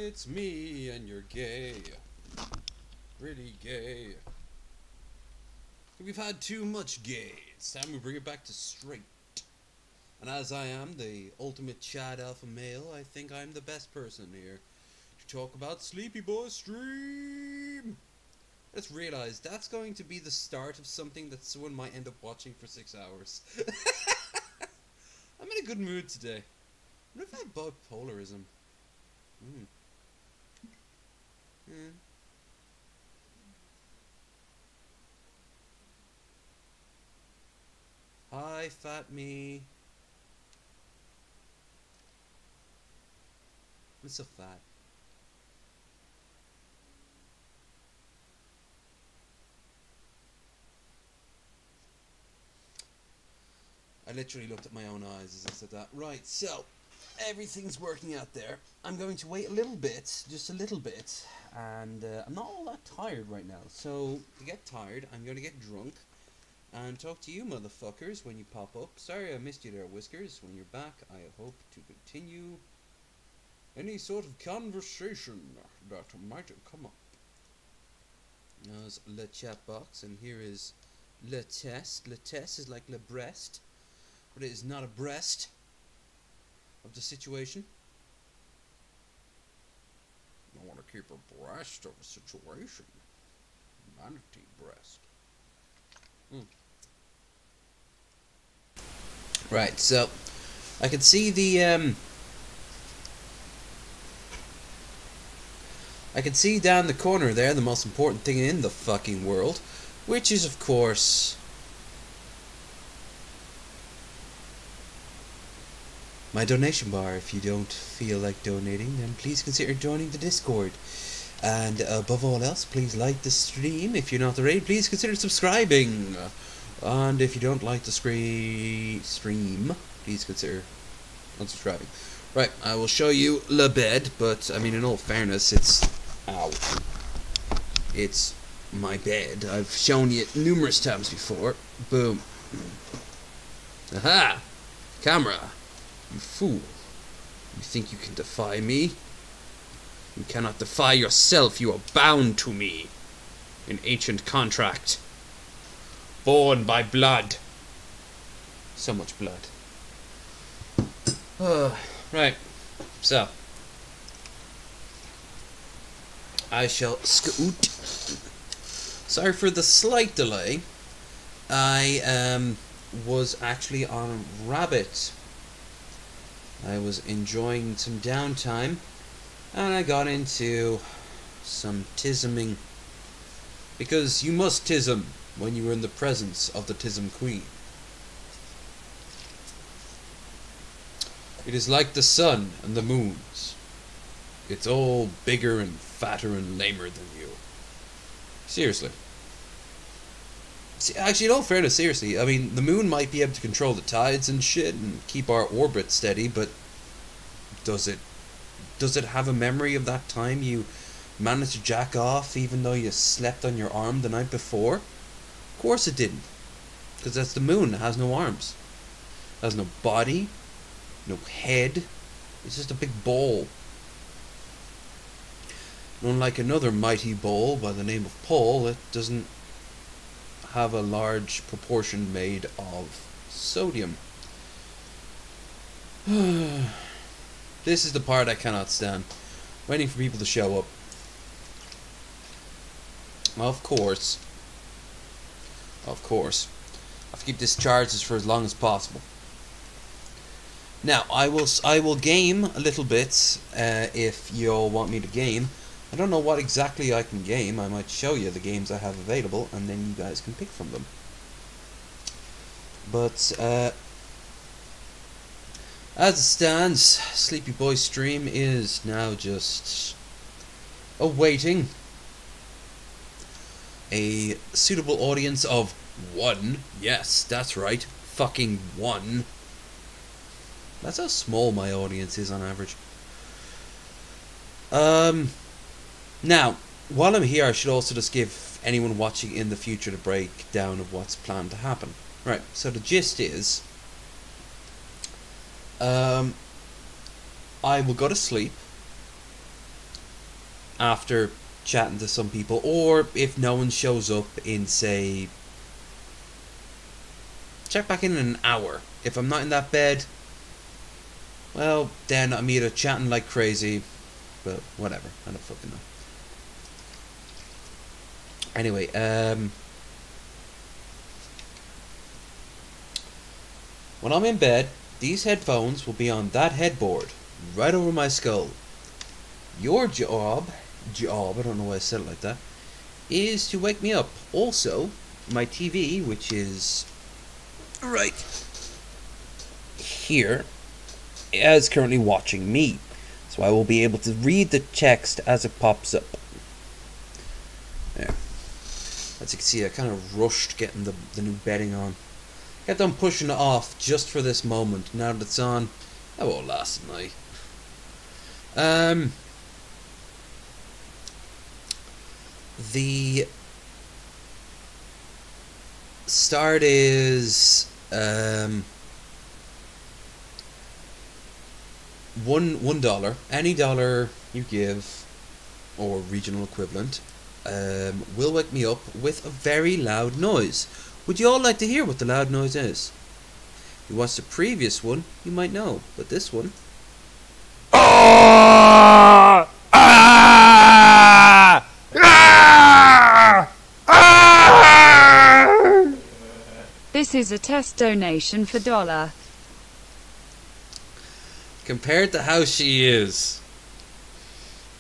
It's me and you're gay. Really gay. We've had too much gay. It's time we bring it back to straight. And as I am the ultimate Chad alpha male, I think I'm the best person here to talk about Sleepyboi stream. Let's realize that's going to be the start of something that someone might end up watching for 6 hours. I'm in a good mood today. What if I have bipolarism? Hi, fat me. I'm so fat. I literally looked at my own eyes as I said that. Right, so everything's working out there. I'm going to wait a little bit, just a little bit, and I'm not all that tired right now. So to get tired, I'm going to get drunk and talk to you motherfuckers when you pop up. Sorry I missed you there, Whiskers. When you're back, I hope to continue any sort of conversation that might come up. There's le chat box, and here is le test. Le test is like le breast, but it is not a breast of the situation. I want to keep abreast of a situation. Manatee breast. Right, so I can see the I can see down the corner there the most important thing in the fucking world, which is of course my donation bar. If you don't feel like donating, then please consider joining the Discord. And above all else, please like the stream. If you're not already, please consider subscribing. And if you don't like the stream, please consider unsubscribing. Right, I will show you the bed, but I mean, in all fairness, it's it's my bed. I've shown you it numerous times before. Boom. Aha! Camera. You fool. You think you can defy me? You cannot defy yourself. You are bound to me. An ancient contract. Born by blood. So much blood. Right. So. I shall scoot. Sorry for the slight delay. I was actually on Rabbit. I was enjoying some downtime, and I got into some tisming, because you must tism when you are in the presence of the Tism Queen. It is like the sun and the moons. It's all bigger and fatter and lamer than you. Seriously. See, actually, in all fairness, seriously, I mean, the moon might be able to control the tides and shit and keep our orbit steady, but does it have a memory of that time you managed to jack off even though you slept on your arm the night before? Of course it didn't. Because that's the moon. It has no arms. It has no body. No head. It's just a big ball. And unlike another mighty ball by the name of Paul, it doesn't have a large proportion made of sodium. This is the part I cannot stand. Waiting for people to show up. Of course. Of course. I have to keep this charged for as long as possible. Now, I will game a little bit if you all want me to game. I don't know what exactly I can game. I might show you the games I have available, and then you guys can pick from them. But as it stands, Sleepyboi stream is now just awaiting a suitable audience of 1. Yes, that's right, fucking 1. That's how small my audience is on average. Now, while I'm here, I should also just give anyone watching in the future the breakdown of what's planned to happen. Right, so the gist is, I will go to sleep, after chatting to some people, or if no one shows up in, say, check back in an hour. If I'm not in that bed, well, then I'm either chatting like crazy, but whatever, I don't fucking know. Anyway, when I'm in bed, these headphones will be on that headboard, right over my skull. Your job, I don't know why I said it like that, is to wake me up. Also, my TV, which is right here, is currently watching me. So I will be able to read the text as it pops up. There. As you can see, I kind of rushed getting the new bedding on. Kept on pushing it off just for this moment. Now that it's on, that won't last a night. The start is $1. Any dollar you give, or regional equivalent, will wake me up with a very loud noise. Would you all like to hear what the loud noise is? If you watched the previous one, you might know, but this one. This is a test donation for $1. Compared to how she is.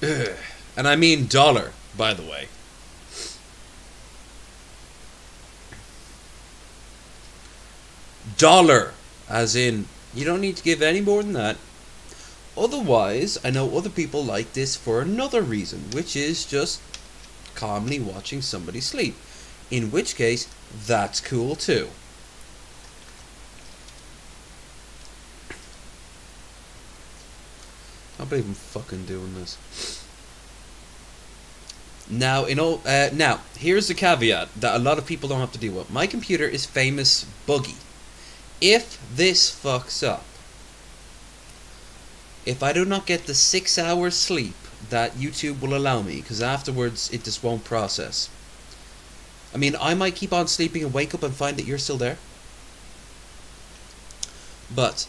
Ugh. And I mean dollar, by the way. Dollar, as in, you don't need to give any more than that. Otherwise, I know other people like this for another reason, which is just calmly watching somebody sleep. In which case, that's cool too. I can't believe I'm fucking doing this. Now, now, here's the caveat that a lot of people don't have to deal with. My computer is famous buggy. If this fucks up, if I do not get the 6 hours sleep that YouTube will allow me, because afterwards it just won't process. I mean, I might keep on sleeping and wake up and find that you're still there. But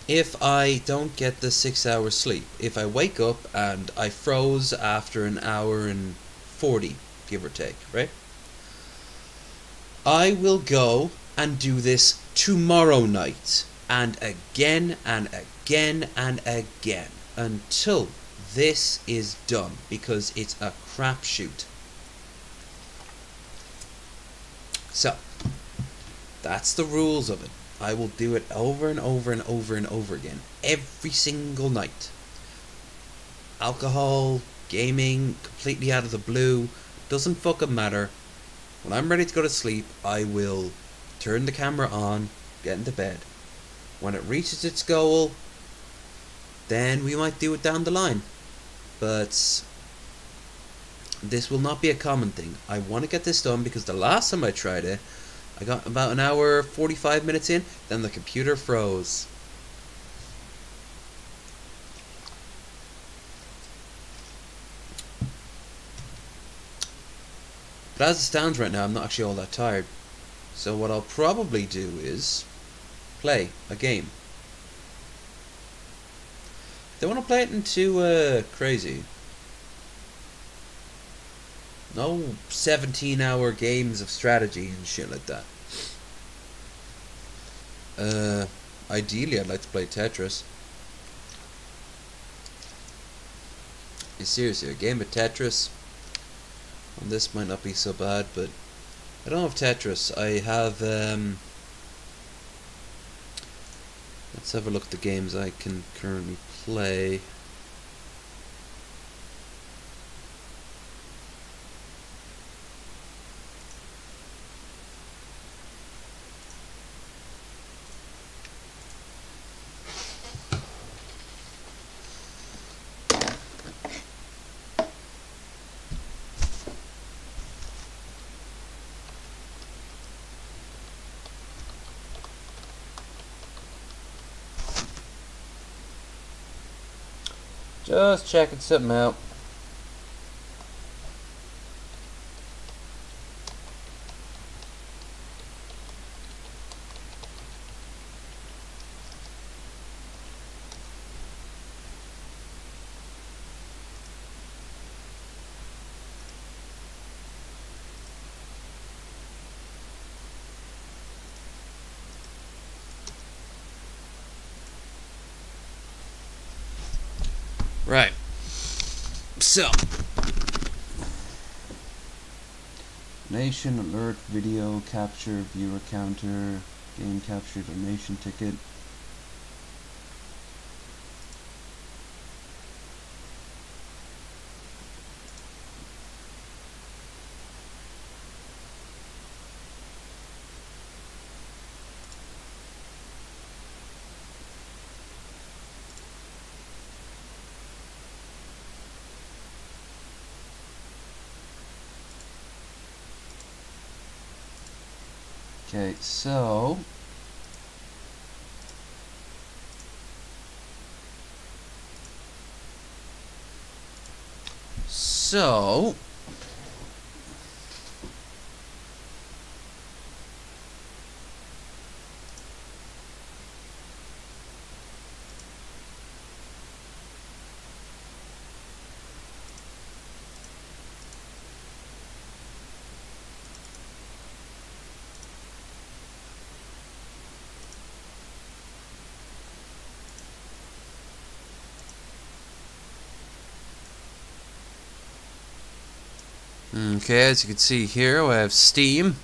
if I don't get the 6 hours sleep, if I wake up and I froze after an hour and 40, give or take, right? I will go and do this tomorrow night, and again and again and again, until this is done, because it's a crapshoot. So, that's the rules of it. I will do it over and over and over and over again, every single night. Alcohol, gaming, completely out of the blue, doesn't fucking matter. When I'm ready to go to sleep, I will turn the camera on, get into bed. When it reaches its goal, then we might do it down the line. But this will not be a common thing. I want to get this done because the last time I tried it, I got about an hour, 45 minutes in, then the computer froze. But as it stands right now, I'm not actually all that tired. So what I'll probably do is play a game. Don't want to play it into crazy. No 17-hour games of strategy and shit like that. Ideally, I'd like to play Tetris. Seriously, a game of Tetris. And this might not be so bad, but I don't have Tetris. I have, let's have a look at the games I can currently play. Just checking something out. Right. So. Donation, alert, video, capture, viewer counter, game capture, donation ticket. Okay, so okay, as you can see here, we have Steam.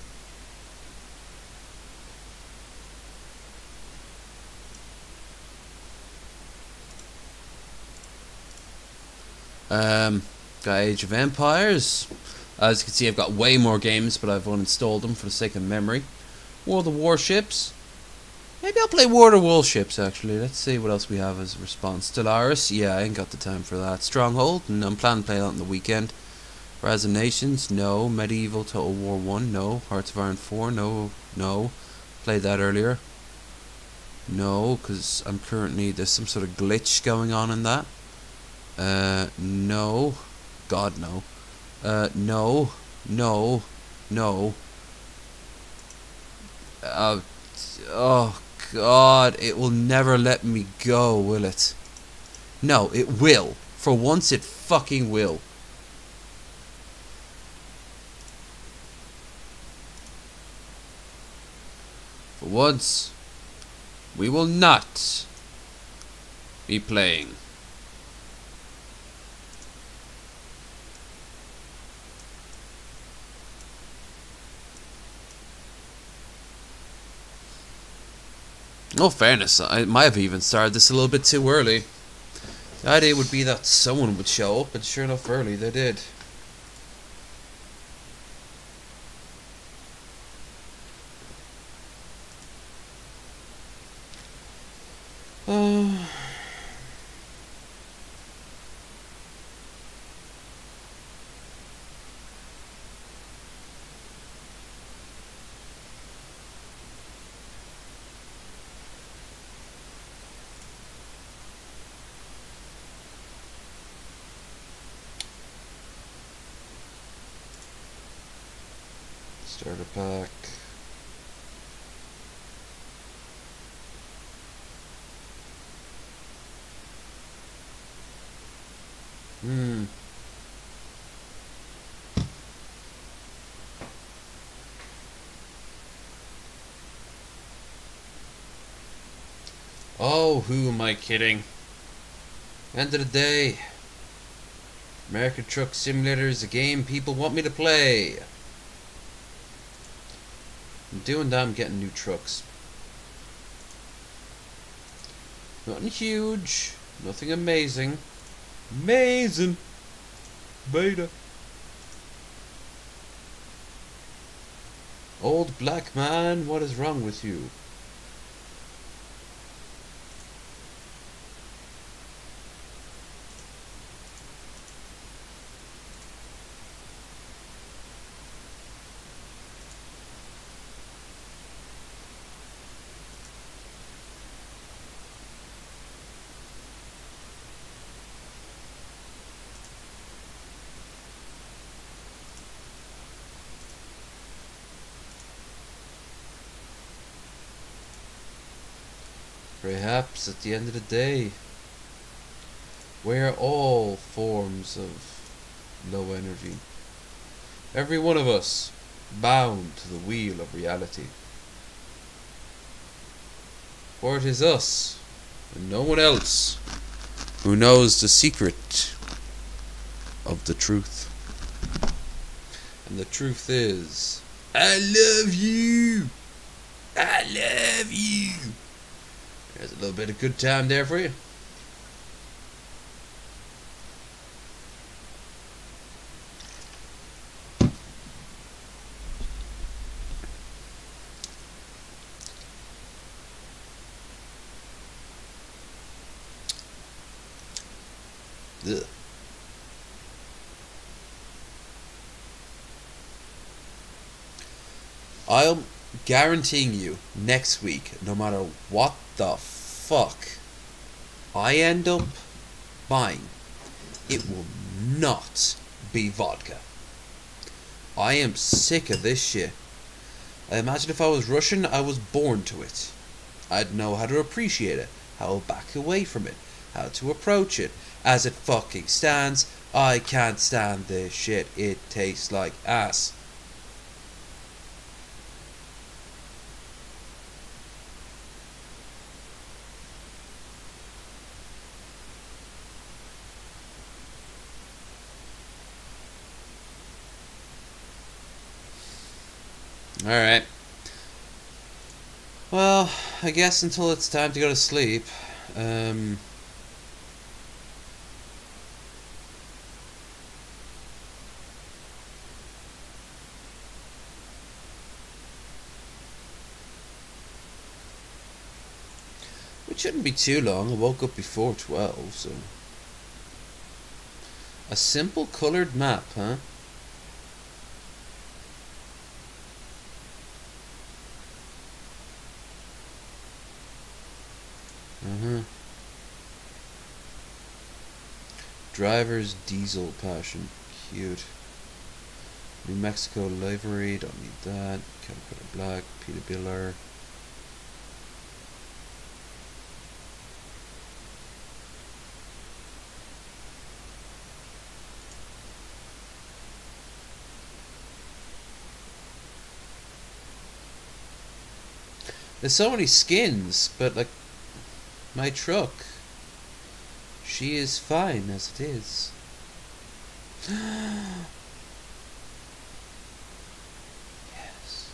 Got Age of Empires. As you can see, I've got way more games, but I've uninstalled them for the sake of memory. World of Warships. Maybe I'll play World of Warships, actually. Let's see what else we have as a response. Stellaris. Yeah, I ain't got the time for that. Stronghold. And I'm planning to play that on the weekend. Rise of Nations. No. Medieval Total War 1. No. Hearts of Iron 4. No. No. Played that earlier. No, because I'm currently... There's some sort of glitch going on in that. No. God, no. No. No. No. Oh, God. It will never let me go, will it? No, it will. For once, it fucking will. For once, we will not be playing. No fairness, I might have even started this a little bit too early. The idea would be that someone would show up, and sure enough early they did. Starter pack. Oh, who am I kidding? End of the day, American Truck Simulator is a game people want me to play. I'm doing that, I'm getting new trucks. Nothing huge, nothing amazing. Amazing! Beta. Old black man, what is wrong with you? Perhaps at the end of the day, we're all forms of low energy. Every one of us bound to the wheel of reality. For it is us, and no one else, who knows the secret of the truth. And the truth is, I love you. I love you. There's a little bit of good time there for you. Ugh. I'm guaranteeing you next week, no matter what the fuck I end up buying, it will not be vodka. I am sick of this shit. I imagine if I was Russian, I was born to it. I'd know how to appreciate it, how to back away from it, how to approach it. As it fucking stands, I can't stand this shit. It tastes like ass. Alright. Well, I guess until it's time to go to sleep, it shouldn't be too long. I woke up before 12, so... A simple coloured map, huh? Driver's diesel passion. Cute. New Mexico livery. Don't need that. Caterpillar black. Peterbilt. There's so many skins, but like my truck, she is fine as it is. Yes.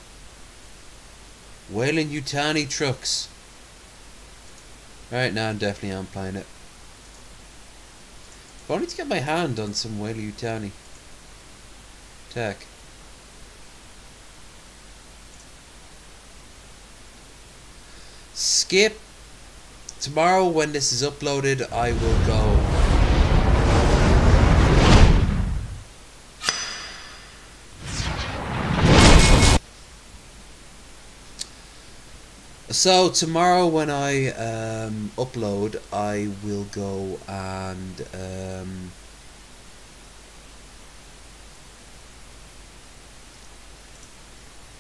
Wayland Yutani trucks. Right now I'm definitely on playing it. If I only to get my hand on some Wayland Yutani tech. Skip. Tomorrow when this is uploaded, I will go. So tomorrow when I upload, I will go and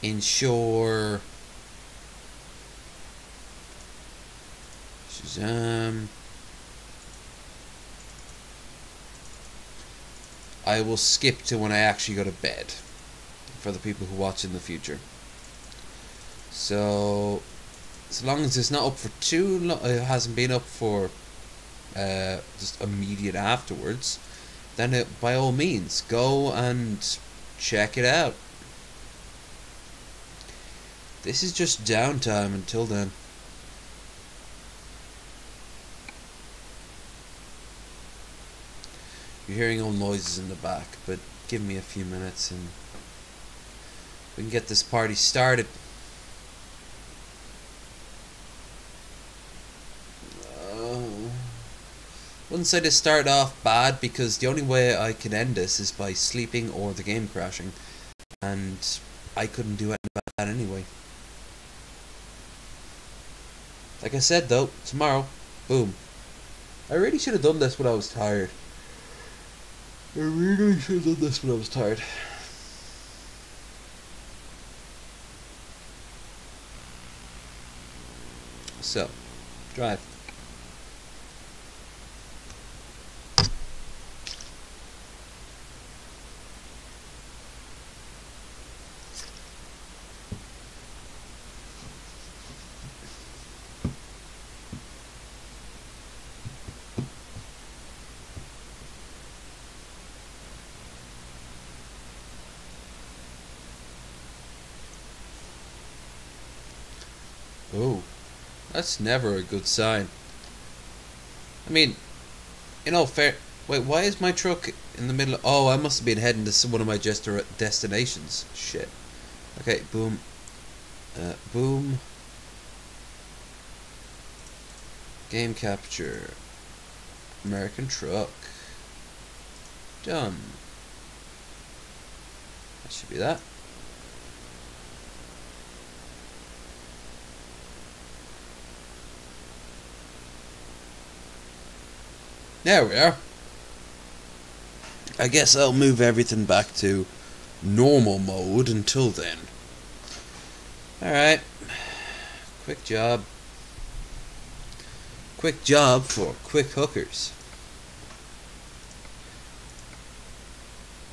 ensure I will skip to when I actually go to bed for the people who watch in the future. So as long as it's not up for too long, it hasn't been up for just immediate afterwards, then it, by all means go and check it out. This is just downtime until then. You're hearing all noises in the back, but give me a few minutes and we can get this party started. Wouldn't say this started off bad, because the only way I can end this is by sleeping or the game crashing, and I couldn't do anything about that anyway. Like I said though, tomorrow, boom. I really should have done this when I was tired. I really should have done this when I was tired. So, drive. Oh, that's never a good sign. I mean, in all fair... Wait, why is my truck in the middle of... Oh, I must have been heading to one of my destinations. Shit. Okay, boom. Boom. Game capture. American truck. Done. That should be that. There we are. I guess I'll move everything back to normal mode until then. Alright. Quick job. Quick job for quick hookers.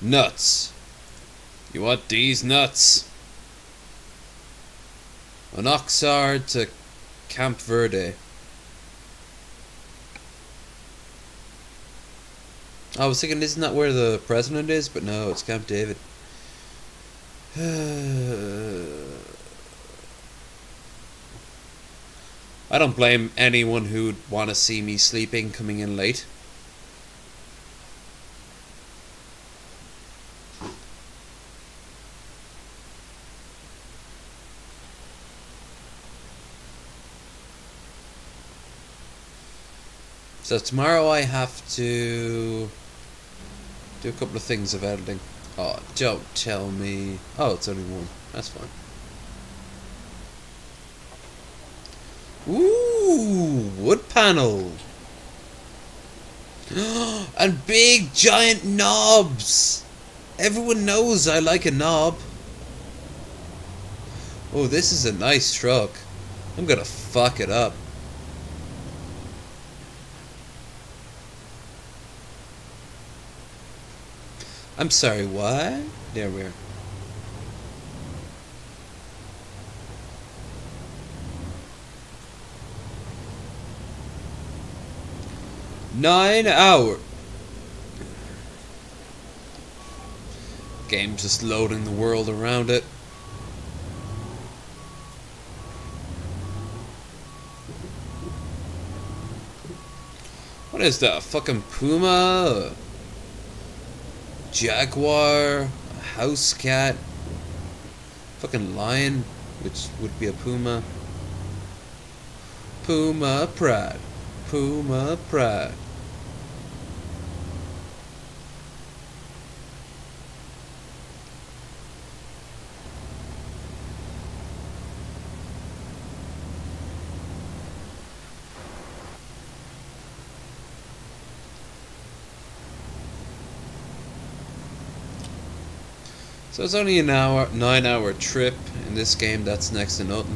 Nuts. You want these nuts? An Oxnard to Camp Verde. I was thinking, isn't that where the president is? But no, it's Camp David. I don't blame anyone who'd want to see me sleeping coming in late. So tomorrow I have to do a couple of things of editing. Oh, don't tell me. Oh, it's only one. That's fine. Ooh, wood panel. And big giant knobs. Everyone knows I like a knob. Oh, this is a nice truck. I'm gonna fuck it up. I'm sorry, what? There we are. Nine hour. Game just loading the world around it. What is that? A fucking puma? Jaguar, a house cat, fucking lion, which would be a puma. Puma pride, puma pride. So it's only an 9-hour trip in this game. That's next to nothing.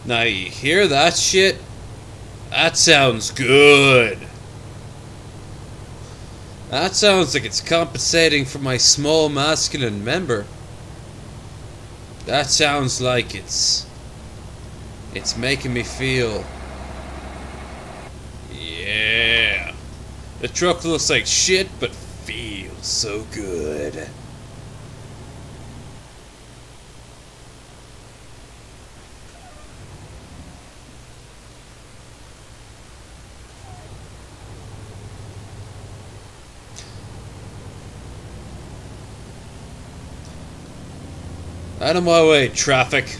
Now you hear that shit? That sounds good. That sounds like it's compensating for my small masculine member. That sounds like it's making me feel... Yeah. The truck looks like shit, but feels so good. Out of my way, traffic.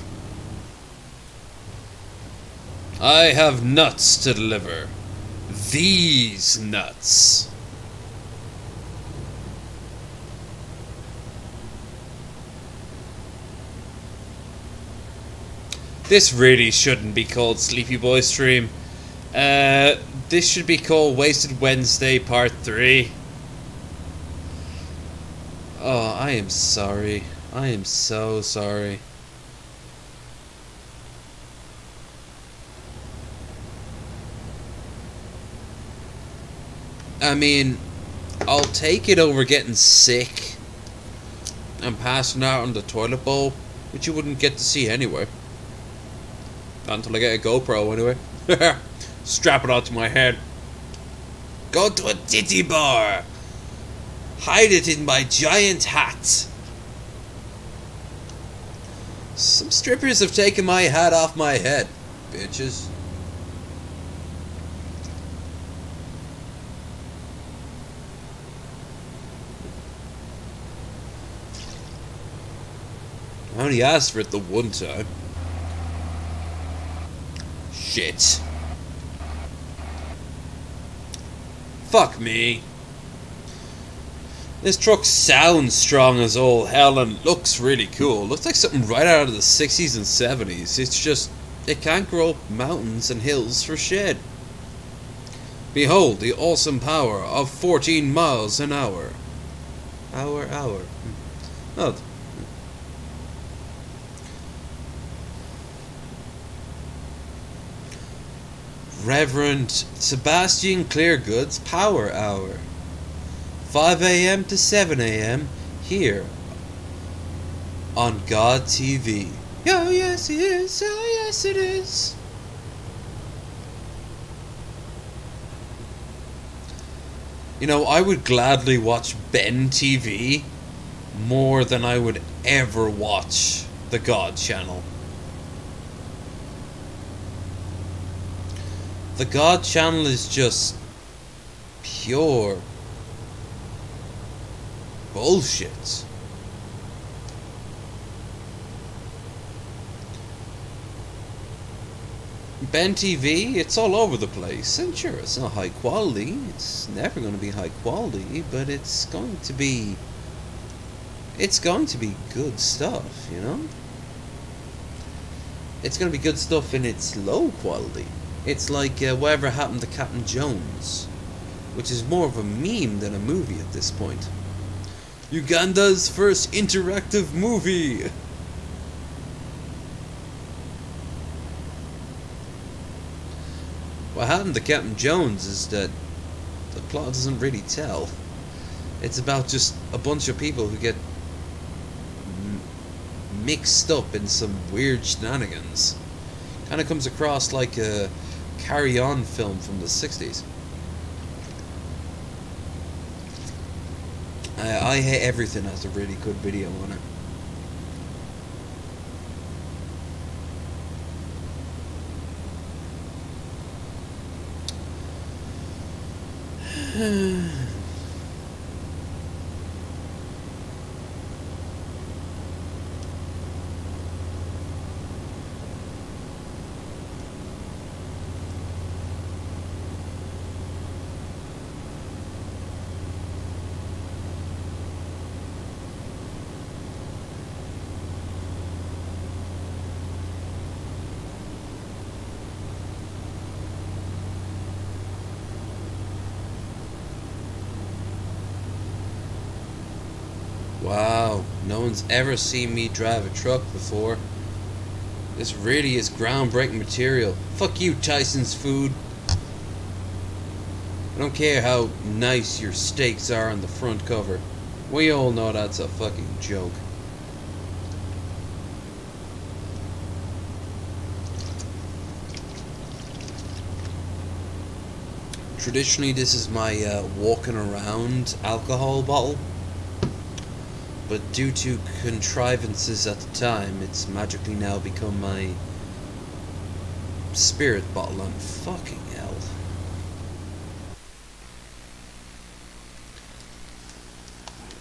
I have nuts to deliver. These nuts. This really shouldn't be called Sleepyboi stream. This should be called Wasted Wednesday Part 3. Oh, I am sorry. I am so sorry. I mean, I'll take it over getting sick and passing out on the toilet bowl, which you wouldn't get to see anyway. Not until I get a GoPro anyway. Strap it onto my head. Go to a titty bar. Hide it in my giant hat. Some strippers have taken my hat off my head, bitches. I only asked for it the one time. Shit. Fuck me. This truck sounds strong as all hell and looks really cool. Looks like something right out of the 60s and 70s. It's just, it can't grow up mountains and hills for shit. Behold the awesome power of 14 miles an hour. Hour. Oh. Reverend Sebastian Cleargood's Power Hour. 5 a.m. to 7 a.m. here on God TV. Oh yes it is, oh yes it is. You know, I would gladly watch Ben TV more than I would ever watch the God channel. The God channel is just pure bullshit. Ben TV, it's all over the place, and sure, it's not high quality. It's never going to be high quality, but it's going to be good stuff, you know? It's going to be good stuff in its low quality. It's like Whatever Happened to Captain Jones, which is more of a meme than a movie at this point. Uganda's first interactive movie. What happened to Captain Jones is that the plot doesn't really tell. It's about just a bunch of people who get mixed up in some weird shenanigans. Kind of comes across like a Carry On film from the 60s. I Hate Everything has a really good video on it. Wow, no one's ever seen me drive a truck before. This really is groundbreaking material. Fuck you, Tyson's Food. I don't care how nice your steaks are on the front cover. We all know that's a fucking joke. Traditionally, this is my walking around alcohol bottle. But due to contrivances at the time, it's magically now become my spirit bottle. On fucking hell.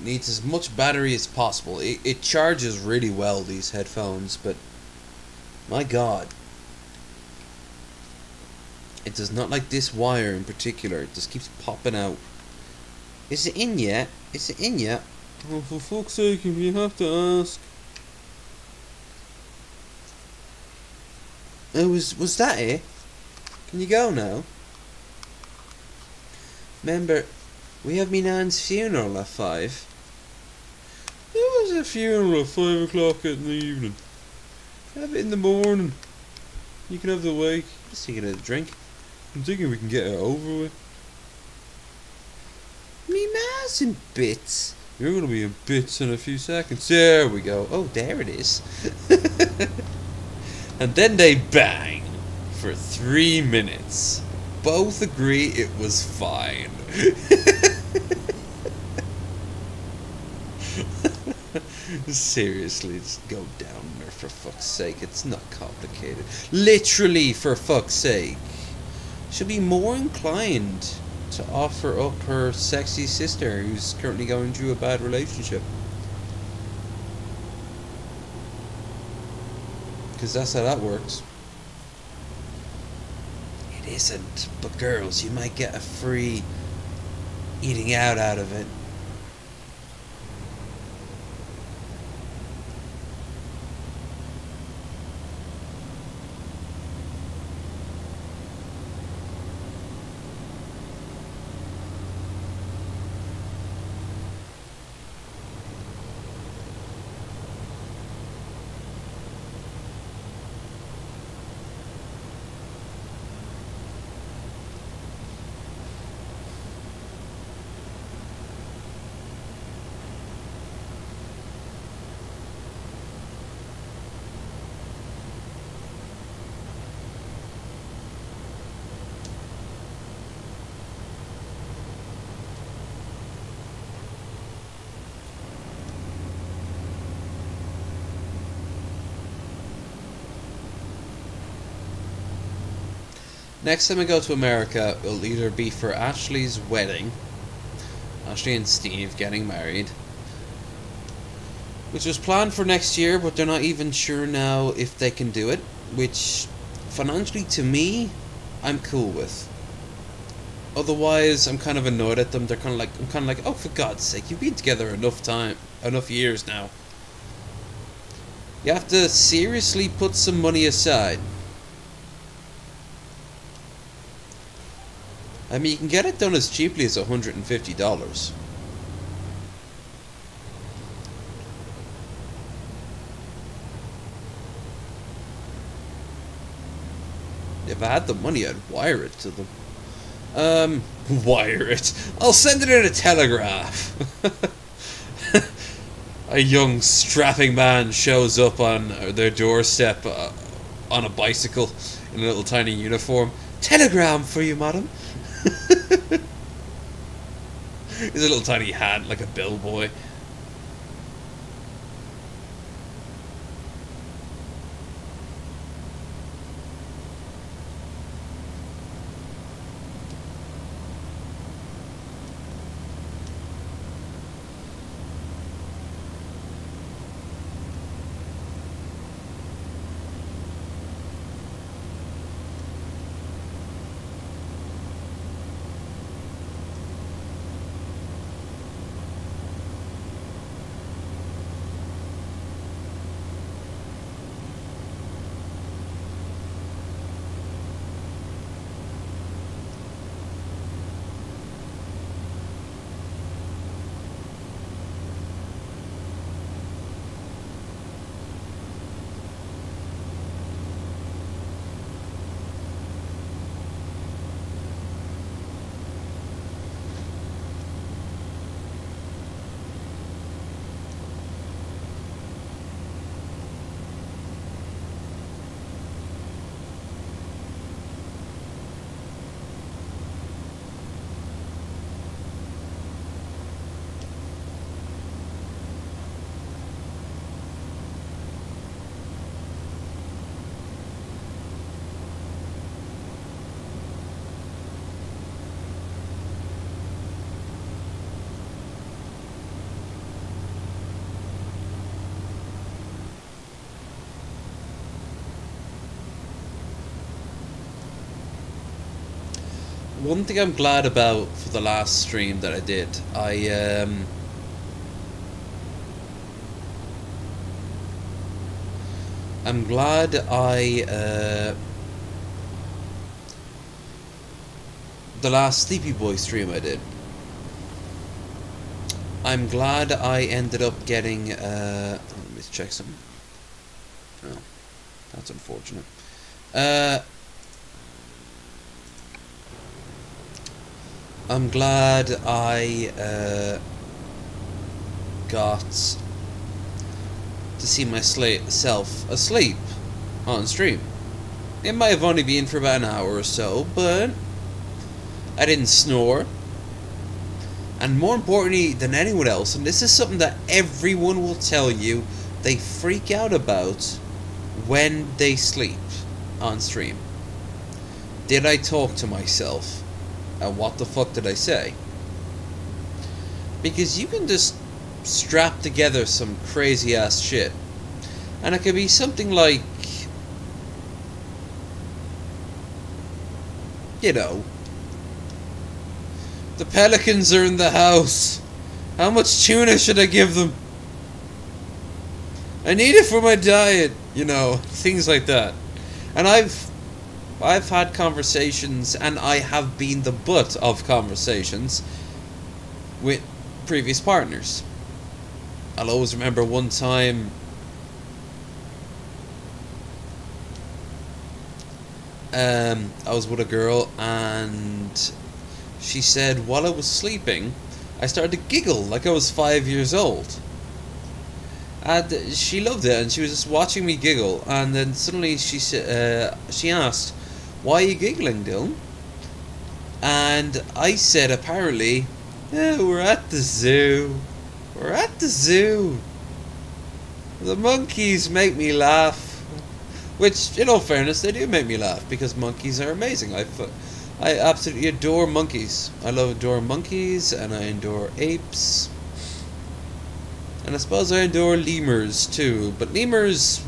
Needs as much battery as possible. It charges really well, these headphones, but my god. It does not like this wire in particular. It just keeps popping out. Is it in yet? Is it in yet? Oh, for fuck's sake, if you have to ask. Oh, was that it? Can you go now? Remember, we have me nan's funeral at 5. There was a funeral at 5 o'clock in the evening. Have it in the morning. You can have the wake. Just taking a drink. I'm thinking we can get it over with. Me ma's in bits. You're gonna be in bits in a few seconds. There we go. Oh, there it is. And then they bang for 3 minutes. Both agree it was fine. Seriously, just go down there for fuck's sake. It's not complicated. Literally, for fuck's sake. She'll be more inclined to offer up her sexy sister who's currently going through a bad relationship. Because that's how that works. It isn't, but girls, you might get a free eating out of it. Next time I go to America, it'll either be for Ashley's wedding, Ashley and Steve getting married, which was planned for next year, but they're not even sure now if they can do it, which financially to me, I'm cool with. Otherwise, I'm kind of annoyed at them. I'm kind of like, oh, for God's sake, you've been together enough years now. You have to seriously put some money aside. I mean, you can get it done as cheaply as $150. If I had the money, I'd wire it to them. Wire it. I'll send it in a telegraph. A young strapping man shows up on their doorstep on a bicycle in a little tiny uniform. Telegram for you, madam. His little tiny hat like a bellboy. One thing I'm glad about for the last stream that I did, I'm glad I the last Sleepyboi stream I did. I'm glad I ended up getting, let me check something. Oh, that's unfortunate. I'm glad I got to see myself asleep on stream. It might have only been for about an hour or so, but I didn't snore. And more importantly than anyone else, and this is something that everyone will tell you, they freak out about when they sleep on stream. Did I talk to myself? And what the fuck did I say? Because you can just strap together some crazy ass shit. And it could be something like, you know, the pelicans are in the house. How much tuna should I give them? I need it for my diet. You know, things like that. And I've had conversations, and I have been the butt of conversations with previous partners. I'll always remember one time I was with a girl, and she said while I was sleeping, I started to giggle like I was 5 years old. And she loved it, and she was just watching me giggle, and then suddenly she asked, "Why are you giggling, Dylan?" And I said, apparently, we're at the zoo. We're at the zoo. The monkeys make me laugh. Which, in all fairness, they do make me laugh, because monkeys are amazing. I absolutely adore monkeys. I adore monkeys, and I adore apes. And I suppose I adore lemurs too, but lemurs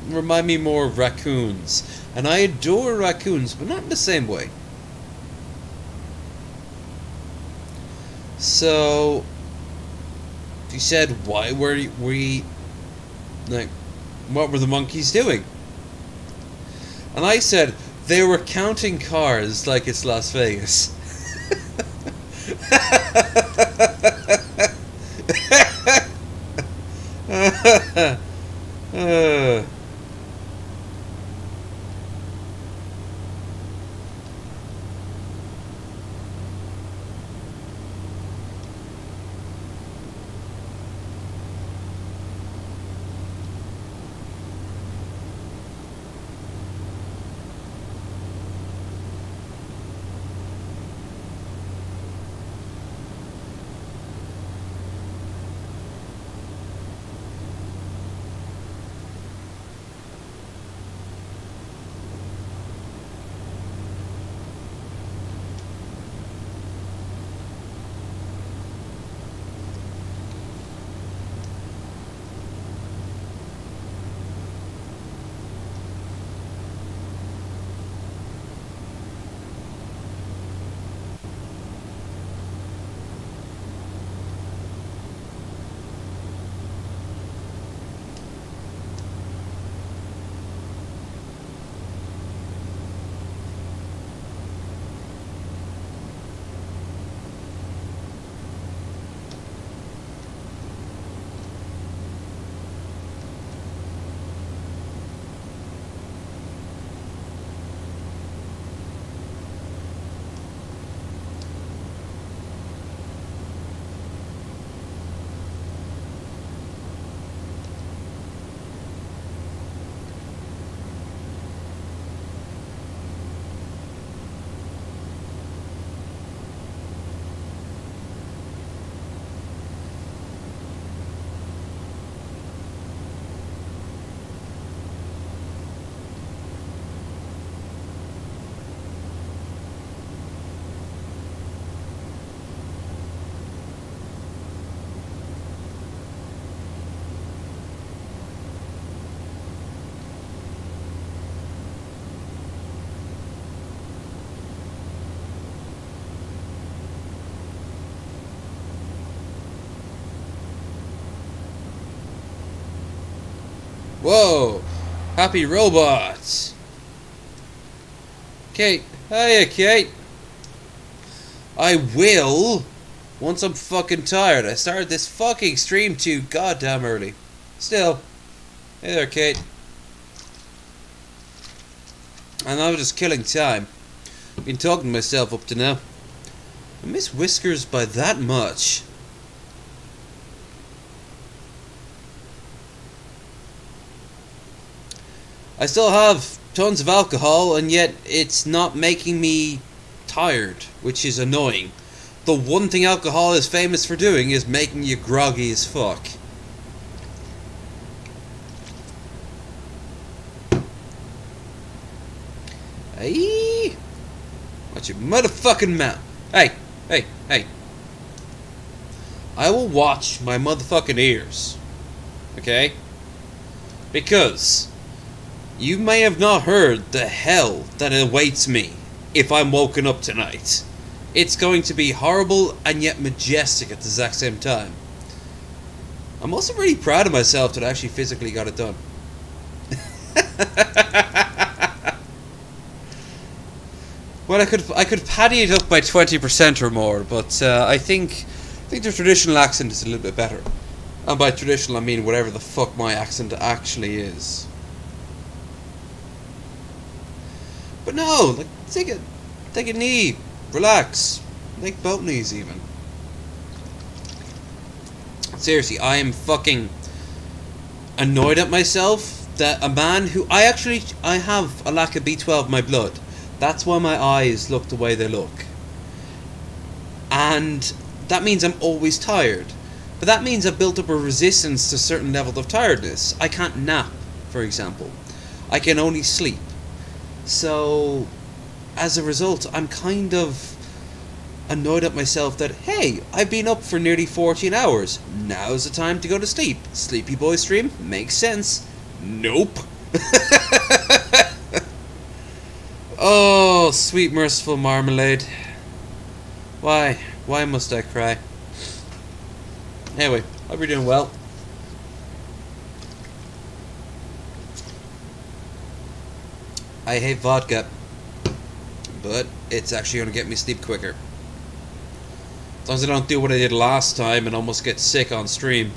remind me more of raccoons. And I adore raccoons, but not in the same way. So, she said, why were we, like, what were the monkeys doing? And I said, they were counting cars like it's Las Vegas. Whoa! Happy robots! Kate! Hiya, Kate! I will, once I'm fucking tired. I started this fucking stream too goddamn early. Still, hey there, Kate. And I was just killing time. Been talking to myself up to now. I miss Whiskers by that much. I still have tons of alcohol, and yet it's not making me tired, which is annoying. The one thing alcohol is famous for doing is making you groggy as fuck. Hey, watch your motherfucking mouth. Hey, hey, hey. I will watch my motherfucking ears. Okay? Because you may have not heard the hell that awaits me if I'm woken up tonight. It's going to be horrible and yet majestic at the exact same time. I'm also really proud of myself that I actually physically got it done. Well, I could paddy it up by 20% or more, but I think the traditional accent is a little bit better. And by traditional, I mean whatever the fuck my accent actually is. But no, like take a knee, relax, make both knees even. Seriously, I am fucking annoyed at myself that a man who I have a lack of B12 in my blood. That's why my eyes look the way they look. And that means I'm always tired. But that means I've built up a resistance to certain levels of tiredness. I can't nap, for example. I can only sleep. So, as a result, I'm kind of annoyed at myself that, hey, I've been up for nearly 14 hours. Now's the time to go to sleep. Sleepyboi stream? Makes sense. Nope. Oh, sweet merciful marmalade. Why must I cry? Anyway, hope you're doing well. I hate vodka, but it's actually going to get me sleep quicker. As long as I don't do what I did last time and almost get sick on stream.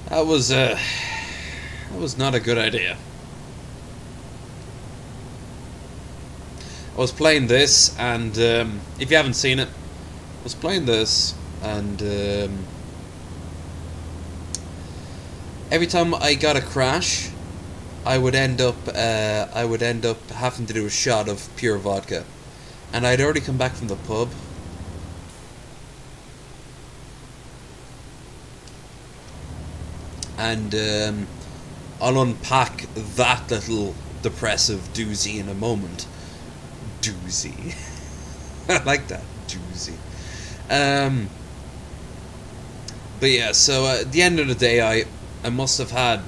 That was not a good idea. I was playing this, and if you haven't seen it, I was playing this, and every time I got a crash, I would end up having to do a shot of pure vodka, and I'd already come back from the pub. And I'll unpack that little depressive doozy in a moment. Doozy. I like that. Doozy. But yeah, so at the end of the day, I must have had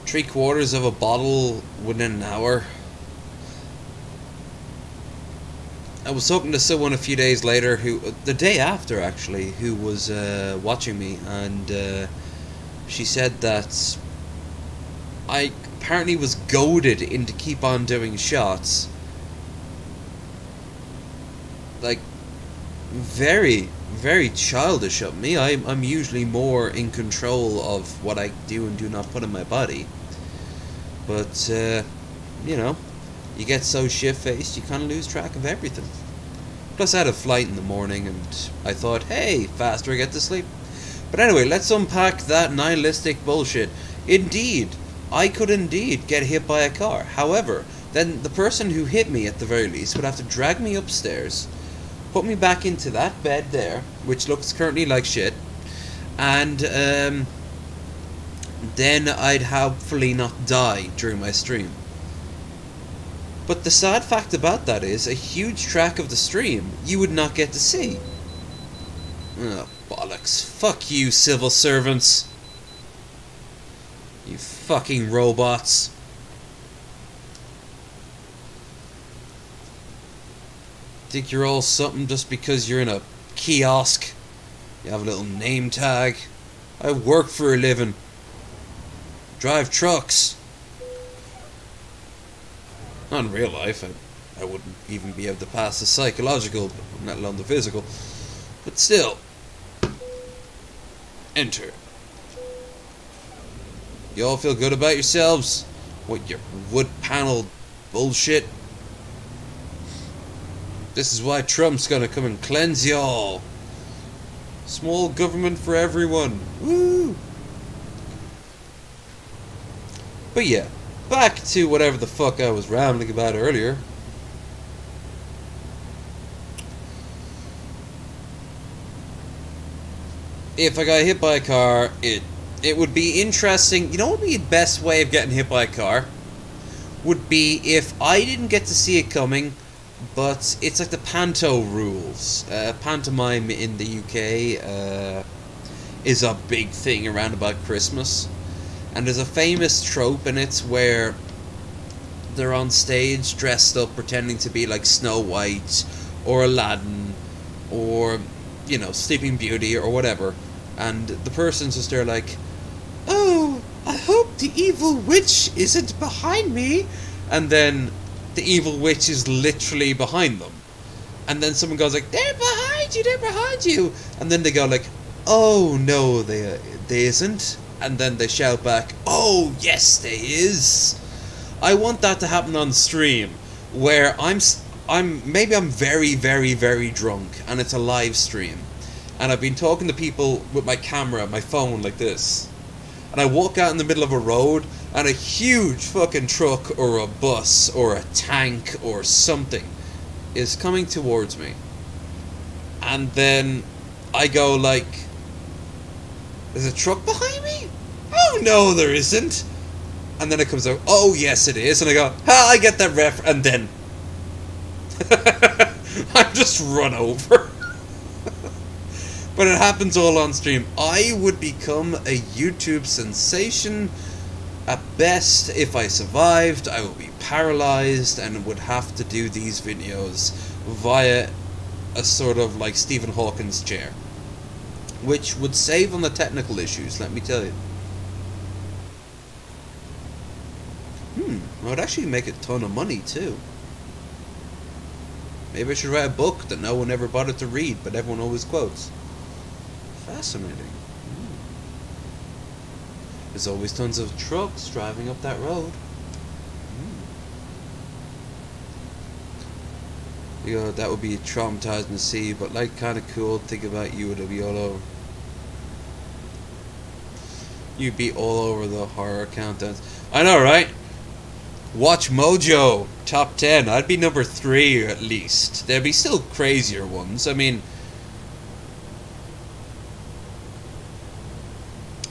3/4 of a bottle within an hour. I was talking to someone a few days later, the day after actually, who was watching me, and she said that I apparently was goaded into keep on doing shots. Like, very, very childish of me. I'm usually more in control of what I do and do not put in my body. But, you know, you get so shit-faced, you kind of lose track of everything. Plus, I had a flight in the morning, and I thought, hey, faster I get to sleep. But anyway, let's unpack that nihilistic bullshit. Indeed, I could indeed get hit by a car. However, then the person who hit me, at the very least, would have to drag me upstairs, put me back into that bed there, which looks currently like shit, and then I'd hopefully not die during my stream. But the sad fact about that is, a huge track of the stream you would not get to see. Oh, bollocks. Fuck you, civil servants. You fucking robots. Think you're all something just because you're in a kiosk? You have a little name tag. I work for a living. Drive trucks. Not in real life. I wouldn't even be able to pass the psychological, let alone the physical. But still. Enter. You all feel good about yourselves? What, your wood panel bullshit? This is why Trump's gonna come and cleanse y'all. Small government for everyone. Woo! But yeah, back to whatever the fuck I was rambling about earlier. If I got hit by a car, it would be interesting. You know what would be the best way of getting hit by a car? Would be if I didn't get to see it coming, but it's like the panto rules. Pantomime in the UK is a big thing around about Christmas. And there's a famous trope in it where they're on stage dressed up pretending to be like Snow White or Aladdin or, you know, Sleeping Beauty or whatever. And the person's just there like, oh, I hope the evil witch isn't behind me. And then the evil witch is literally behind them. And then someone goes like, they're behind you, they're behind you. And then they go like, oh no, they isn't. And then they shout back, oh yes, they is. I want that to happen on stream, where maybe I'm very, very, very drunk, and it's a live stream. And I've been talking to people with my camera, my phone, like this. And I walk out in the middle of a road, and a huge fucking truck or a bus or a tank or something is coming towards me. And then I go like, there's a truck behind me? Oh no, there isn't. And then it comes out, oh yes it is. And I go, ha, I get that ref. And then I'm just run over. But it happens all on stream. I would become a YouTube sensation. At best, if I survived, I would be paralyzed and would have to do these videos via a sort of like Stephen Hawking's chair. Which would save on the technical issues, let me tell you. I would actually make a ton of money too. Maybe I should write a book that no one ever bothered to read, but everyone always quotes. Fascinating. There's always tons of trucks driving up that road. You know, that would be traumatizing to see, but like kind of cool to think about. You would be all over. You'd be all over the horror countdowns. I know, right? Watch Mojo top 10. I'd be number 3 at least. There'd be still crazier ones. I mean,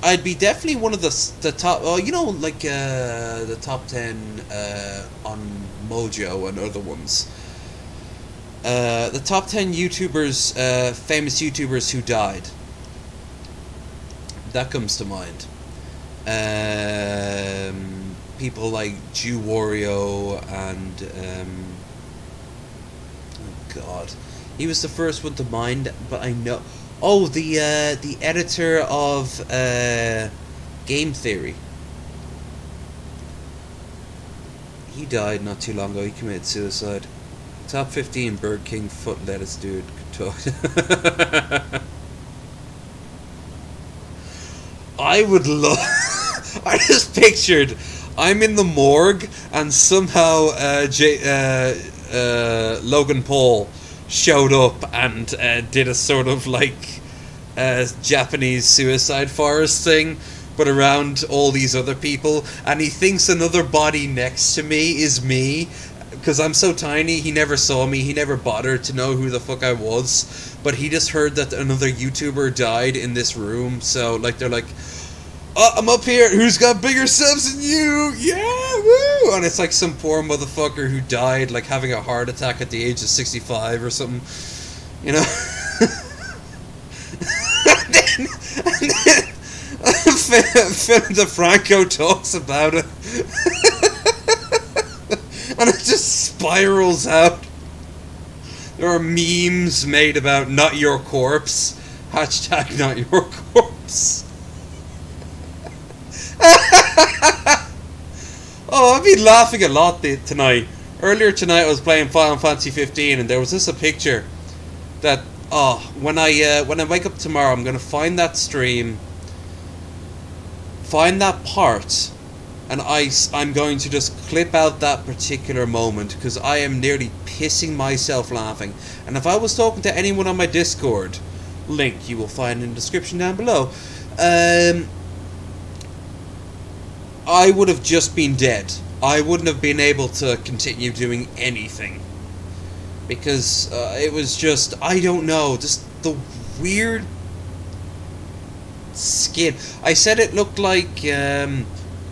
I'd be definitely one of the top. Oh, you know, like the top 10 on Mojo and other ones. The top 10 YouTubers, famous YouTubers who died. That comes to mind. People like Jew Wario and oh god, he was the first one to mind, but I know. Oh, the editor of Game Theory. He died not too long ago. He committed suicide. Top 15 Burger King foot lettuce dude could talk. I would love. I just pictured I'm in the morgue and somehow Logan Paul showed up and did a sort of like Japanese suicide forest thing, but around all these other people, and he thinks another body next to me is me. Because I'm so tiny, he never saw me, he never bothered to know who the fuck I was, but he just heard that another YouTuber died in this room, so, like, they're like, oh, I'm up here, who's got bigger subs than you? Yeah, woo! And it's like some poor motherfucker who died, like, having a heart attack at the age of 65 or something, you know? and then Phil DeFranco talks about it. And it just spirals out. There are memes made about not your corpse. Hashtag not your corpse. Oh, I've been laughing a lot tonight. Earlier tonight I was playing Final Fantasy 15 and there was just a picture that, when I wake up tomorrow, I'm gonna find that stream, find that part, and I'm going to just clip out that particular moment because I am nearly pissing myself laughing. And if I was talking to anyone on my Discord, link you will find in the description down below, I would have just been dead. I wouldn't have been able to continue doing anything. Because it was just, I don't know, just the weird skin. I said it looked like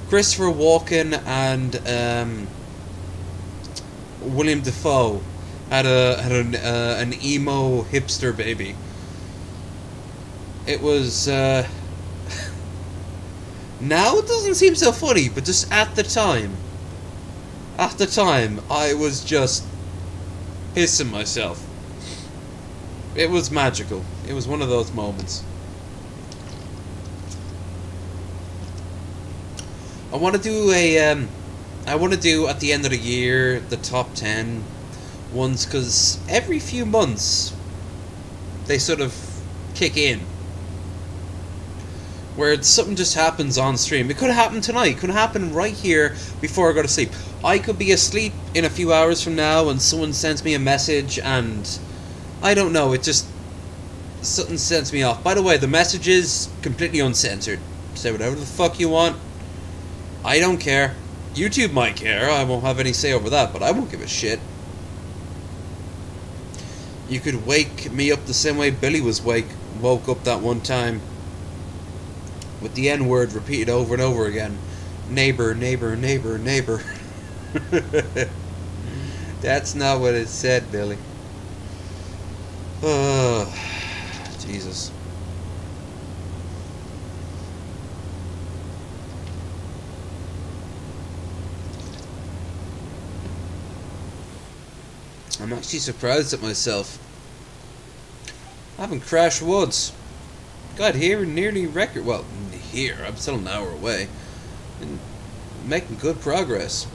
Christopher Walken and William Dafoe had an emo hipster baby. It was now it doesn't seem so funny, but just at the time I was just pissing myself. It was magical. It was one of those moments. I want to do at the end of the year the top 10 ones, because every few months they sort of kick in, where something just happens on stream. It could happen tonight. It could happen right here before I go to sleep. I could be asleep in a few hours from now and someone sends me a message and I don't know, it just, something sends me off. By the way, the message is completely uncensored. Say whatever the fuck you want. I don't care. YouTube might care. I won't have any say over that, but I won't give a shit. You could wake me up the same way Billy was woke up that one time, with the N-word repeated over and over again. Neighbor, neighbor, neighbor, neighbor. That's not what it said, Billy. Oh, Jesus. I'm actually surprised at myself. I haven't crashed once. Got here and nearly record. Well, here, I'm still an hour away. And making good progress.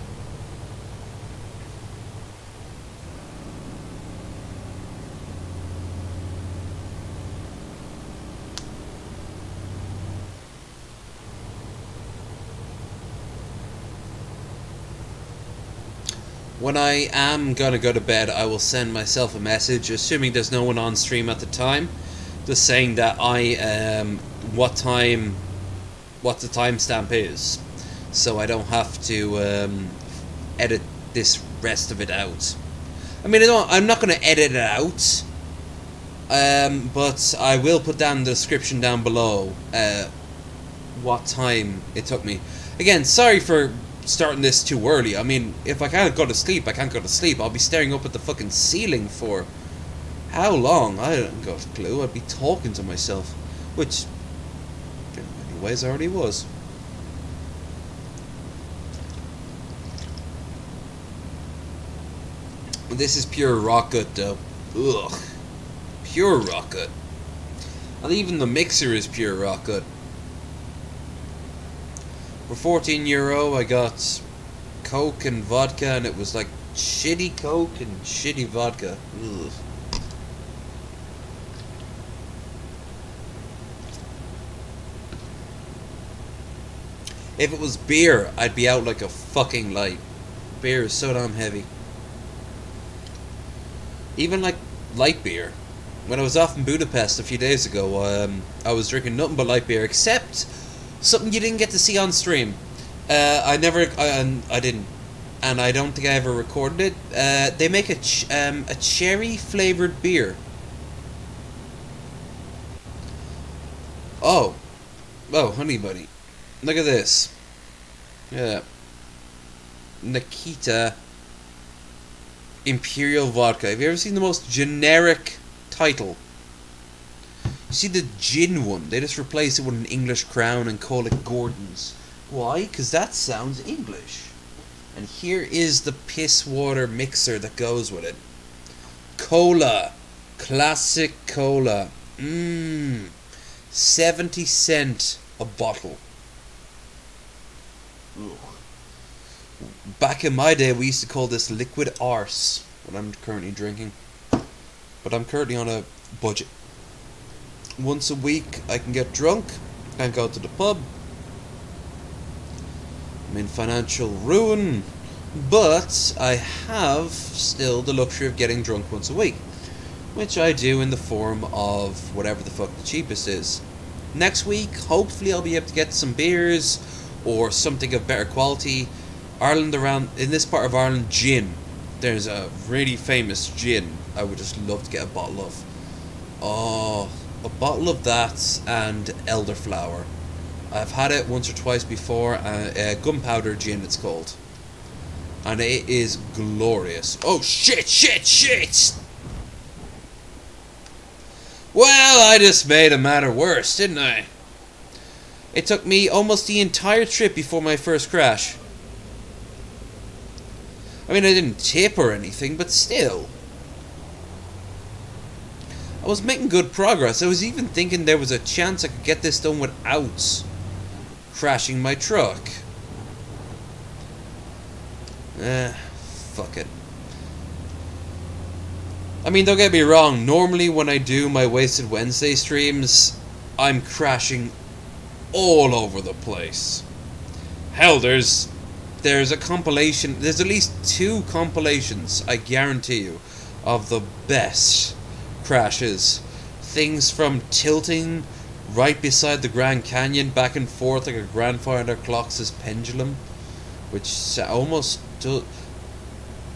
When I am gonna go to bed, I will send myself a message, assuming there's no one on stream at the time, just saying that what the timestamp is, so I don't have to edit this rest of it out. I mean, I'm not gonna edit it out, but I will put down the description down below what time it took me. Again, sorry for starting this too early. I mean, if I can't go to sleep, I can't go to sleep. I'll be staring up at the fucking ceiling for how long? I don't got a clue. I'd be talking to myself, which in many ways I already was. This is pure rocket though. Ugh. Pure rocket. And even the mixer is pure rocket. For €14 I got Coke and vodka, and it was like shitty Coke and shitty vodka. Ugh. If it was beer, I'd be out like a fucking light. Beer is so damn heavy. Even like light beer. When I was off in Budapest a few days ago, I was drinking nothing but light beer, except something you didn't get to see on stream. I didn't, and I don't think I ever recorded it. They make a cherry flavored beer. Oh, honey buddy, look at this. Yeah, Nikita Imperial Vodka. Have you ever seen the most generic title? You see the gin one, they just replace it with an English crown and call it Gordon's. Why? Because that sounds English. And here is the piss water mixer that goes with it. Cola. Classic cola. 70 cents a bottle. Ugh. Back in my day, we used to call this liquid arse, what I'm currently drinking. But I'm currently on a budget. Once a week, I can get drunk, I can go to the pub. I'm in financial ruin, but I have still the luxury of getting drunk once a week, which I do in the form of whatever the fuck the cheapest is. Next week, hopefully I'll be able to get some beers or something of better quality. Ireland, around in this part of Ireland, gin. There's a really famous gin I would just love to get a bottle of. Oh, a bottle of that and elderflower. I've had it once or twice before. Gunpowder gin it's called, and it is glorious. Oh shit! Well, I just made a matter worse, didn't I? It took me almost the entire trip before my first crash. I mean, I didn't tip or anything, but still. I was making good progress. I was even thinking there was a chance I could get this done without crashing my truck. Fuck it. I mean, don't get me wrong, normally when I do my Wasted Wednesday streams, I'm crashing all over the place. Hell, there's a compilation, there's at least 2 compilations, I guarantee you, of the best crashes. Things from tilting right beside the Grand Canyon back and forth like a grandfather clocks his pendulum, which almost do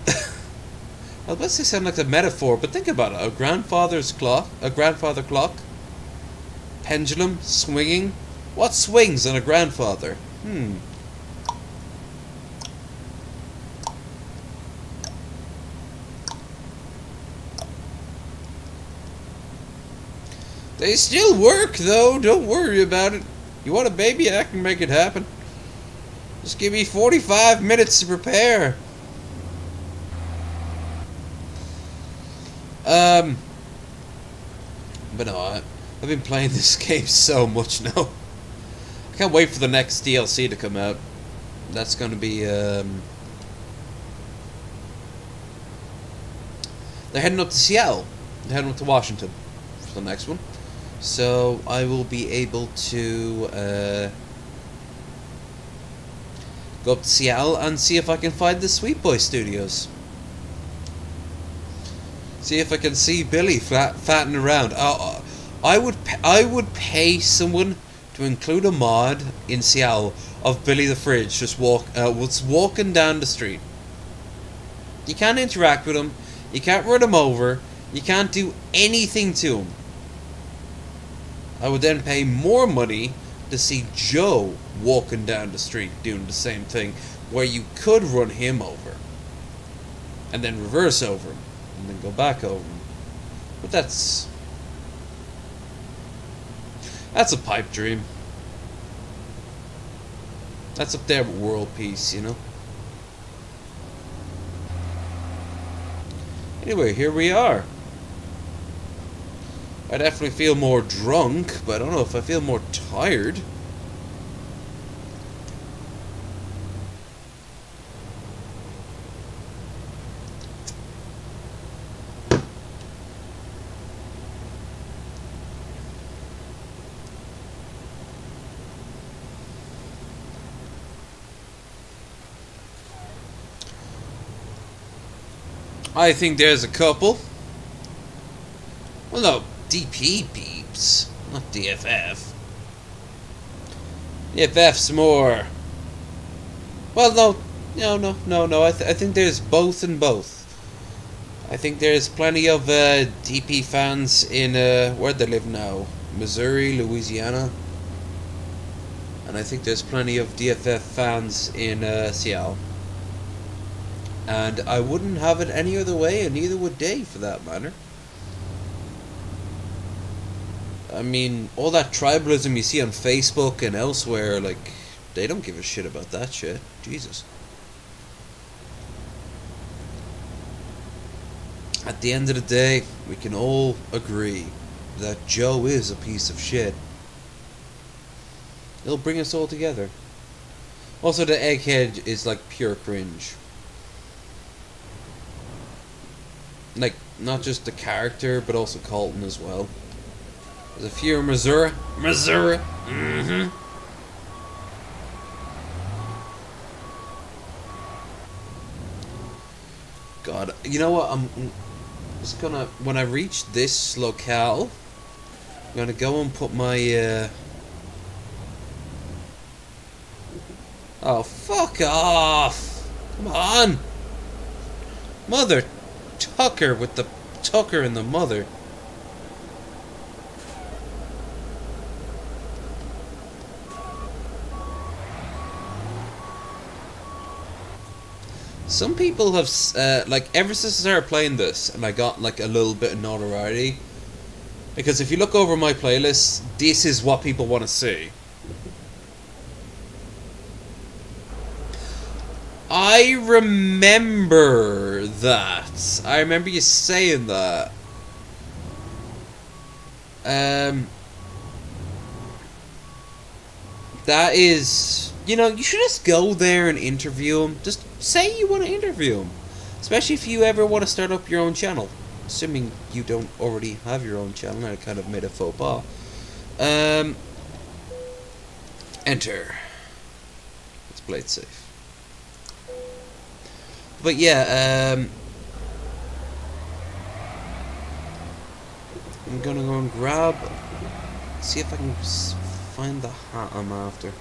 I was about to sound like a metaphor, but think about it. A grandfather clock, pendulum, swinging. What swings on a grandfather? They still work, though. Don't worry about it. You want a baby? I can make it happen. Just give me 45 minutes to prepare. But no, I've been playing this game so much now. I can't wait for the next DLC to come out. That's going to be, they're heading up to Seattle. They're heading up to Washington for the next one. So I will be able to go up to Seattle and see if I can find the Sleepyboi studios. See if I can see Billy fatting around. I would pay someone to include a mod in Seattle of Billy the Fridge just walking down the street. You can't interact with him. You can't run him over. You can't do anything to him. I would then pay more money to see Joe walking down the street doing the same thing, where you could run him over and then reverse over him and then go back over him. But that's a pipe dream. That's up there with world peace, you know. Anyway, here we are. I definitely feel more drunk, but I don't know if I feel more tired. I think there's a couple. Well, no, DP beeps, not DFF. DFF's more. Well, no. I think there's both and both. I think there's plenty of DP fans in where they live now, Missouri, Louisiana, and I think there's plenty of DFF fans in Seattle. And I wouldn't have it any other way, and neither would they, for that matter. I mean, all that tribalism you see on Facebook and elsewhere, like, they don't give a shit about that shit. Jesus. At the end of the day, we can all agree that Joe is a piece of shit. It'll bring us all together. Also, the egghead is like pure cringe. Like, not just the character, but also Colton as well. There's a few in Missouri. Missouri! Mm-hmm. God, you know what? I'm just gonna, when I reach this locale, I'm gonna go and put my, oh, fuck off! Come on! Mother Tucker with the Tucker and the mother. Some people have, like, ever since I started playing this, and I got, like, a little bit of notoriety, because if you look over my playlist, this is what people want to see. I remember that. I remember you saying that. That is... You know, you should just go there and interview him. Just say you want to interview him. Especially if you ever want to start up your own channel. Assuming you don't already have your own channel. I kind of made a faux pas. Enter. Let's play it safe. But yeah, I'm gonna go and grab... See if I can find the hat I'm after.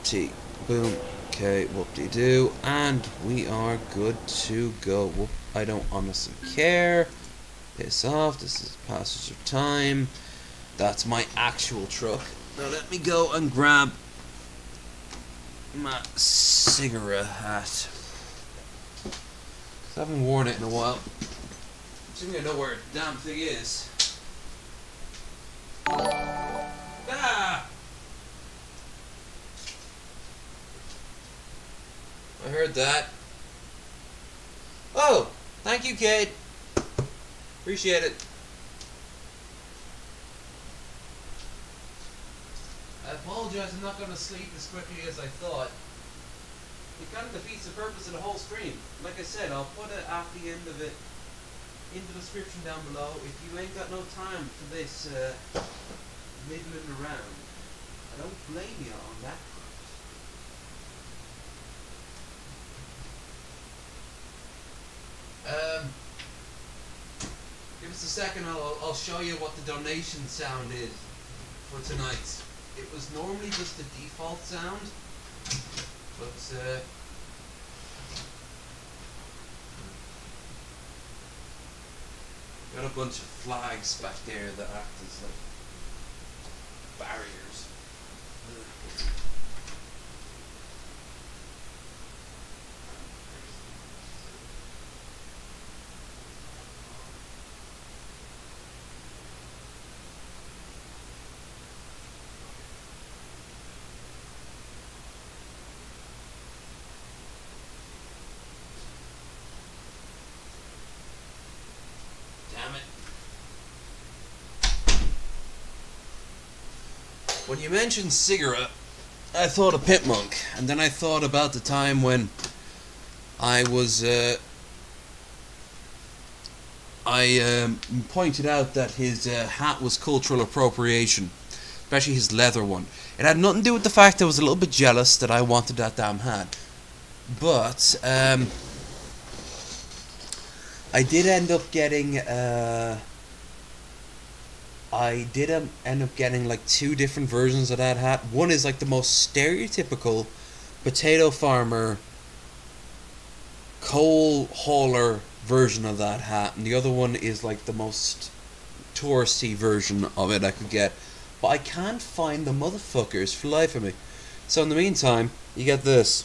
T. Boom. Okay, whoop-de-doo. And we are good to go. Whoop. I don't honestly care. Piss off. This is passage of time. That's my actual truck. Now let me go and grab my cigarette hat. I haven't worn it in a while. Assuming I know where the damn thing is. Ah! I heard that. Oh! Thank you, Kate. Appreciate it. I apologize, I'm not going to sleep as quickly as I thought. It kind of defeats the purpose of the whole stream. Like I said, I'll put it at the end of it in the description down below. If you ain't got no time for this middling around, I don't blame you on that front. Give us a second, I'll show you what the donation sound is for tonight. It was normally just the default sound, but got a bunch of flags back there that act as like barriers. When you mentioned cigarette, I thought of Pit Monk, and then I thought about the time when I was, pointed out that his hat was cultural appropriation, especially his leather one. It had nothing to do with the fact I was a little bit jealous that I wanted that damn hat, but I did end up getting like 2 different versions of that hat. One is like the most stereotypical potato farmer, coal hauler version of that hat, and the other one is like the most touristy version of it I could get. But I can't find the motherfuckers for the life of me. So in the meantime, you get this.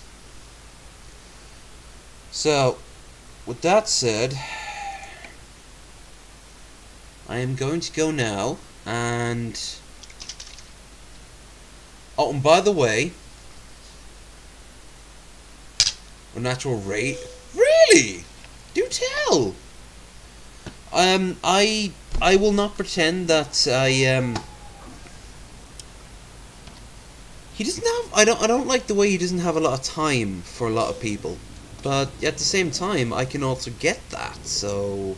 So, with that said, I am going to go now, and... Oh, and by the way, a natural rate... Really? Do tell! I will not pretend that I he doesn't have. I don't like the way he doesn't have a lot of time for a lot of people, but at the same time, I can also get that. So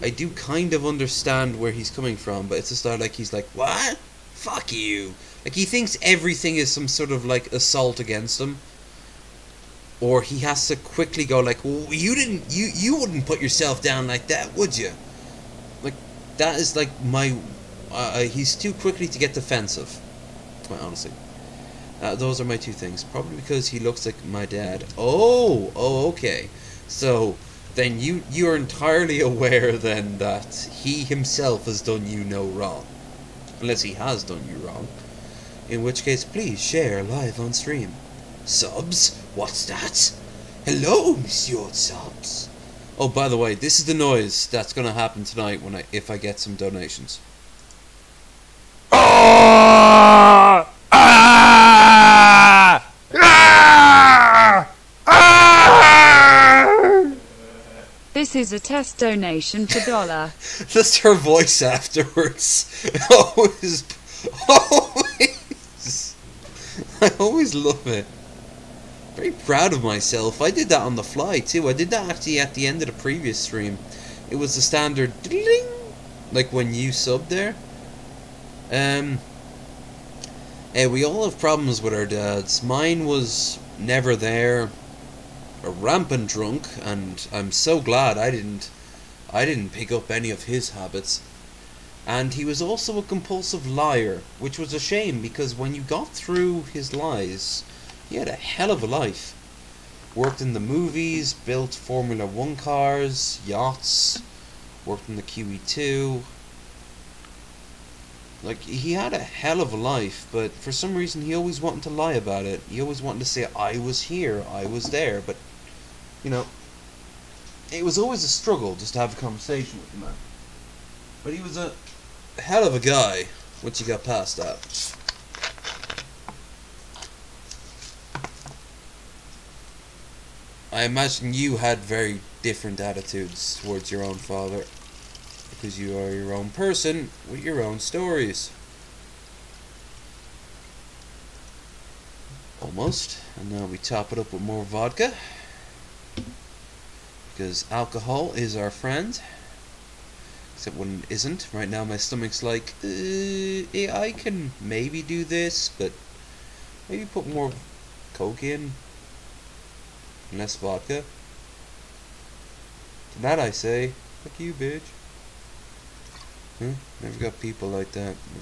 I do kind of understand where he's coming from, but it's just not like he's like, what? Fuck you. Like, he thinks everything is some sort of, like, assault against him. Or he has to quickly go, like, well, you wouldn't put yourself down like that, would you? Like, that is, like, my, he's too quickly to get defensive, quite honestly. Those are my two things. Probably because he looks like my dad. Oh, okay. So then you are entirely aware then that he himself has done you no wrong. Unless he has done you wrong. In which case, please share live on stream. Subs? What's that? Hello, Monsieur Subs. Oh, by the way, this is the noise that's gonna happen tonight if I get some donations. This is a test donation for $1. Just her voice afterwards. always. I always love it. Very proud of myself. I did that on the fly too. I did that actually at the end of the previous stream. It was the standard ding, like when you sub there. Hey, we all have problems with our dads. Mine was never there. A rampant drunk, and I'm so glad I didn't pick up any of his habits. And he was also a compulsive liar, which was a shame because when you got through his lies, he had a hell of a life. Worked in the movies, built Formula 1 cars, yachts, worked in the QE2. Like, he had a hell of a life, but for some reason he always wanted to lie about it. He always wanted to say, I was here, I was there, but, you know, it was always a struggle just to have a conversation with the man. But he was a hell of a guy once you got past that. I imagine you had very different attitudes towards your own father, because you are your own person with your own stories. Almost. And now we top it up with more vodka, because alcohol is our friend. Except when it isn't. Right now my stomach's like, I can maybe do this, but maybe put more coke in. And less vodka. To that I say, fuck you, bitch. Huh? Never got people like that. No.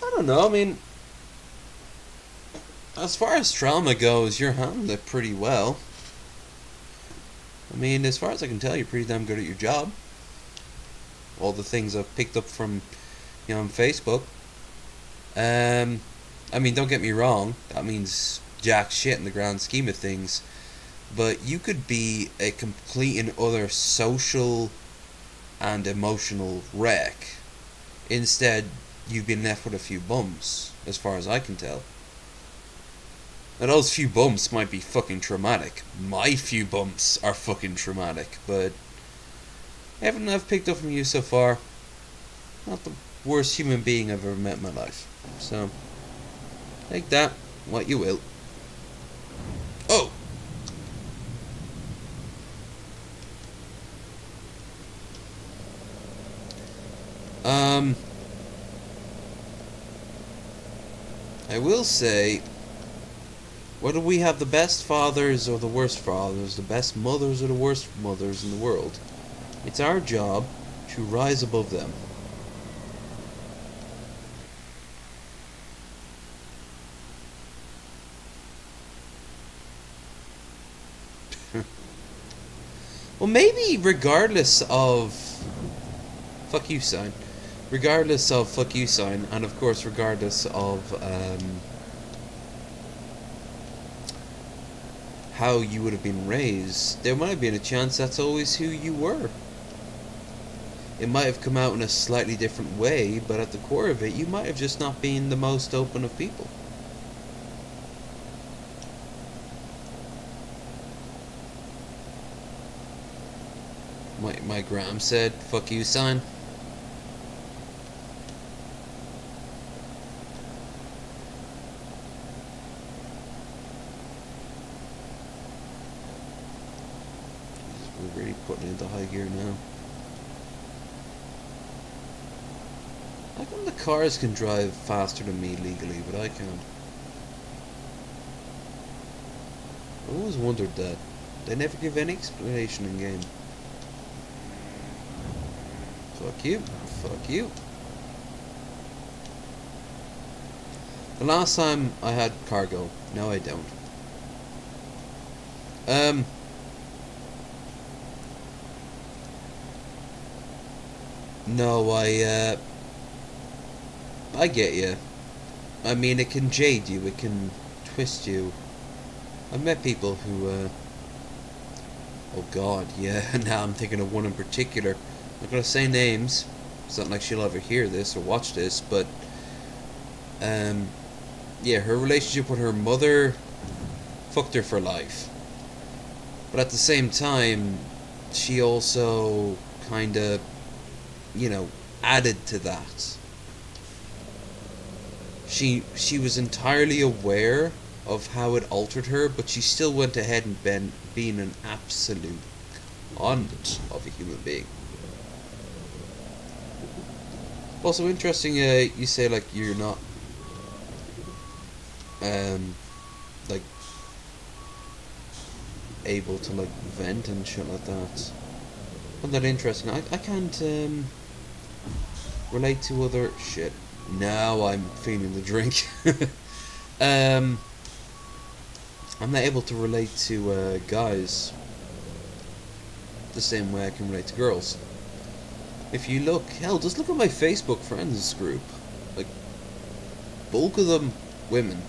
I don't know, I mean, as far as trauma goes, you're handling it pretty well. I mean, as far as I can tell, you're pretty damn good at your job. All the things I've picked up from, you know, on Facebook. I mean, don't get me wrong, that means jack shit in the grand scheme of things, but you could be a complete and utter social and emotional wreck. Instead, you've been left with a few bumps, as far as I can tell. Now, those few bumps might be fucking traumatic. My few bumps are fucking traumatic, but everything I've picked up from you so far, not the worst human being I've ever met in my life. So, take that, what you will. Oh! I will say, whether we have the best fathers or the worst fathers, the best mothers or the worst mothers in the world, it's our job to rise above them. Well, maybe regardless of fuck you sign, regardless of fuck you sign, and of course regardless of how you would have been raised, there might have been a chance that's always who you were. It might have come out in a slightly different way, but at the core of it, you might have just not been the most open of people. my gram said, fuck you, son. We're really putting it into high gear now. How come the cars can drive faster than me legally, but I can't? I always wondered that. They never give any explanation in game. Fuck you. Fuck you. The last time I had cargo. No, I don't. No, I get you. I mean, it can jade you, it can twist you. I've met people who, oh god, yeah, now I'm thinking of one in particular. I'm not gonna say names. It's not like she'll ever hear this or watch this, but, yeah, her relationship with her mother fucked her for life. But at the same time, she also kinda, you know, added to that. She was entirely aware of how it altered her, but she still went ahead and being an absolute conduit of a human being. Also interesting, you say like you're not like able to like vent and shit like that. Not that interesting. I can't relate to other shit. Now I'm feeling the drink. I'm not able to relate to guys the same way I can relate to girls. If you look, hell, just look at my Facebook friends group. Like, bulk of them women.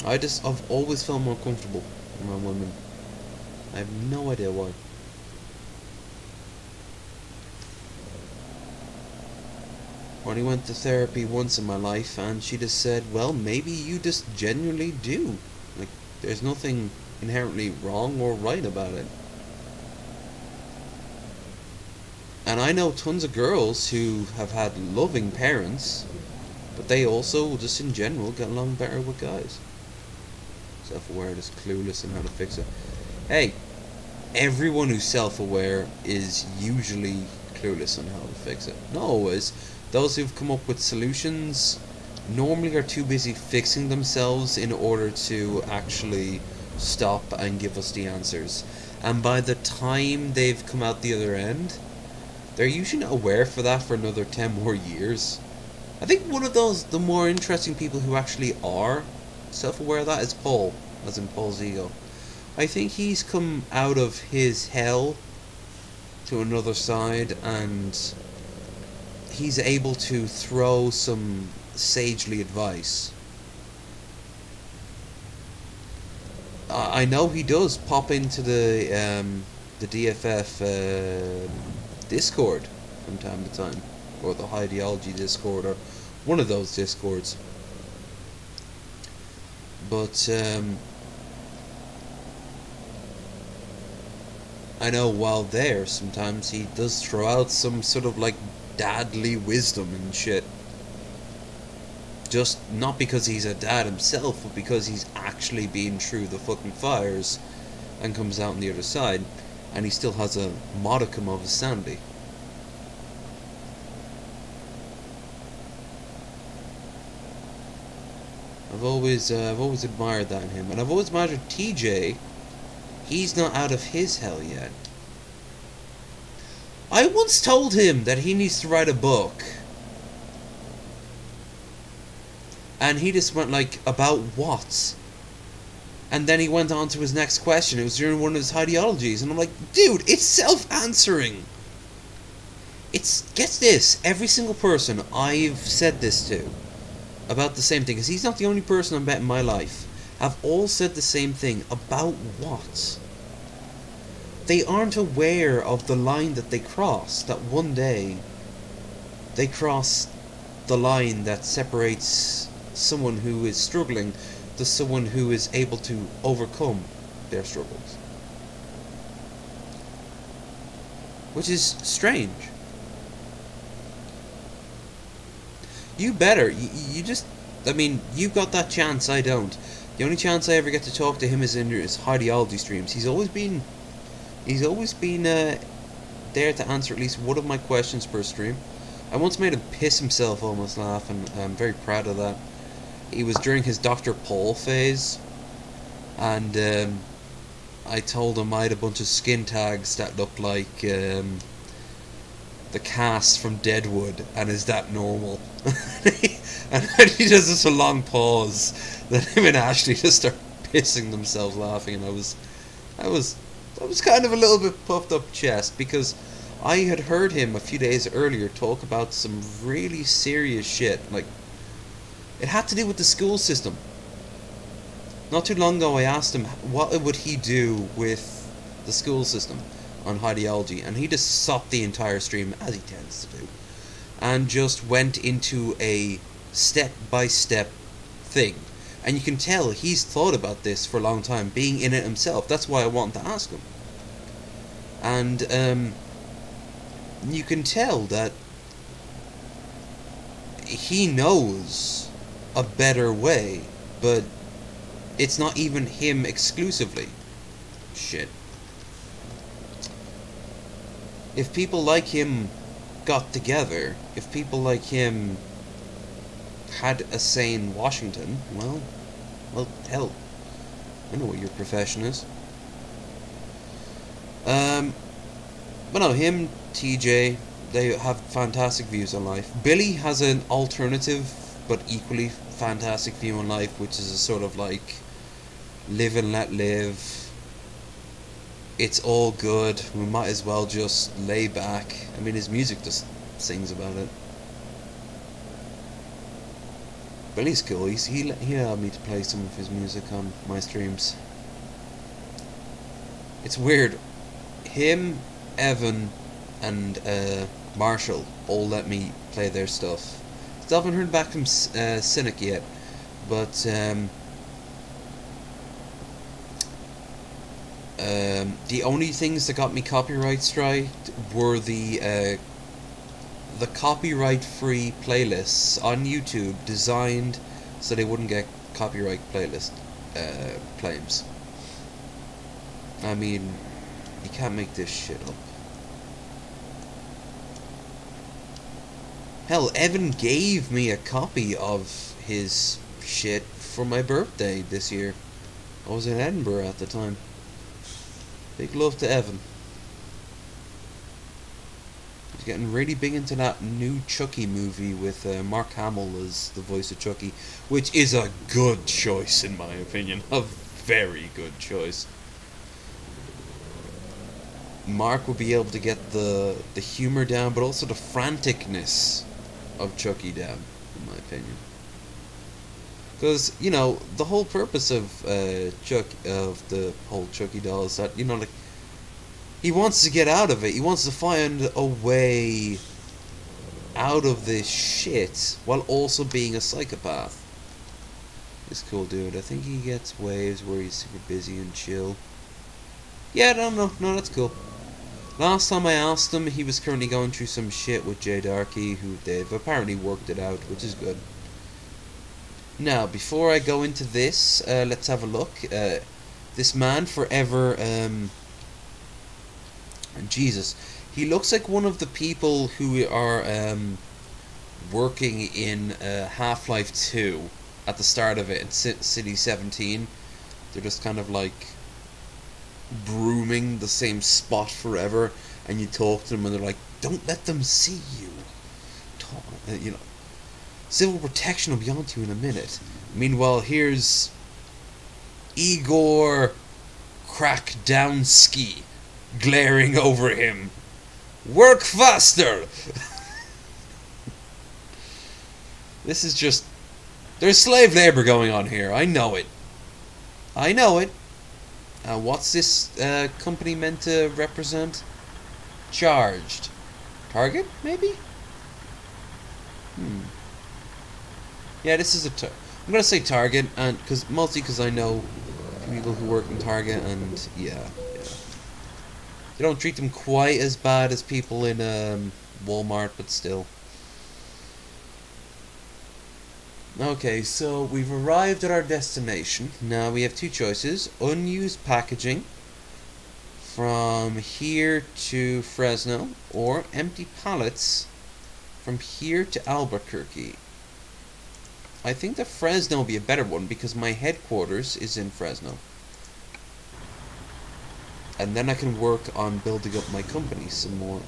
I've always felt more comfortable around women. I have no idea why. I only went to therapy once in my life, and she just said, well, maybe you just genuinely do. Like, there's nothing inherently wrong or right about it. And I know tons of girls who have had loving parents, but they also, just in general, get along better with guys. Self-aware, just clueless in how to fix it. Hey, everyone who's self-aware is usually clueless on how to fix it. Not always. Those who've come up with solutions normally are too busy fixing themselves in order to actually stop and give us the answers. And by the time they've come out the other end, they're usually not aware for that for another 10 more years. I think one of the more interesting people who actually are self-aware of that is Paul, as in Paul's ego. I think he's come out of his hell to another side, and he's able to throw some sagely advice. I know he does pop into the DFF Discord from time to time, or the Ideology Discord, or one of those Discords. But I know while there, sometimes he does throw out some sort of like dadly wisdom and shit. Just not because he's a dad himself, but because he's actually been through the fucking fires and comes out on the other side, and he still has a modicum of his sanity. I've always admired that in him, and I've always admired TJ. He's not out of his hell yet. I once told him that he needs to write a book, and he just went like, about what? And then he went on to his next question. It was during one of his ideologies, and I'm like, dude, it's self-answering. Get this, every single person I've said this to about the same thing, because he's not the only person I've met in my life, have all said the same thing. About what? They aren't aware of the line that they cross, that one day they cross the line that separates someone who is struggling to someone who is able to overcome their struggles. which is strange. You better. You just. I mean, you got that chance. I don't. The only chance I ever get to talk to him is in his ideology streams. He's always been. There to answer at least one of my questions per stream. I once made him piss himself almost laughing. I'm very proud of that. It was during his Dr. Paul phase, and I told him I had a bunch of skin tags that looked like the cast from Deadwood, and is that normal? And he does this a long pause. Then him and Ashley just start pissing themselves laughing, and I was kind of a little bit puffed up chest, because I had heard him a few days earlier talk about some really serious shit. Like, it had to do with the school system. Not too long ago I asked him what would he do with the school system on ideology, and he just stopped the entire stream, as he tends to do, and just went into a step-by-step thing. And you can tell he's thought about this for a long time, being in it himself. That's why I wanted to ask him. And you can tell that he knows a better way, but it's not even him exclusively. Shit. If people like him got together, if people like him had a say in Washington, well, hell, I know what your profession is. But no, him, TJ, they have fantastic views on life. Billy has an alternative, but equally fantastic view on life, which is a sort of like, live and let live. It's all good. We might as well just lay back. I mean, his music just sings about it. Billy's cool. He allowed me to play some of his music on my streams. It's weird. Him, Evan, and Marshall all let me play their stuff. Still haven't heard back from Cynic yet, but the only things that got me copyright strike were the copyright-free playlists on YouTube, designed so they wouldn't get copyright playlist claims. I mean, you can't make this shit up. Hell, Evan gave me a copy of his shit for my birthday this year. I was in Edinburgh at the time. Big love to Evan. He's getting really big into that new Chucky movie with Mark Hamill as the voice of Chucky, which is a good choice in my opinion. A very good choice. Mark will be able to get the humor down, but also the franticness of Chucky down, in my opinion. Because, you know, the whole purpose of the whole Chucky doll is that, you know, like, he wants to get out of it. He wants to find a way out of this shit while also being a psychopath. This cool dude. I think he gets waves where he's super busy and chill. Yeah, no, that's cool. Last time I asked him, he was currently going through some shit with Jay Darky, who they've apparently worked it out, which is good. Now, before I go into this, let's have a look. This man forever, Jesus, he looks like one of the people who are working in Half-Life 2 at the start of it in City 17. They're just kind of like brooming the same spot forever, and you talk to them and they're like, don't let them see you. You know, civil protection will be on to you in a minute. Meanwhile, here's Igor Krakdowski glaring over him. Work faster! This is just... There's slave labor going on here. I know it. I know it. What's this company meant to represent? Charged. Target, maybe? Yeah, this is a... I'm gonna say Target, and mostly because I know people who work in Target, and yeah. They don't treat them quite as bad as people in Walmart, but still. Okay, so we've arrived at our destination. Now we have two choices. Unused packaging from here to Fresno, or empty pallets from here to Albuquerque. I think the Fresno will be a better one because my headquarters is in Fresno. And then I can work on building up my company some more.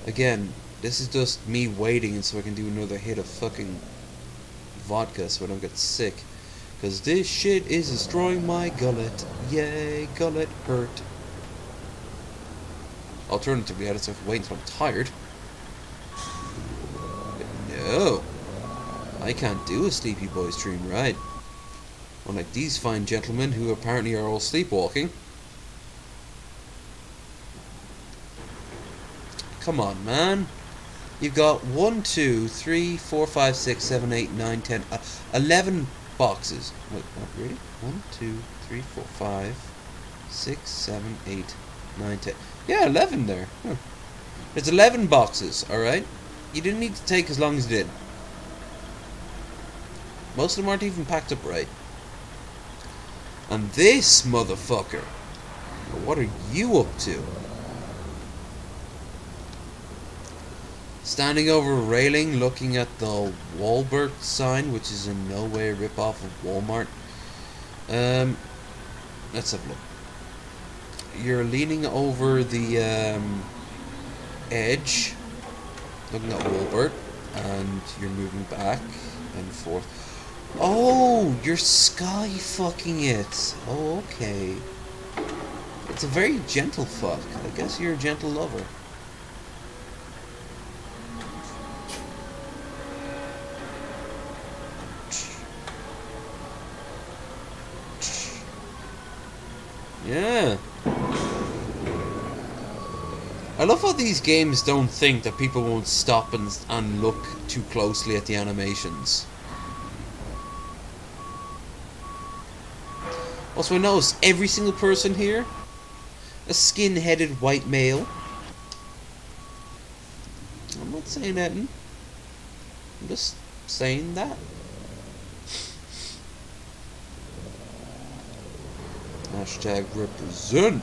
Again, this is just me waiting so I can do another hit of fucking vodka so I don't get sick. Because this shit is destroying my gullet. Yay, gullet hurt. Alternatively, I just have to wait until I'm tired. But no, I can't do a Sleepyboi stream, right? Unlike these fine gentlemen who apparently are all sleepwalking. Come on, man. You've got 1, 2, 3, 4, 5, 6, 7, 8, 9, 10, 11 boxes. Wait, what, really? 1, 2, 3, 4, 5, 6, 7, 8, 9, 10. Yeah, 11 there. Huh. There's 11 boxes, alright? You didn't need to take as long as you did. Most of them aren't even packed up right. And this motherfucker, what are you up to? Standing over a railing, looking at the Wahlberg sign, which is in no way a rip-off of Walmart. Let's have a look. You're leaning over the edge, looking at Wahlberg, and you're moving back and forth. Oh, you're sky fucking it. Oh, okay. It's a very gentle fuck. I guess you're a gentle lover. Yeah. I love how these games don't think that people won't stop and look too closely at the animations. Also, I notice every single person here, a skin-headed white male. I'm not saying anything. I'm just saying that. Hashtag represent.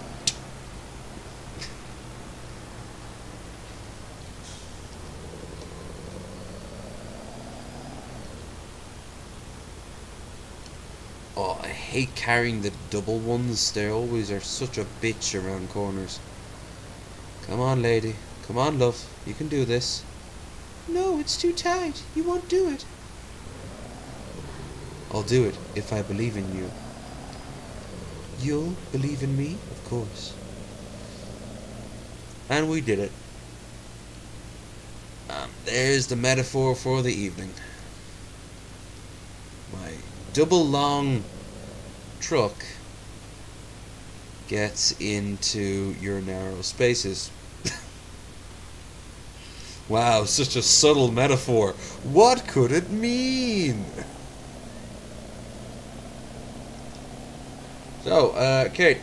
Oh, I hate carrying the double ones. They always are such a bitch around corners. Come on, lady. Come on, love. You can do this. No, it's too tight. You won't do it. I'll do it if I believe in you. You'll believe in me? Of course. And we did it. There's the metaphor for the evening. My double long truck gets into your narrow spaces. Wow, such a subtle metaphor. What could it mean? So, Kate.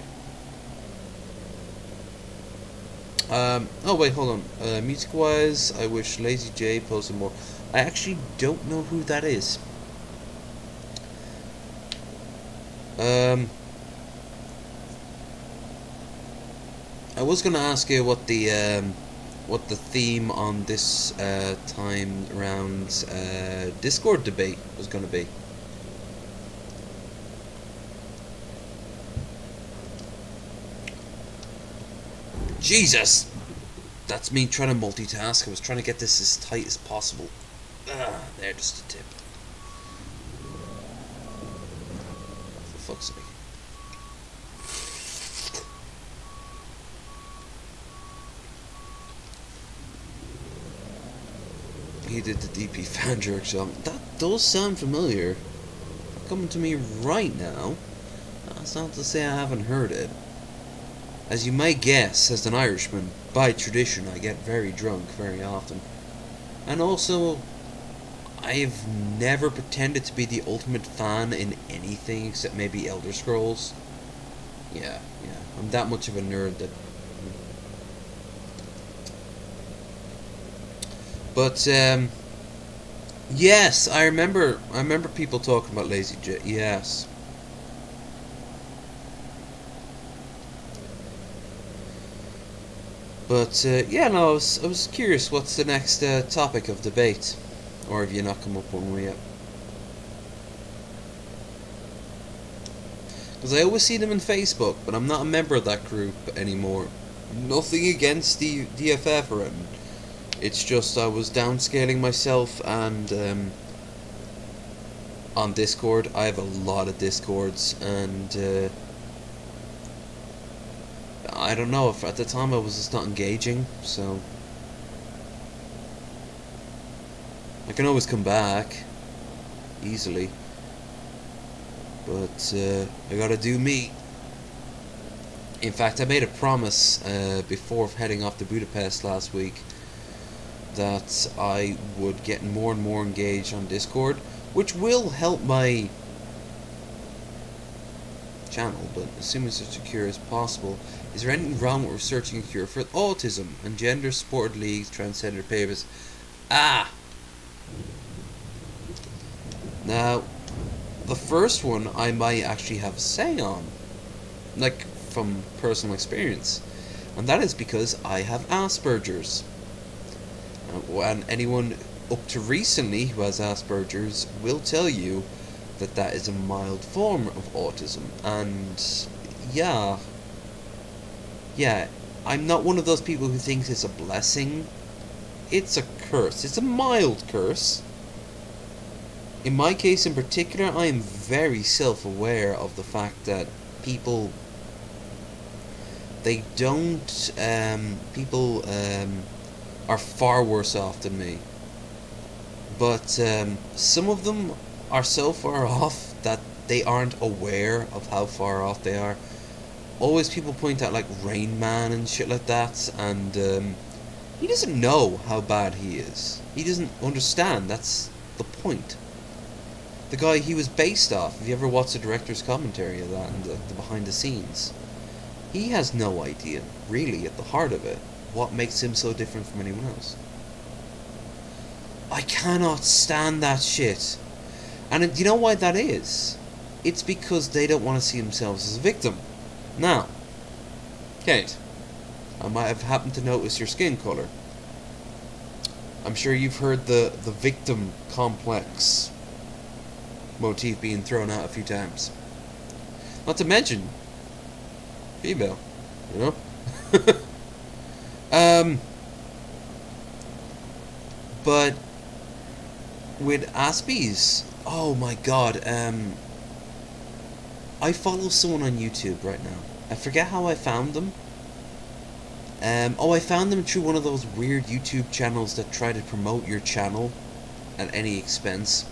Oh wait, hold on. Music-wise, I wish Lazy J posted more. I actually don't know who that is. I was gonna ask you what the theme on this time around Discord debate was gonna be. Jesus! That's me trying to multitask. I was trying to get this as tight as possible. There, just a tip. For fuck's sake. He did the DP fan jerk song. That does sound familiar. Coming to me right now. That's not to say I haven't heard it. As you may guess, as an Irishman, by tradition I get very drunk very often. And also, I've never pretended to be the ultimate fan in anything except maybe Elder Scrolls. Yeah, I'm that much of a nerd that. But yes, I remember people talking about Lazy J. Yes. But yeah, no, I was curious. What's the next topic of debate, or have you not come up with one yet? Because I always see them in Facebook, but I'm not a member of that group anymore. Nothing against the DFF or anything. It's just I was downscaling myself, and on Discord, I have a lot of Discords, and I don't know, if at the time I was just not engaging, so I can always come back easily, but I gotta do me. In fact, I made a promise before heading off to Budapest last week that I would get more and more engaged on Discord, which will help my channel, but as soon as it's secure as possible. Is there anything wrong with researching a cure for autism and gender supported leagues, transgender papers? Ah! Now, the first one I might actually have a say on, like from personal experience, and that is because I have Asperger's. And anyone up to recently who has Asperger's will tell you that that is a mild form of autism, and yeah, I'm not one of those people who thinks it's a blessing. It's a curse. It's a mild curse. In my case in particular, I am very self-aware of the fact that people are far worse off than me. But some of them are so far off that they aren't aware of how far off they are. Always people point out like Rain Man and shit like that, and he doesn't know how bad he is. He doesn't understand. That's the point. The guy he was based off, if you ever watched the director's commentary of that and the behind the scenes, he has no idea, really, at the heart of it, what makes him so different from anyone else. I cannot stand that shit. And do you know why that is? It's because they don't want to see themselves as a victim. Now, Kate, I might have happened to notice your skin colour. I'm sure you've heard the victim complex motif being thrown out a few times. Not to mention, female, you know? But with Aspies, oh my god, I follow someone on YouTube right now. I forget how I found them. I found them through one of those weird YouTube channels that try to promote your channel at any expense.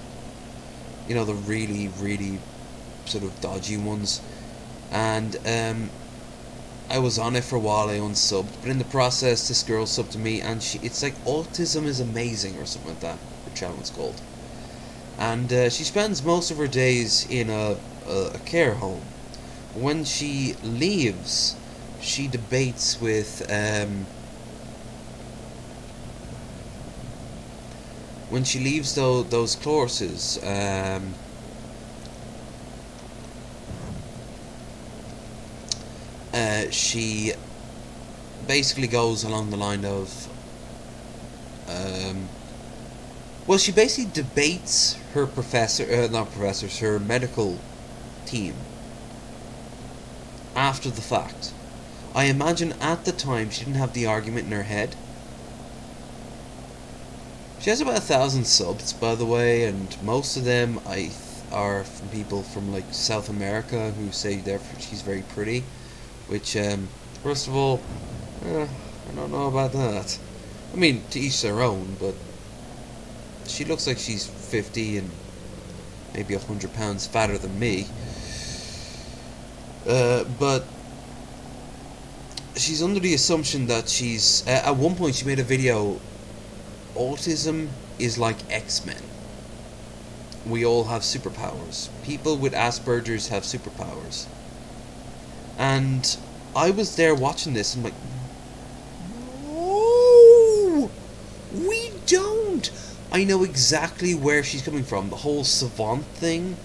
You know, the really, really sort of dodgy ones. And I was on it for a while, I unsubbed, but in the process this girl subbed to me, and it's like Autism is Amazing or something like that, her channel is called. And she spends most of her days in a care home. When she leaves, she debates with when she leaves those courses, she basically goes along the line of well, she basically debates her her medical team after the fact. I imagine at the time she didn't have the argument in her head. She has about 1,000 subs, by the way, and most of them are from people from like South America who say she's very pretty. Which, first of all, I don't know about that. I mean, to each their own, but she looks like she's 50 and maybe 100 pounds fatter than me. But she's under the assumption that she's... at one point she made a video, autism is like X-Men. We all have superpowers. People with Asperger's have superpowers. And I was there watching this and I'm like, no, we don't. I know exactly where she's coming from. The whole savant thing,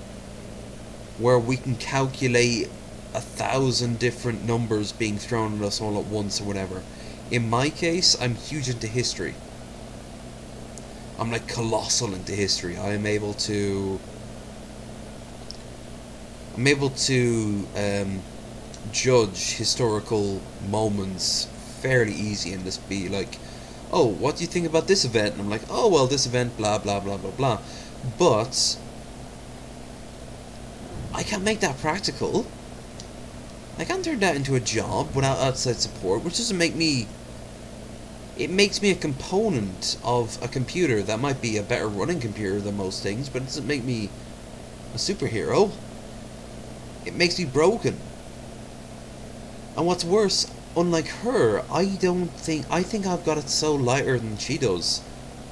where we can calculate 1,000 different numbers being thrown at us all at once or whatever. In my case, I'm huge into history. I'm like colossal into history. I'm able to judge historical moments fairly easy and just be like, oh, what do you think about this event? And I'm like, oh, well, this event, blah, blah, blah, blah, blah. But I can't make that practical. I can't turn that into a job without outside support, which doesn't make me... It makes me a component of a computer that might be a better running computer than most things, but it doesn't make me a superhero. It makes me broken. And what's worse, unlike her, I think I've got it so lighter than she does.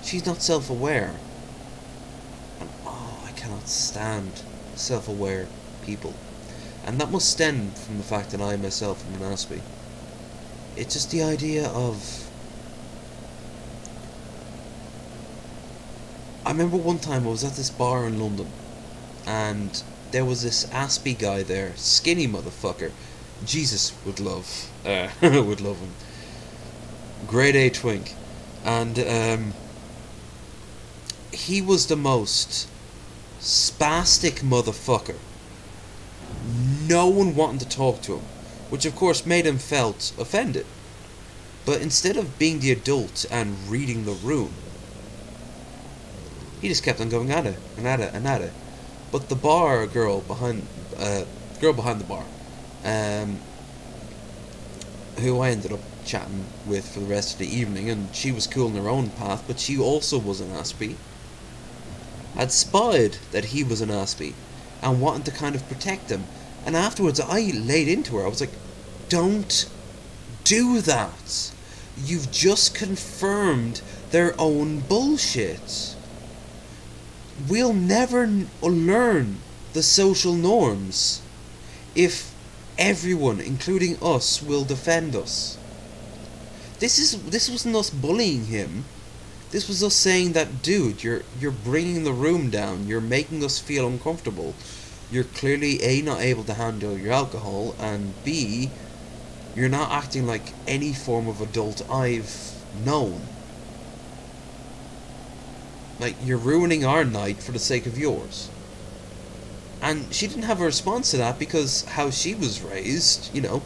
She's not self-aware. And oh, I cannot stand self-aware people. And that must stem from the fact that I myself am an Aspie. It's just the idea of... I remember one time I was at this bar in London, and there was this Aspie guy there, skinny motherfucker. Jesus would love, would love him. Grade A twink, and he was the most spastic motherfucker. No one wanted to talk to him, which of course made him felt offended. But instead of being the adult and reading the room, he just kept on going at it and at it and at it. But the bar girl behind the bar, who I ended up chatting with for the rest of the evening, and she was cool in her own path, but she also was an Aspie, had spied that he was an Aspie and wanted to kind of protect him. And afterwards I laid into her. I was like, don't do that. You've just confirmed their own bullshit. We'll never learn the social norms if everyone, including us, will defend us. This wasn't us bullying him. This was us saying that, dude, you're bringing the room down. You're making us feel uncomfortable. You're clearly A, not able to handle your alcohol, and B, you're not acting like any form of adult I've known. Like, you're ruining our night for the sake of yours. And she didn't have a response to that because how she was raised, you know,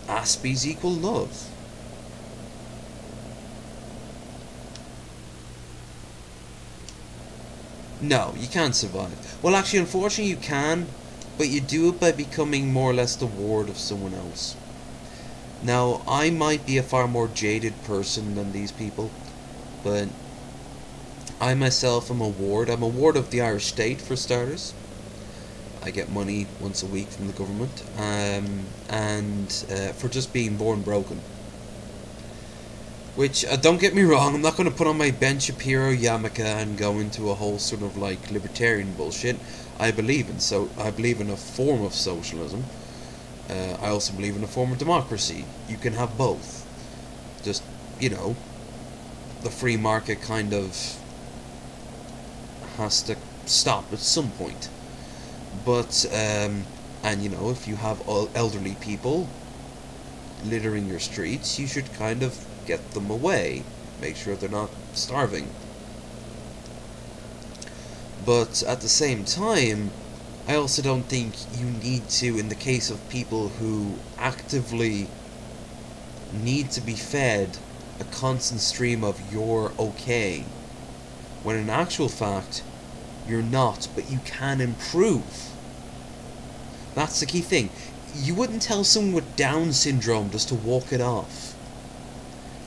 Aspies equal love. No, you can't survive. Well, actually, unfortunately, you can, but you do it by becoming more or less the ward of someone else. Now, I might be a far more jaded person than these people, but I myself am a ward. I'm a ward of the Irish state, for starters. I get money once a week from the government, and for just being born broken. Which, don't get me wrong, I'm not going to put on my Ben Shapiro yarmulke and go into a whole sort of like libertarian bullshit. I believe in a form of socialism. I also believe in a form of democracy. You can have both. Just, you know, the free market kind of has to stop at some point. But, and you know, if you have elderly people littering your streets, you should kind of get them away. Make sure they're not starving. But at the same time, I also don't think you need to, in the case of people who actively need to be fed a constant stream of "you're okay," when in actual fact, you're not, but you can improve. That's the key thing. You wouldn't tell someone with Down syndrome just to walk it off.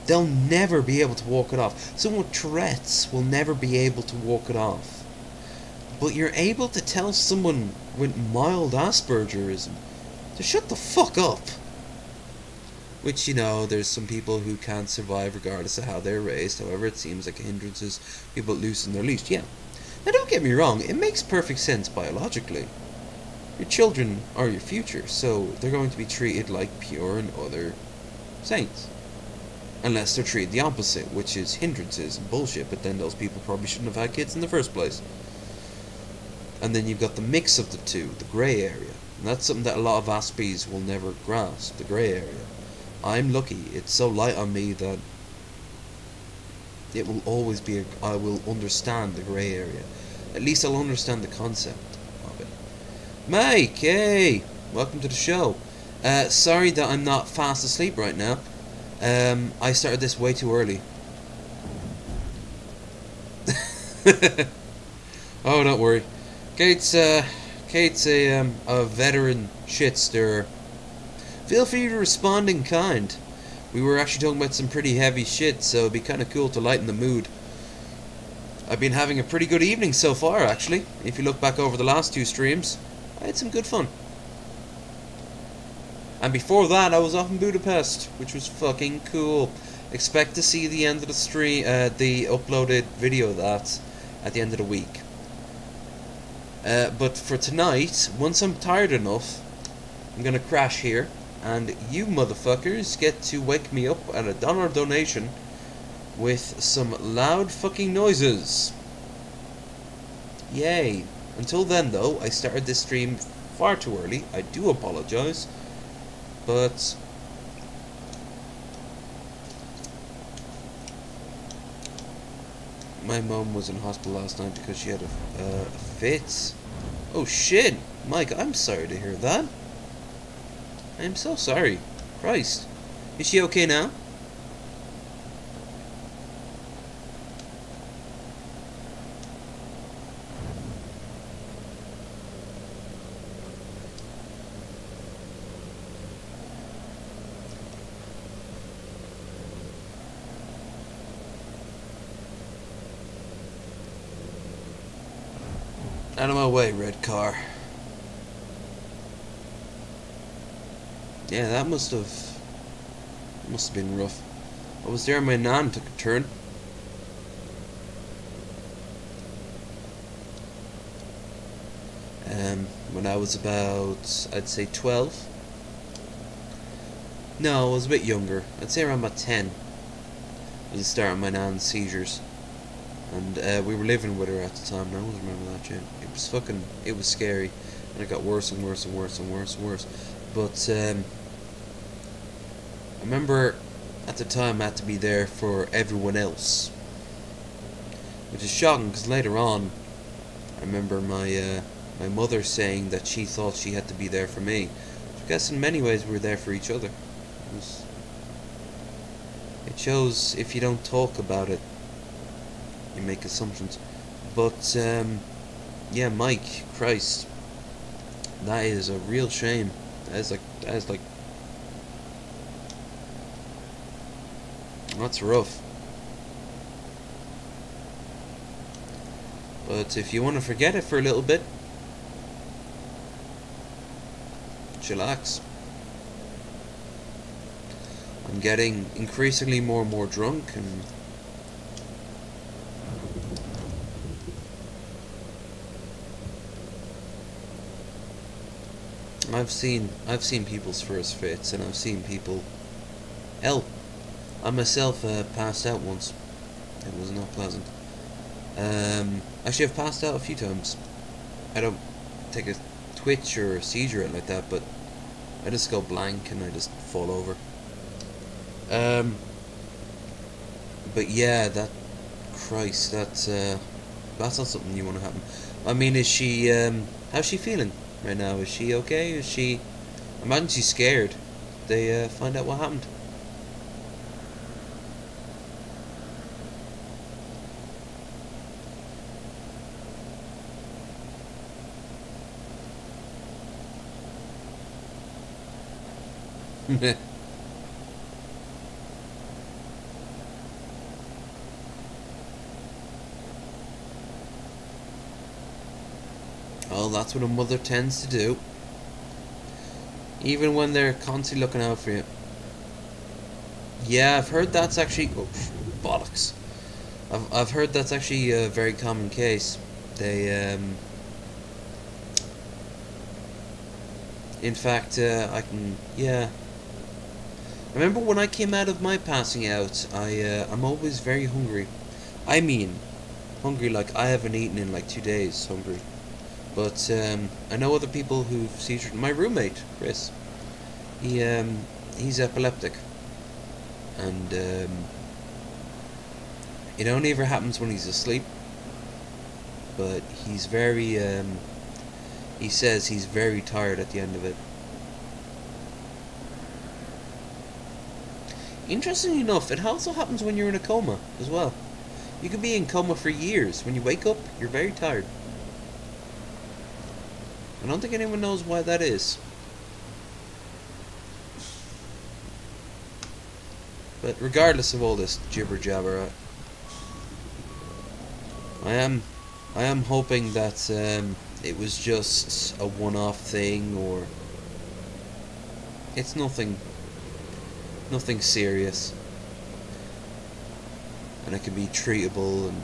They'll never be able to walk it off. Someone with Tourette's will never be able to walk it off. But you're able to tell someone with mild Aspergerism to shut the fuck up. Which, you know, there's some people who can't survive regardless of how they're raised. However, it seems like a hindrance is people loosen their leash. Yeah. Now, don't get me wrong. It makes perfect sense biologically. Your children are your future, so they're going to be treated like pure and other saints. Unless they're treated the opposite, which is hindrances and bullshit, but then those people probably shouldn't have had kids in the first place. And then you've got the mix of the two, the grey area. And that's something that a lot of Aspies will never grasp, the grey area. I'm lucky, it's so light on me that it will always be, I will understand the grey area. At least I'll understand the concept of it. Mike, hey! Welcome to the show. Sorry that I'm not fast asleep right now. I started this way too early. Oh, don't worry. Kate's a veteran shit stirrer. Feel free to respond in kind. We were actually talking about some pretty heavy shit, so it'd be kind of cool to lighten the mood. I've been having a pretty good evening so far, actually. If you look back over the last 2 streams, I had some good fun. And before that, I was off in Budapest, which was fucking cool. Expect to see the end of the stream, the uploaded video of that at the end of the week. But for tonight, once I'm tired enough, I'm gonna crash here, and you motherfuckers get to wake me up at $1 donation with some loud fucking noises. Yay. Until then, though, I started this stream far too early. I do apologize. But my mum was in hospital last night because she had a fit. Oh shit, Mike, I'm sorry to hear that. I'm so sorry. Christ. Is she okay now? Out of my way, red car. Yeah, that must have been rough. I was there, my nan took a turn. When I was about, I'd say 12. No, I was a bit younger. I'd say around about 10. Was the start of my nan's seizures. And we were living with her at the time, and I always remember that shit. It was scary, and it got worse and worse and worse and worse and worse. But I remember at the time I had to be there for everyone else, which is shocking because later on, I remember my mother saying that she thought she had to be there for me. I guess in many ways we were there for each other. It shows if you don't talk about it, you make assumptions. But yeah, Mike, Christ, that is a real shame. That is like that's rough. But if you want to forget it for a little bit, chillax. I'm getting increasingly more and more drunk, and I've seen people's first fits, and I've seen people. Hell, I myself passed out once. It was not pleasant. Actually, I've passed out a few times. I don't take a twitch or a seizure or like that, but I just go blank and I just fall over. But yeah, Christ, that's not something you want to happen. I mean, is she, how's she feeling right now? Is she okay? Is she, imagine she's scared. They, find out what happened. Well, that's what a mother tends to do. Even when they're constantly looking out for you. Yeah, I've heard that's actually... Oh, bollocks. I've heard that's actually a very common case. They, In fact, I can, yeah. I remember when I came out of my passing out, I'm always very hungry. I mean, hungry like I haven't eaten in like 2 days, hungry. But, I know other people who've seizure. My roommate, Chris, he's epileptic. And, it only ever happens when he's asleep. But he's very, he says he's very tired at the end of it. Interestingly enough, it also happens when you're in a coma as well. You could be in coma for years. When you wake up, you're very tired. I don't think anyone knows why that is. But regardless of all this jibber jabber, I am hoping that it was just a one-off thing, or it's nothing serious, and it can be treatable, and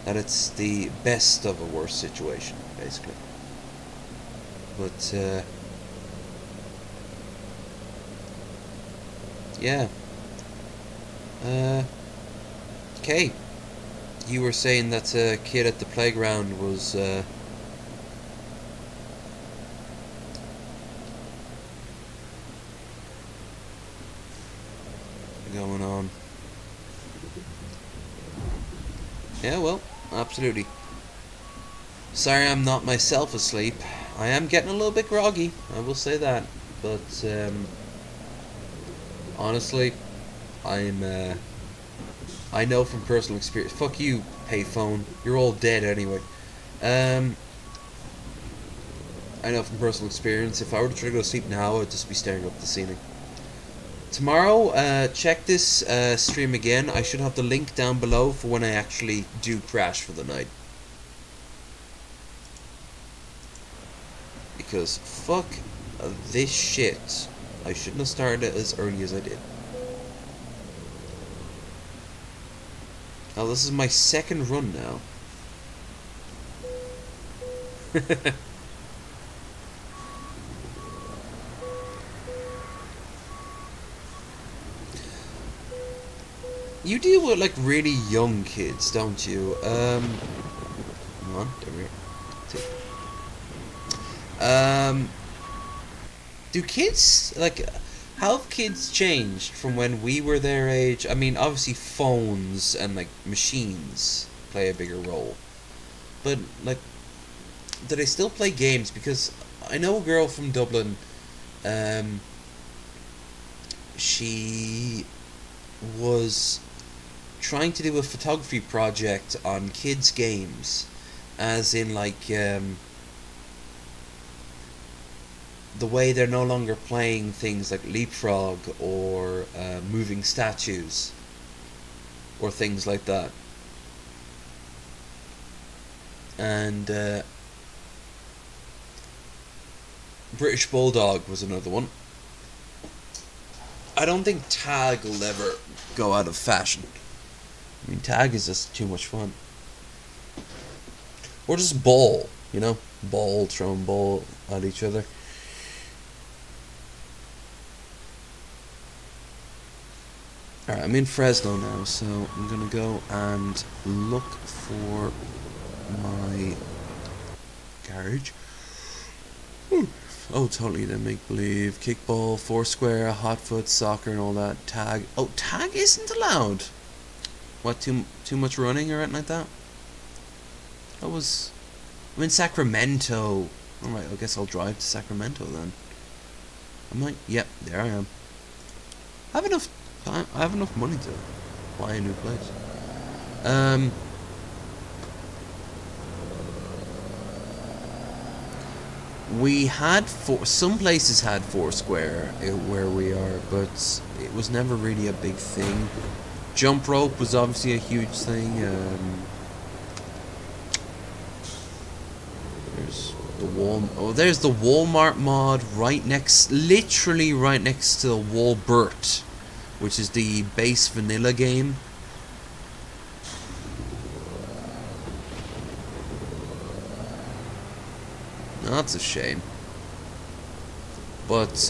that it's the best of a worse situation, basically. But yeah. Kay, you were saying that a kid at the playground was going on. Yeah, well, absolutely. Sorry I'm not myself asleep. I am getting a little bit groggy, I will say that. But honestly, I know from personal experience. Fuck you, payphone. You're all dead anyway. I know from personal experience, if I were to try to go to sleep now, I would just be staring up at the ceiling. Tomorrow, check this stream again. I should have the link down below for when I actually do crash for the night. Because fuck this shit. I shouldn't have started it as early as I did. Oh, this is my second run now. You deal with like really young kids, don't you? Come on, there we go. Do kids like? How have kids changed from when we were their age? I mean, obviously phones and like machines play a bigger role, but like, do they still play games? Because I know a girl from Dublin. She was trying to do a photography project on kids' games, as in like the way they're no longer playing things like Leapfrog or moving statues or things like that. And British Bulldog was another one. I don't think tag will ever go out of fashion. I mean, tag is just too much fun. Or just ball, you know? Ball, throwing ball at each other. Alright, I'm in Fresno now, so I'm gonna go and look for my garage. Oh, totally, they make believe. Kickball, Foursquare, Hotfoot, soccer and all that. Tag. Oh, tag isn't allowed. What, too much running or anything like that? I'm in Sacramento. Alright, I guess I'll drive to Sacramento then. I might, yep, there I am. I have enough money to buy a new place. We had some places had Foursquare where we are, but it was never really a big thing. Jump rope was obviously a huge thing. There's the Walmart mod literally right next to the Walbert, which is the base vanilla game. That's a shame. But,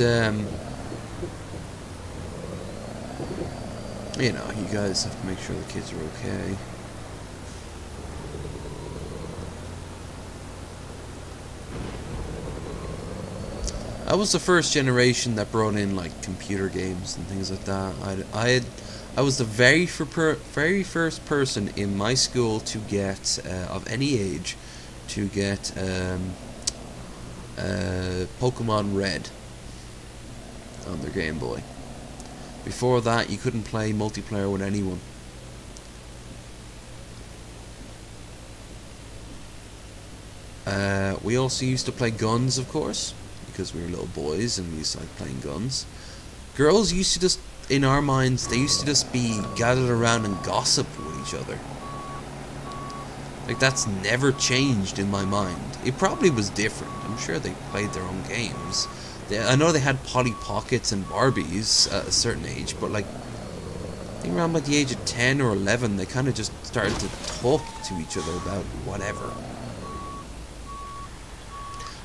you know, you guys have to make sure the kids are okay. I was the first generation that brought in like computer games and things like that. I was the very first person in my school to get of any age to get Pokemon Red on their Game Boy. Before that, you couldn't play multiplayer with anyone. We also used to play guns, of course, because we were little boys and we used to like playing guns. Girls used to just, in our minds, they used to just be gathered around and gossip with each other. Like, that's never changed in my mind. It probably was different. I'm sure they played their own games. I know they had Polly Pockets and Barbies at a certain age, but like, I think around like the age of 10 or 11, they kind of just started to talk to each other about whatever.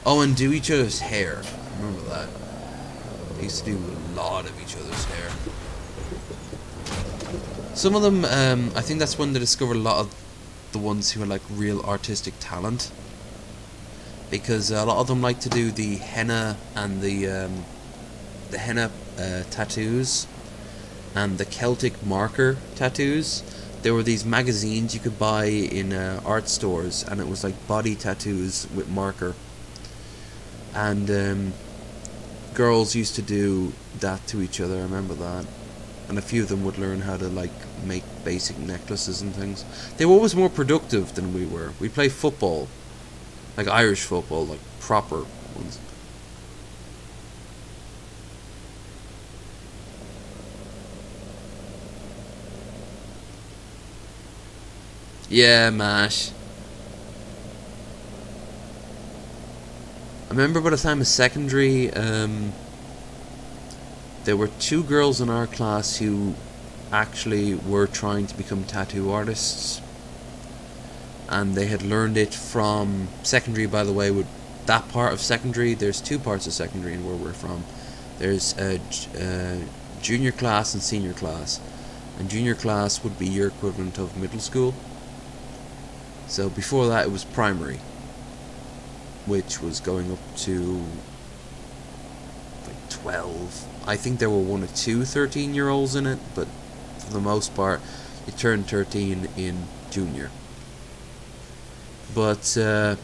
Oh, and do each other's hair. Remember that? They used to do a lot of each other's hair. Some of them, I think that's when they discovered a lot of the ones who had like real artistic talent. Because a lot of them like to do the henna and the henna tattoos and the Celtic marker tattoos. There were these magazines you could buy in art stores, and it was like body tattoos with marker. And girls used to do that to each other, I remember that. And a few of them would learn how to like make basic necklaces and things. They were always more productive than we were. We'd play football, like Irish football, like proper ones. Yeah, MASH. I remember by the time of secondary, there were 2 girls in our class who actually were trying to become tattoo artists. And they had learned it from secondary, by the way. With that part of secondary, there's 2 parts of secondary in where we're from. There's junior class and senior class. And junior class would be your equivalent of middle school. So before that it was primary, which was going up to like 12. I think there were 1 or 2 13-year-olds in it, but for the most part you turned 13 in junior. But I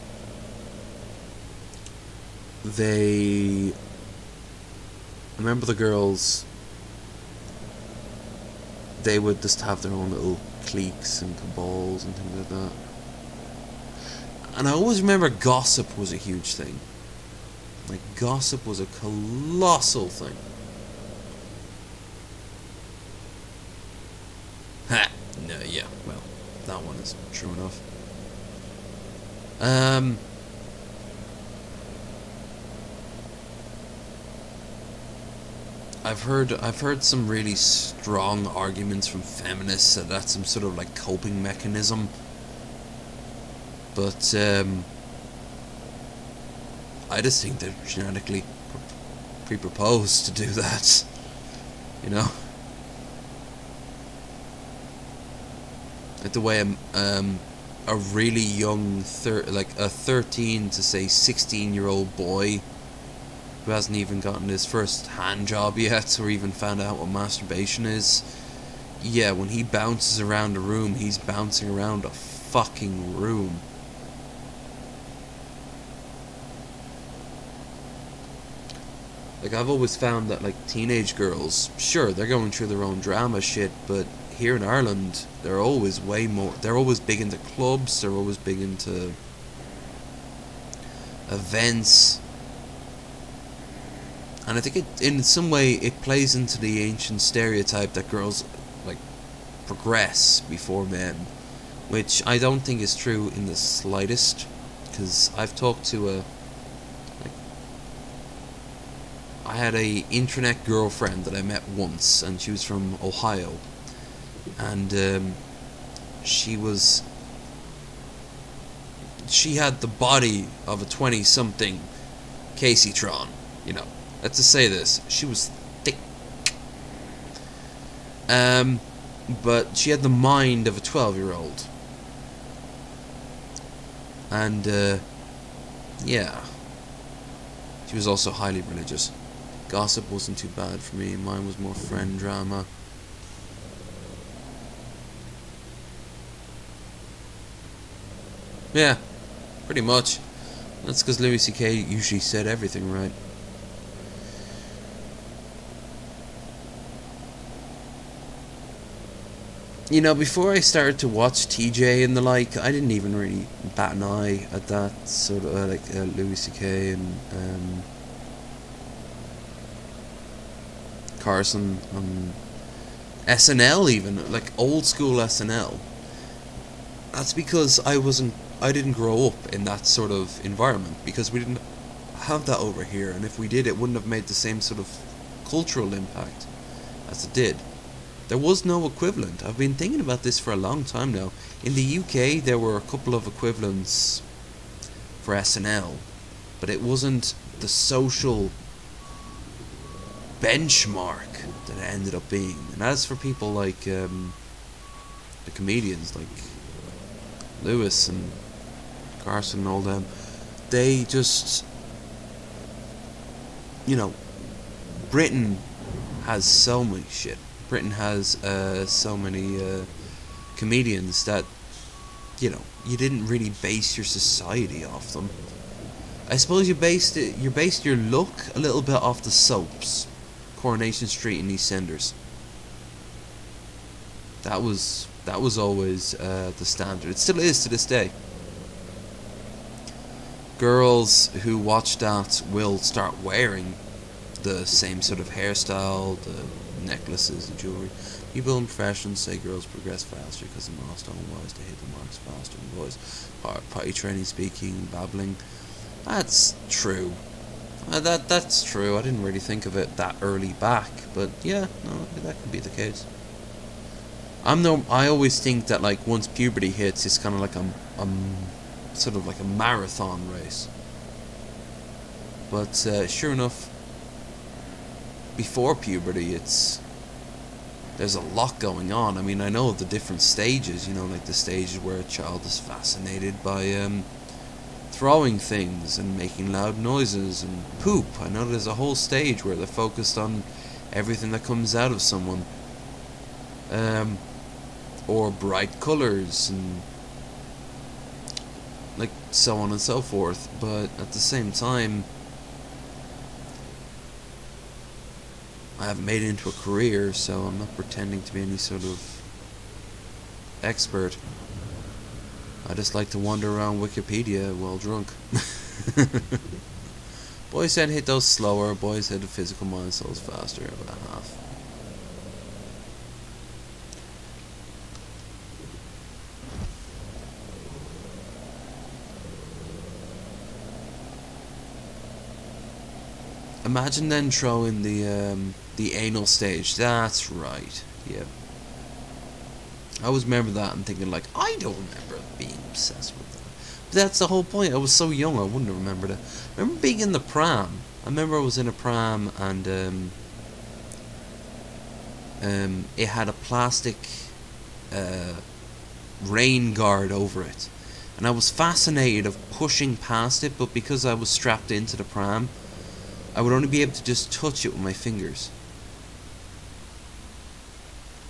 remember the girls, they would just have their own little cliques and cabals and things like that. And I always remember gossip was a huge thing. Like, gossip was a colossal thing. Ha! No, yeah, well, that one is true enough. I've heard some really strong arguments from feminists that that's some sort of like coping mechanism. But I just think they're genetically pre-proposed to do that, you know. Like the way a really young like a 13 to say 16-year-old boy who hasn't even gotten his first hand job yet or even found out what masturbation is, yeah, when he bounces around a room, he's bouncing around a fucking room. Like, I've always found that, like, teenage girls, sure, they're going through their own drama shit, but here in Ireland, they're always way more, they're always big into clubs, they're always big into events. And I think it, in some way, it plays into the ancient stereotype that girls, like, progress before men, which I don't think is true in the slightest, because I've talked to I had a internet girlfriend that I met once, and she was from Ohio, and she she had the body of a 20-something Casey Tron. You know, let's just say this. She was thick. But she had the mind of a 12-year-old. And, yeah. She was also highly religious. Gossip wasn't too bad for me. Mine was more friend drama. Yeah, pretty much. That's because Louis C.K. usually said everything right. You know, before I started to watch TJ and the like, I didn't even really bat an eye at that sort of like Louis C.K. and Carson on SNL, even like old school SNL. That's because I didn't grow up in that sort of environment, because we didn't have that over here, and if we did, it wouldn't have made the same sort of cultural impact as it did. There was no equivalent. I've been thinking about this for a long time now. In the UK, there were a couple of equivalents for SNL, but it wasn't the social benchmark that it ended up being. And as for people like the comedians like Lewis and Carson and all them, they just, you know, Britain has so much shit. Britain has so many comedians that, you know, you didn't really base your society off them. I suppose you based your look a little bit off the soaps, Coronation Street and EastEnders. That was always the standard. It still is to this day. Girls who watch that will start wearing the same sort of hairstyle, the necklaces, the jewelry. People in professions say girls progress faster because the milestone wise to hit the marks faster than boys. Potty training, speaking, babbling. That's true. That's true. I didn't really think of it that early back, but yeah, no, that could be the case. I always think that like once puberty hits, it's kind of like a sort of like a marathon race. But sure enough, before puberty, there's a lot going on. I mean, I know of the different stages, you know, like the stages where a child is fascinated by throwing things and making loud noises and poop. I know there's a whole stage where they're focused on everything that comes out of someone. Or bright colors and like so on and so forth. But at the same time, I haven't made it into a career, so I'm not pretending to be any sort of expert. I just like to wander around Wikipedia while drunk. Boys said hit those slower, boys said the physical milestones faster, about half. Imagine then throwing the anal stage. That's right. Yeah. I always remember that and thinking like, I don't remember being obsessed with that. But that's the whole point. I was so young, I wouldn't have remembered it. I remember being in the pram. I remember I was in a pram and it had a plastic rain guard over it. And I was fascinated of pushing past it, but because I was strapped into the pram, I would only be able to just touch it with my fingers.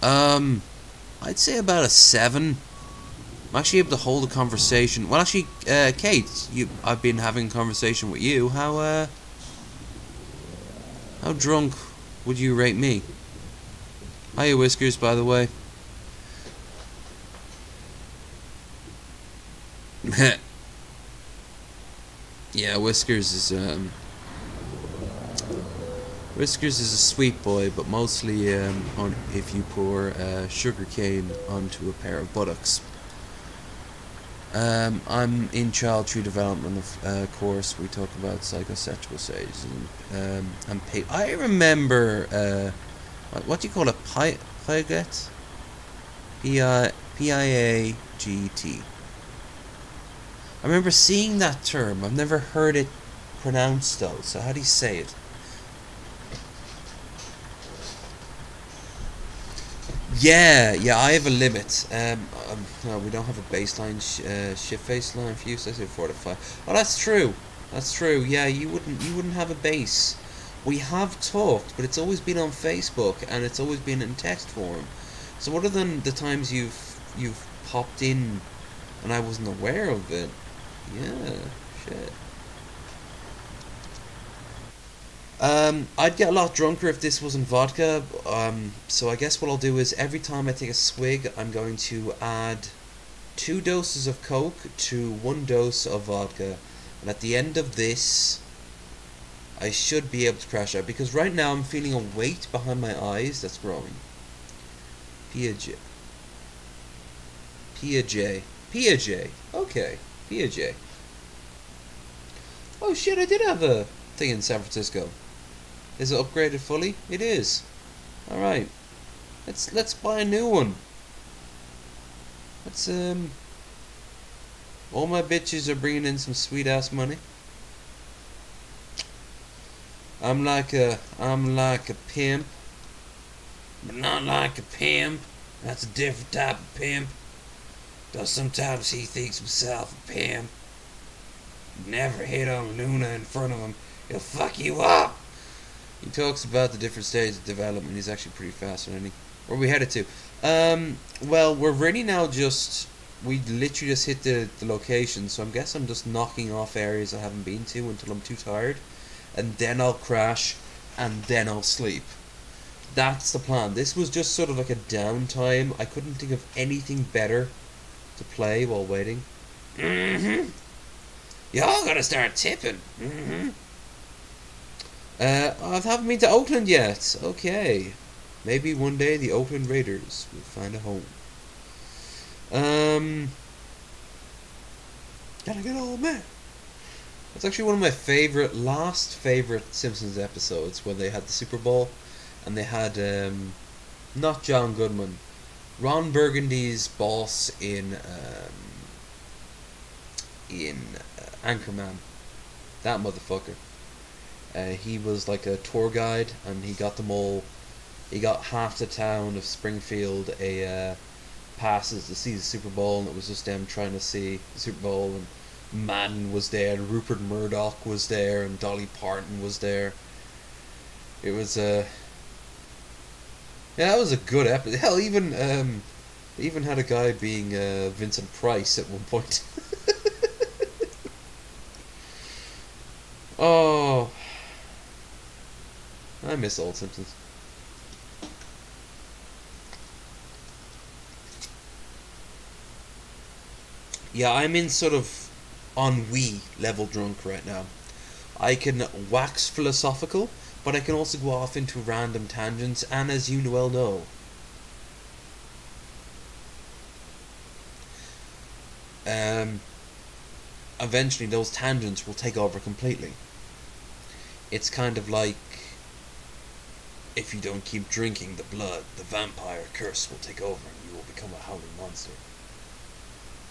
I'd say about a 7. I'm actually able to hold a conversation. Well, actually, Kate, I've been having a conversation with you. How drunk would you rate me? Hiya, Whiskers, by the way. Yeah, Whiskers is Whiskers is a sweet boy, but mostly if you pour sugar cane onto a pair of buttocks. I'm in child tree development course. We talk about psychosexual stages and I remember what do you call it? Piaget? Piaget. I remember seeing that term. I've never heard it pronounced though. So how do you say it? Yeah, I have a limit. No, we don't have a baseline shift baseline for use. I say 4 to 5. Oh, that's true. That's true. Yeah, you wouldn't have a base. We have talked, but it's always been on Facebook and it's always been in text form. So other than the times you've popped in and I wasn't aware of it, yeah, shit. I'd get a lot drunker if this wasn't vodka. So I guess what I'll do is every time I take a swig, I'm going to add 2 doses of Coke to 1 dose of vodka, and at the end of this, I should be able to crash out because right now I'm feeling a weight behind my eyes that's growing. Piaget. Okay, Piaget. Oh shit! I did have a thing in San Francisco. Is it upgraded fully? It is. All right. Let's buy a new one. Let's all my bitches are bringing in some sweet ass money. I'm like a pimp, but not like a pimp. That's a different type of pimp. Though sometimes he thinks himself a pimp. Never hit on Luna in front of him. He'll fuck you up. He talks about the different stages of development. He's actually pretty fascinating. Where are we headed to? Well, we're really now just... We literally just hit the location, so I guess I'm just knocking off areas I haven't been to until I'm too tired. And then I'll crash, and then I'll sleep. That's the plan. This was just sort of like a downtime. I couldn't think of anything better to play while waiting. Y'all gotta start tipping. I haven't been to Oakland yet. Okay. Maybe one day the Oakland Raiders will find a home. Gotta get old man. That's actually one of my last favorite Simpsons episodes when they had the Super Bowl and they had not John Goodman, Ron Burgundy's boss in Anchorman. That motherfucker. He was like a tour guide, and he got them all. He got half the town of Springfield a passes to see the Super Bowl, and it was just them trying to see the Super Bowl. And Madden was there, and Rupert Murdoch was there, and Dolly Parton was there. It was yeah, that was a good episode. Hell, even had a guy being Vincent Price at one point. Oh, I miss old Simpsons. Yeah, I'm in sort of ennui level drunk right now. I can wax philosophical, but I can also go off into random tangents, and as you well know, eventually those tangents will take over completely. It's kind of like if you don't keep drinking the blood, the vampire curse will take over and you will become a howling monster.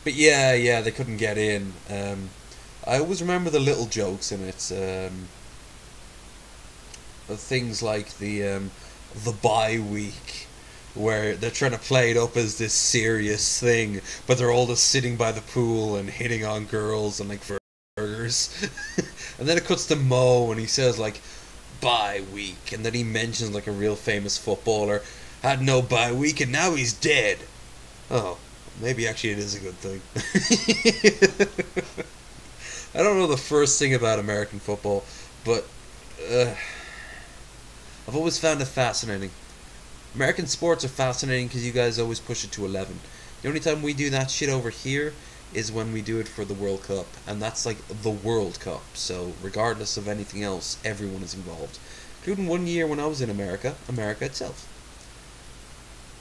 But yeah, they couldn't get in. I always remember the little jokes in it. Things like the bye week, where they're trying to play it up as this serious thing, but they're all just sitting by the pool and hitting on girls and like burgers. And then it cuts to Mo and he says like bye week, and then he mentions like a real famous footballer had no bye week and now he's dead. Oh, maybe actually it is a good thing. I don't know the first thing about American football, but I've always found it fascinating. American sports are fascinating because you guys always push it to 11. The only time we do that shit over here is when we do it for the World Cup, and that's like the World Cup, so regardless of anything else, everyone is involved. Including one year when I was in America itself.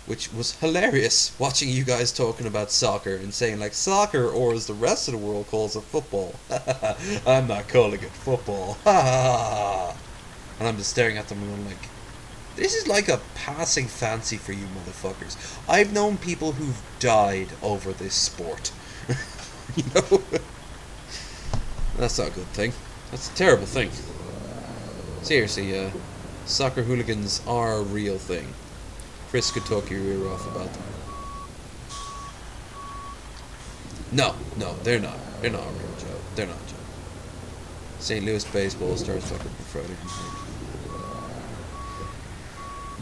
Which was hilarious, watching you guys talking about soccer and saying like soccer, or as the rest of the world calls it, football. I'm not calling it football. And I'm just staring at them and I'm like, this is like a passing fancy for you motherfuckers. I've known people who've died over this sport. You know? That's not a good thing. That's a terrible thing. Seriously, soccer hooligans are a real thing. Chris could talk your ear off about them. No, they're not. They're not a real joke. They're not a joke. St. Louis baseball stars fucking Friday.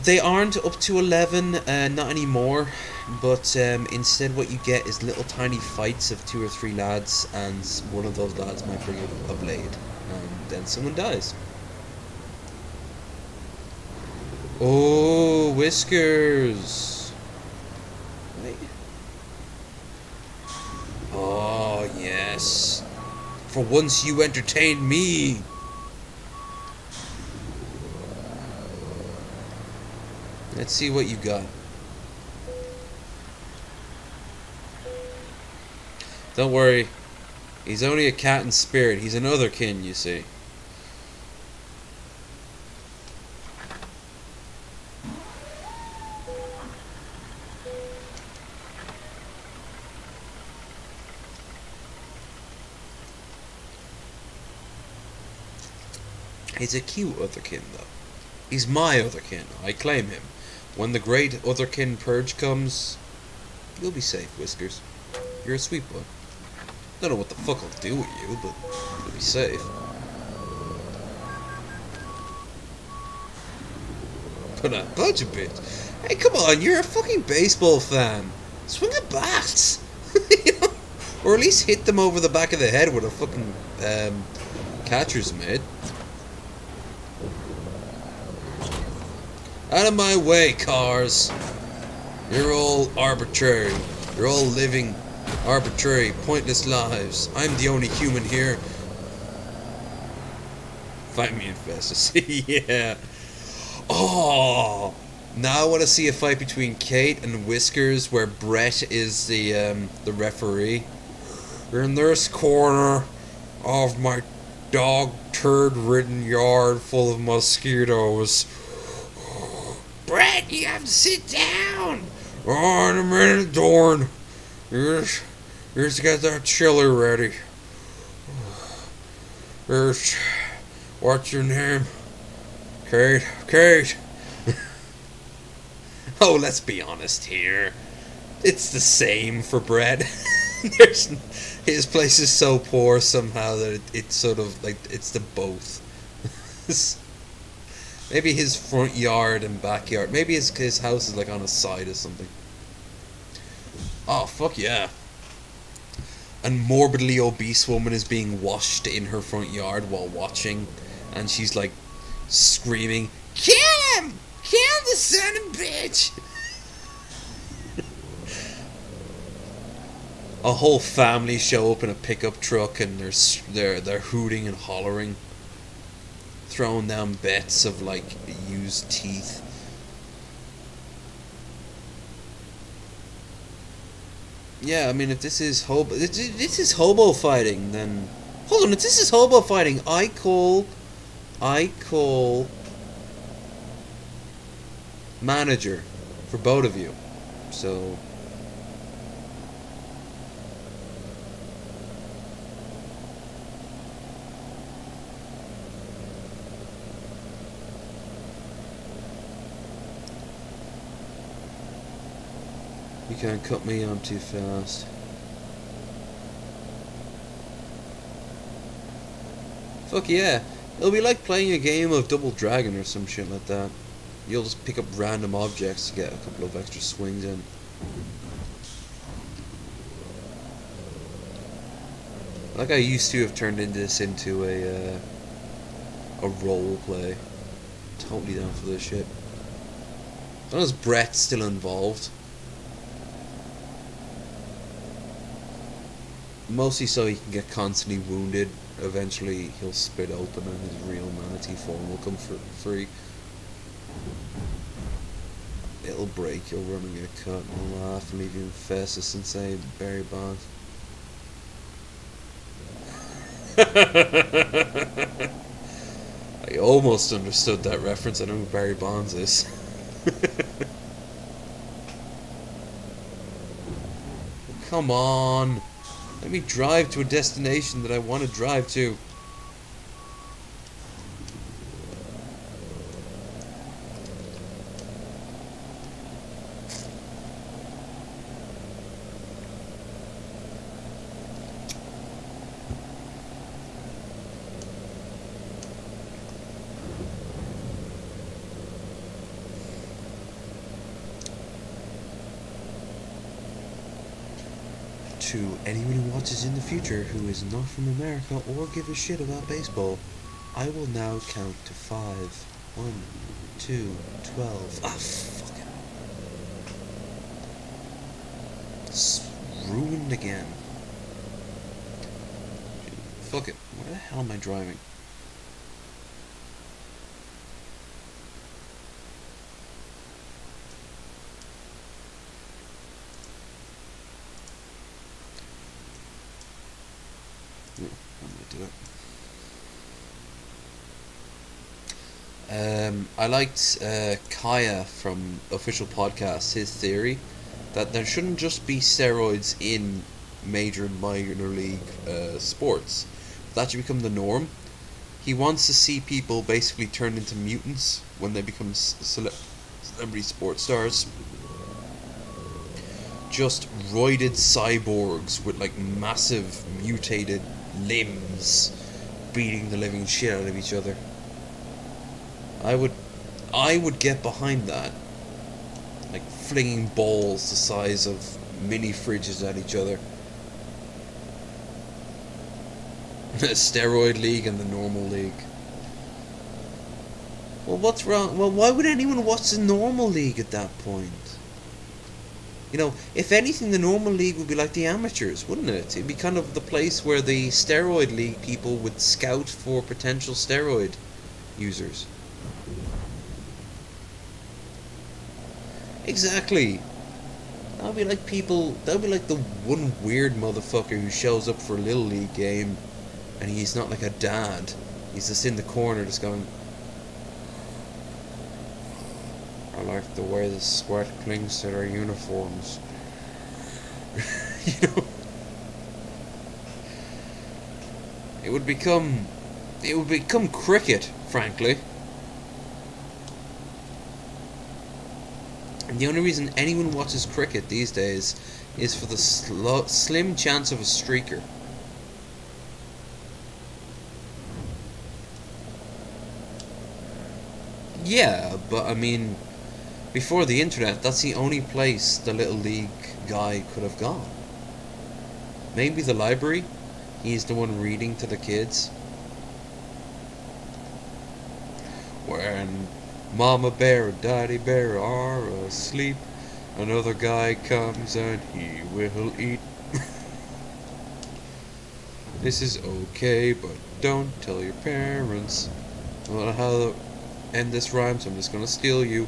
They aren't up to 11, not anymore. But instead, what you get is little tiny fights of 2 or 3 lads, and one of those lads might bring a blade, and then someone dies. Oh, Whiskers! Wait. Oh, yes. For once you entertained me. Let's see what you got. Don't worry. He's only a cat in spirit. He's another kin, you see. He's a cute otherkin, though. He's my otherkin. I claim him. When the great otherkin purge comes, you'll be safe, Whiskers. You're a sweet boy. Don't know what the fuck I'll do with you, but you'll be safe. But a bunch of bitch. Hey, come on, you're a fucking baseball fan. Swing a bat. You know? Or at least hit them over the back of the head with a fucking catcher's mitt. Out of my way, cars. You're all arbitrary. You're all living arbitrary, pointless lives. I'm the only human here. Fight me in Festus. Yeah. Oh. Now I want to see a fight between Kate and Whiskers, where Brett is the referee. You're in this corner of my dog turd-ridden yard full of mosquitoes. Brett, you have to sit down. Oh, in a minute, Dorn. Here's to get that chili ready. Here's, what's your name? Kate. Kate. Oh, let's be honest here. It's the same for Brett. His place is so poor somehow that it's sort of like it's the both. Maybe his front yard and backyard. Maybe his house is like on a side or something. Oh, fuck yeah. A morbidly obese woman is being washed in her front yard while watching. And she's like screaming, "Kill him! Kill the son of a bitch!" A whole family show up in a pickup truck and they're hooting and hollering. Throwing down bets of like used teeth. Yeah, I mean, if this is hobo fighting, then hold on. If this is hobo fighting, I call manager for both of you. So. You can't cut me, I'm too fast. Fuck yeah. It'll be like playing a game of Double Dragon or some shit like that. You'll just pick up random objects to get a couple of extra swings in. Like I used to have turned this into a role play. Totally down for this shit. As long as Brett's still involved. Mostly so he can get constantly wounded. Eventually he'll split open and his real manatee form will come free. It'll break, you'll run and get cut, and he'll laugh and leave you in Festus and say, Barry Bonds. I almost understood that reference. I know who Barry Bonds is. Come on. Let me drive to a destination that I want to drive to. To anyone who watches in the future who is not from America or give a shit about baseball, I will now count to 5. 1, 2, 12. Ah, fuck it. It's ruined again. Fuck it. Where the hell am I driving? I liked Kaya from Official Podcast, his theory that there shouldn't just be steroids in major and minor league sports. That should become the norm. He wants to see people basically turn into mutants when they become celebrity sports stars. Just roided cyborgs with like massive mutated limbs beating the living shit out of each other. I would get behind that. Like flinging balls the size of mini fridges at each other. The steroid league and the normal league. Well, what's wrong? Well, why would anyone watch the normal league at that point? You know, if anything, the normal league would be like the amateurs, wouldn't it? It'd be kind of the place where the steroid league people would scout for potential steroid users. Exactly. That would be like people. That would be like the one weird motherfucker who shows up for a little league game, and he's not like a dad. He's just in the corner, just going. I like the way the sweat clings to their uniforms. You know, it would become cricket, frankly. And the only reason anyone watches cricket these days is for the slim chance of a streaker. Yeah, but I mean, before the internet, that's the only place the little league guy could have gone. Maybe the library. He's the one reading to the kids. When Mama Bear and Daddy Bear are asleep, another guy comes and he will eat. This is okay, but don't tell your parents. I don't know how to end this rhyme, so I'm just gonna steal you.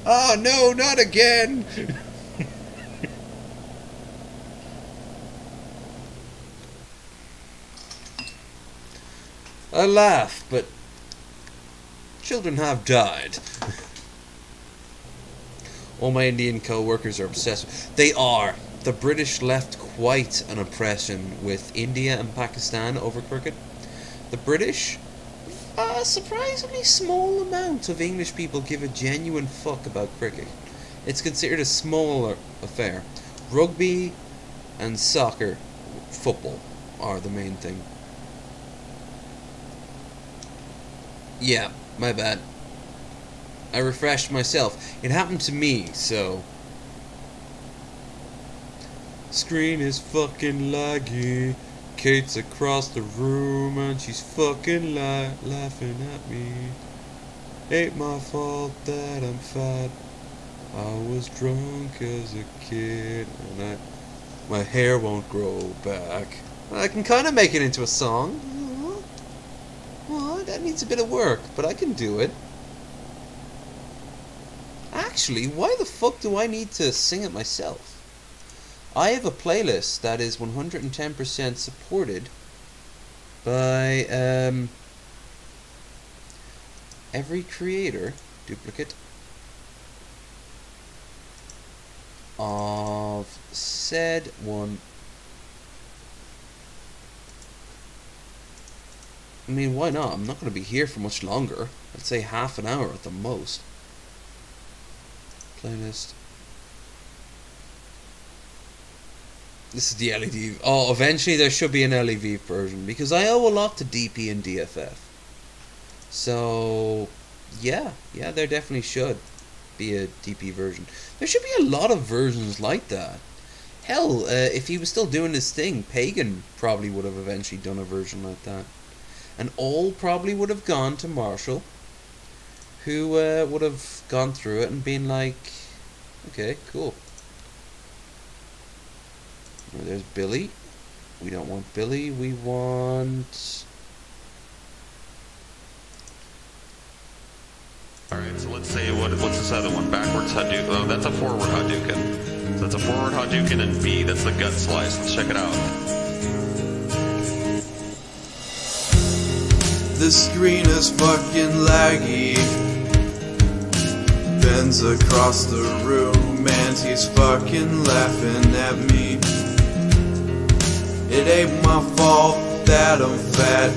Oh no, not again! I laugh, but children have died. All my Indian co-workers are obsessed. They are. The British left quite an impression with India and Pakistan over cricket. The British, a surprisingly small amount of English people give a genuine fuck about cricket. It's considered a smaller affair. Rugby and soccer, football, are the main thing. Yeah, my bad. I refreshed myself. It happened to me, so... Screen is fucking laggy. Kate's across the room and she's fucking laughing at me. Ain't my fault that I'm fat. I was drunk as a kid and my hair won't grow back. I can kind of make it into a song. Well, that needs a bit of work, but I can do it. Actually, why the fuck do I need to sing it myself? I have a playlist that is 110% supported by every creator, duplicate, of said one I mean, why not? I'm not going to be here for much longer. I'd say half an hour at the most. Playlist. This is the LED. Oh, eventually there should be an LED version, because I owe a lot to DP and DFF. So, yeah, there definitely should be a DP version. There should be a lot of versions like that. Hell, if he was still doing his thing, Pagan probably would have eventually done a version like that. And all probably would have gone to Marshall, who would have gone through it and been like, okay, cool. Well, there's Billy. We don't want Billy, we want... Alright, so let's say, what's this other one? Backwards Hadouken. Oh, that's a forward Hadouken. So that's a forward Hadouken, and B, that's the gut slice. Let's check it out. The screen is fucking laggy. Ben's across the room and he's fucking laughing at me. It ain't my fault that I'm fat.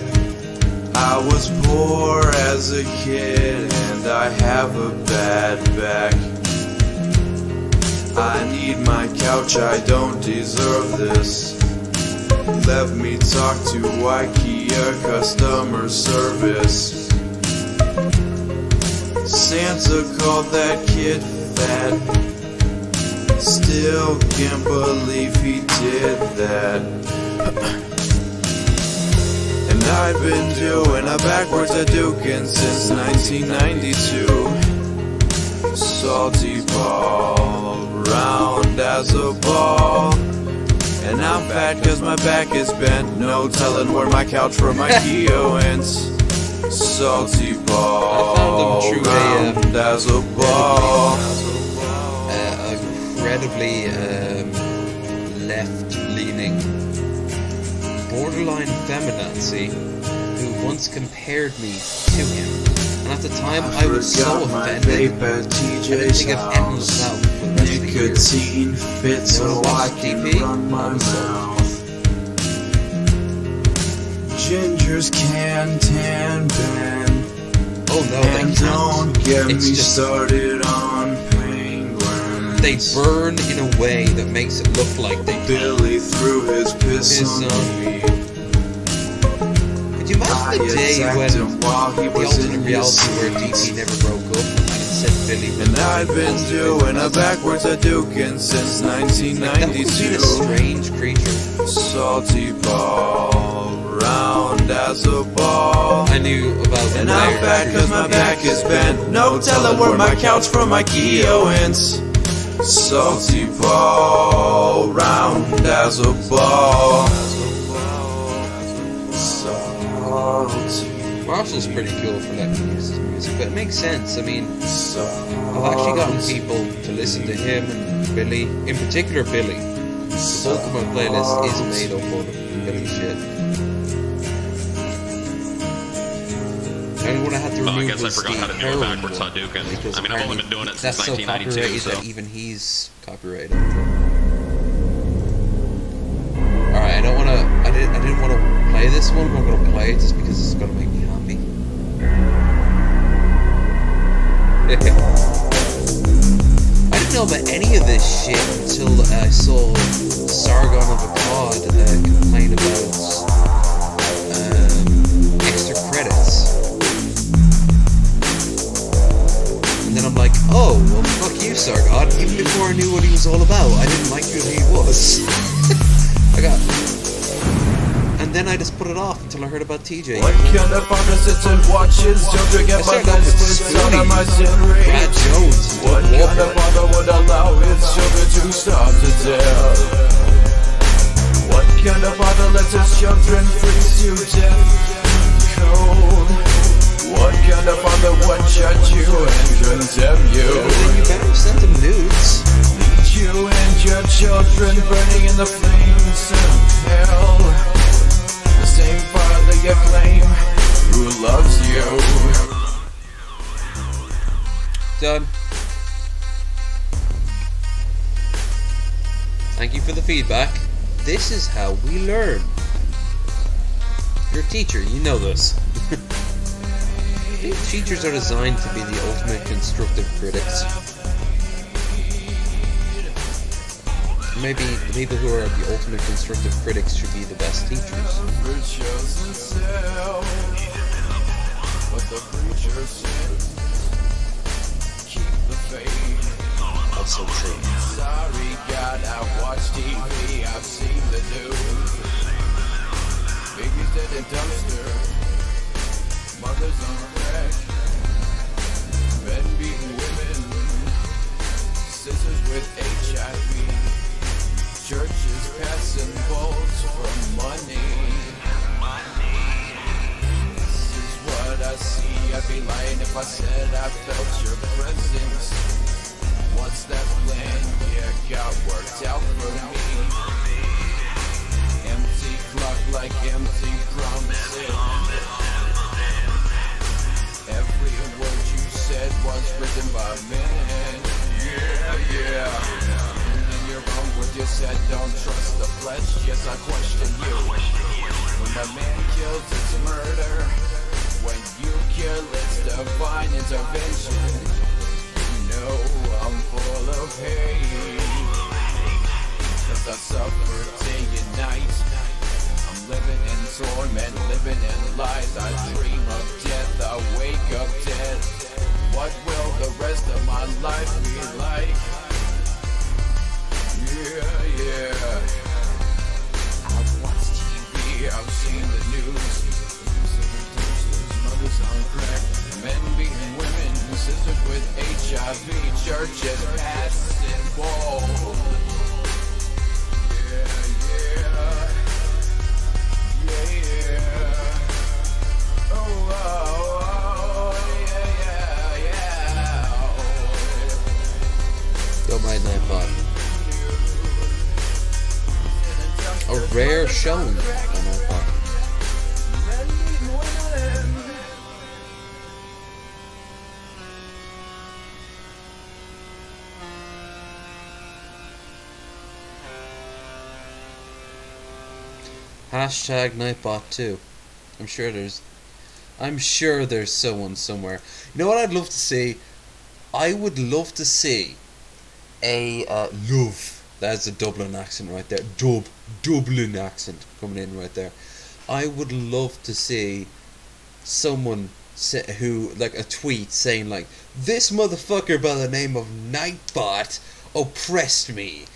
I was poor as a kid and I have a bad back. I need my couch, I don't deserve this. Let me talk to IKEA customer service. Santa called that kid fat. Still can't believe he did that. And I've been doing a backwards Hadouken since 1992. Salty ball, round as a ball. And I'm fat cause my back is bent. No telling where my couch from IKEA went. Salty ball, round as a ball. Incredibly left-leaning, borderline feminazi, who once compared me to him. And at the time I was so offended, I didn't think of ending that for the rest of the year. Nicotine fits so I can run my mouth. Gingers can tan Ben. Oh no, and they can't. Don't get It's me just, started on penguins. they burn in a way that makes it look like they Billy threw his piss on me. Could you imagine the day when the alternate reality where DP never broke up and instead Billy was... And I've been doing a backwards Hadouken since That would have been a 1992. strange creature. Salty ball, round as a ball. I knew about And I'm fat cause my back is bent. No telling where my couch from IKEA went. Salty ball, round as a ball. Salty. Marshall's pretty cool for letting me use his music, but it makes sense. I mean, I've actually gotten people to listen to him and Billy, in particular Billy. The bulk of my playlist is made up of Billy shit. And when I had to Well, I remove guess I was forgot the how to do a heroin backwards one, Hadouken. because I mean, I've only been doing it that's since so 1992, copyrighted so... that even he's copyrighted. Alright, I didn't want to play this one, but I'm gonna play it just because it's gonna make me happy. I didn't know about any of this shit until I saw Sargon of Akkad complain about extra credits. And then I'm like, oh, well fuck you, Sargon. Even before I knew what he was all about, I didn't like who he was. And then I just put it off until I heard about TJ. What kind of father sits and watches children get my best flips out of my Brad Jones. What kind of father would allow his children to starve to death? What kind of father lets his children freeze to death cold? What kind of father would judge you and condemn you? Then you better send them nudes. Lead you and your children burning in the flames of hell. The same father you claim who loves you. Done. Thank you for the feedback. This is how we learn. You're a teacher, you know this. Teachers are designed to be the ultimate constructive critics. Maybe the people who are the ultimate constructive critics should be the best teachers. That's so true. Sorry, God, I watch TV, I've seen the news. Babies dead in dumpster, mothers on crack, men beating women, sisters with HIV, churches passing balls for money. This is what I see, I'd be lying if I said I felt your presence. Once that plan, yeah, got worked out for me. Empty clock like empty promises. Every word you said was written by men. Yeah. And you're wrong when you said don't trust the flesh. Yes, I question you. When a man kills, it's murder. When you kill, it's divine intervention. No, I'm full of hate, 'cause I suffer day and night. I'm living in torment, living in lies. I dream of death, I wake up dead. What will the rest of my life be like? Yeah. I've watched TV, I've seen the news. Mothers on crack, men beating women, sisters with HIV, churches passing balls. Yeah. Oh, yeah. Don't mind that bot. A rare showing on that bot. Hashtag Nightbot2. I'm sure there's someone somewhere. You know what I'd love to see? I would love to see a love. That's a Dublin accent right there. Dublin accent coming in right there. I would love to see someone who, like, a tweet saying like, this motherfucker by the name of Nightbot oppressed me.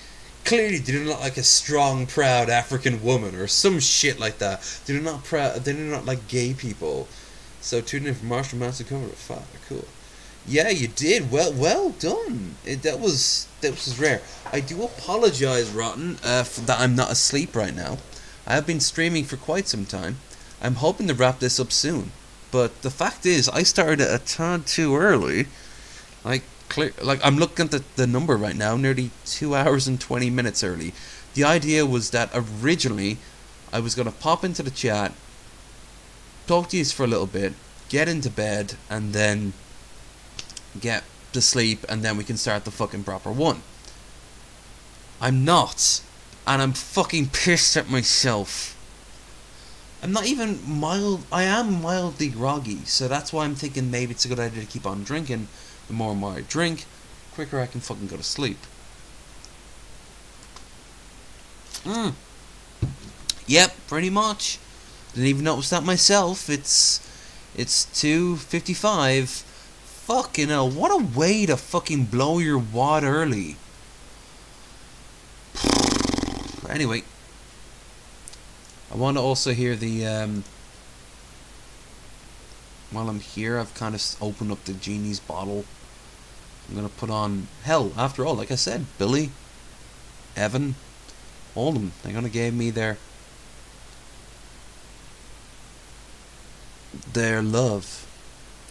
Clearly, they do not like a strong, proud African woman or some shit like that. They do not like gay people. So tune in for Marshall Manson cover at 5. Cool. Yeah, you did. Well done. That was rare. I do apologize, Rotten, that I'm not asleep right now. I have been streaming for quite some time. I'm hoping to wrap this up soon. But the fact is, I started a tad too early. Like I'm looking at the number right now, nearly 2 hours and 20 minutes early. The idea was that originally I was going to pop into the chat, talk to you for a little bit, get into bed, and then get to sleep, and then we can start the fucking proper one. I'm not, and I'm fucking pissed at myself. I'm not even I am mildly groggy, so that's why I'm thinking maybe it's a good idea to keep on drinking. The more and more I drink, the quicker I can fucking go to sleep. Yep, pretty much. Didn't even notice that myself. It's 2:55. Fucking hell, what a way to fucking blow your wad early. Anyway, I want to also hear the while I'm here, I've kind of opened up the genie's bottle. I'm going to put on, hell, after all, like I said, Billy, Evan, all of them, they're going to give me their love.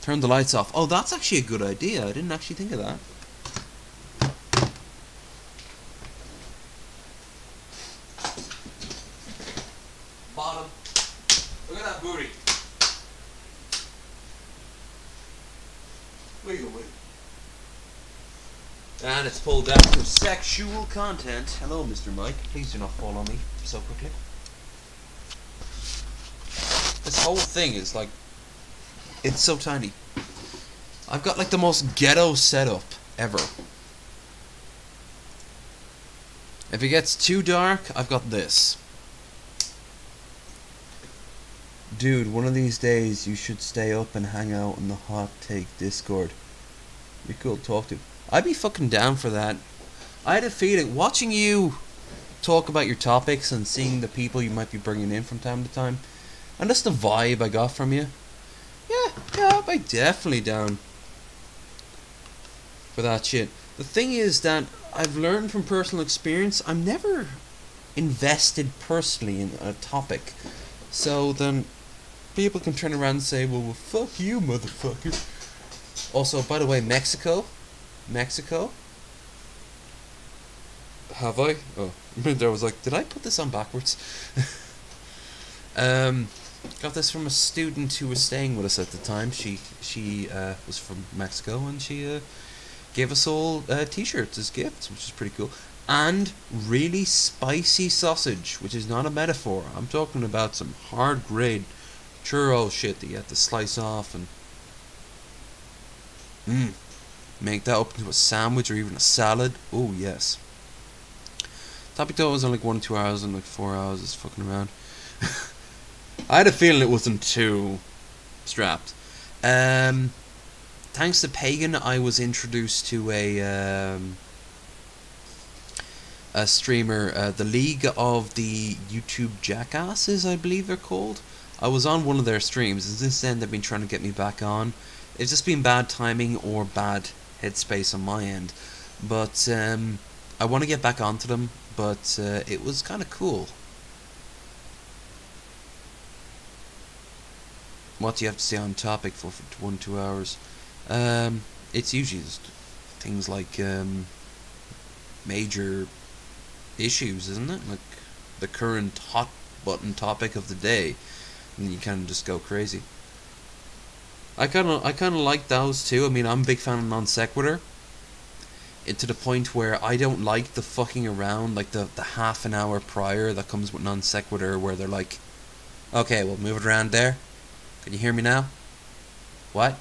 Turn the lights off. Oh, that's actually a good idea. I didn't actually think of that. Bottom. Look at that booty. Wiggle. And it's pulled down for sexual content. Hello, Mr. Mike. Please do not fall on me so quickly. This whole thing is like, it's so tiny. I've got like the most ghetto setup ever. If it gets too dark, I've got this. Dude, one of these days you should stay up and hang out in the Hot Take Discord. Be cool to talk to. I'd be fucking down for that. I had a feeling, watching you talk about your topics and seeing the people you might be bringing in from time to time, and just the vibe I got from you. Yeah, I'd be definitely down for that shit. The thing is that I've learned from personal experience, I'm never invested personally in a topic. So then people can turn around and say, well, fuck you, motherfucker. Also, by the way, Mexico. Have I? Oh, I was like, did I put this on backwards? Got this from a student who was staying with us at the time. She was from Mexico, and she gave us all t-shirts as gifts, which is pretty cool. And really spicy sausage, which is not a metaphor. I'm talking about some hard grade churro shit that you have to slice off and make that up into a sandwich or even a salad. Oh yes. Topic though was on like 1 or 2 hours and like 4 hours is fucking around. I had a feeling it wasn't too strapped. Thanks to Pagan, I was introduced to a streamer, the League of the YouTube Jackasses, I believe they're called. I was on one of their streams, and since then they've been trying to get me back on. It's just been bad timing or bad headspace on my end. But I want to get back onto them, but it was kind of cool. What do you have to say on topic for 1 or 2 hours? It's usually just things like major issues, isn't it? Like the current hot button topic of the day, and you kind of just go crazy. I kind of like those too. I mean, I'm a big fan of non sequitur. To the point where I don't like the fucking around, like the half an hour prior that comes with non sequitur, where they're like, okay, we'll move it around there. Can you hear me now? What?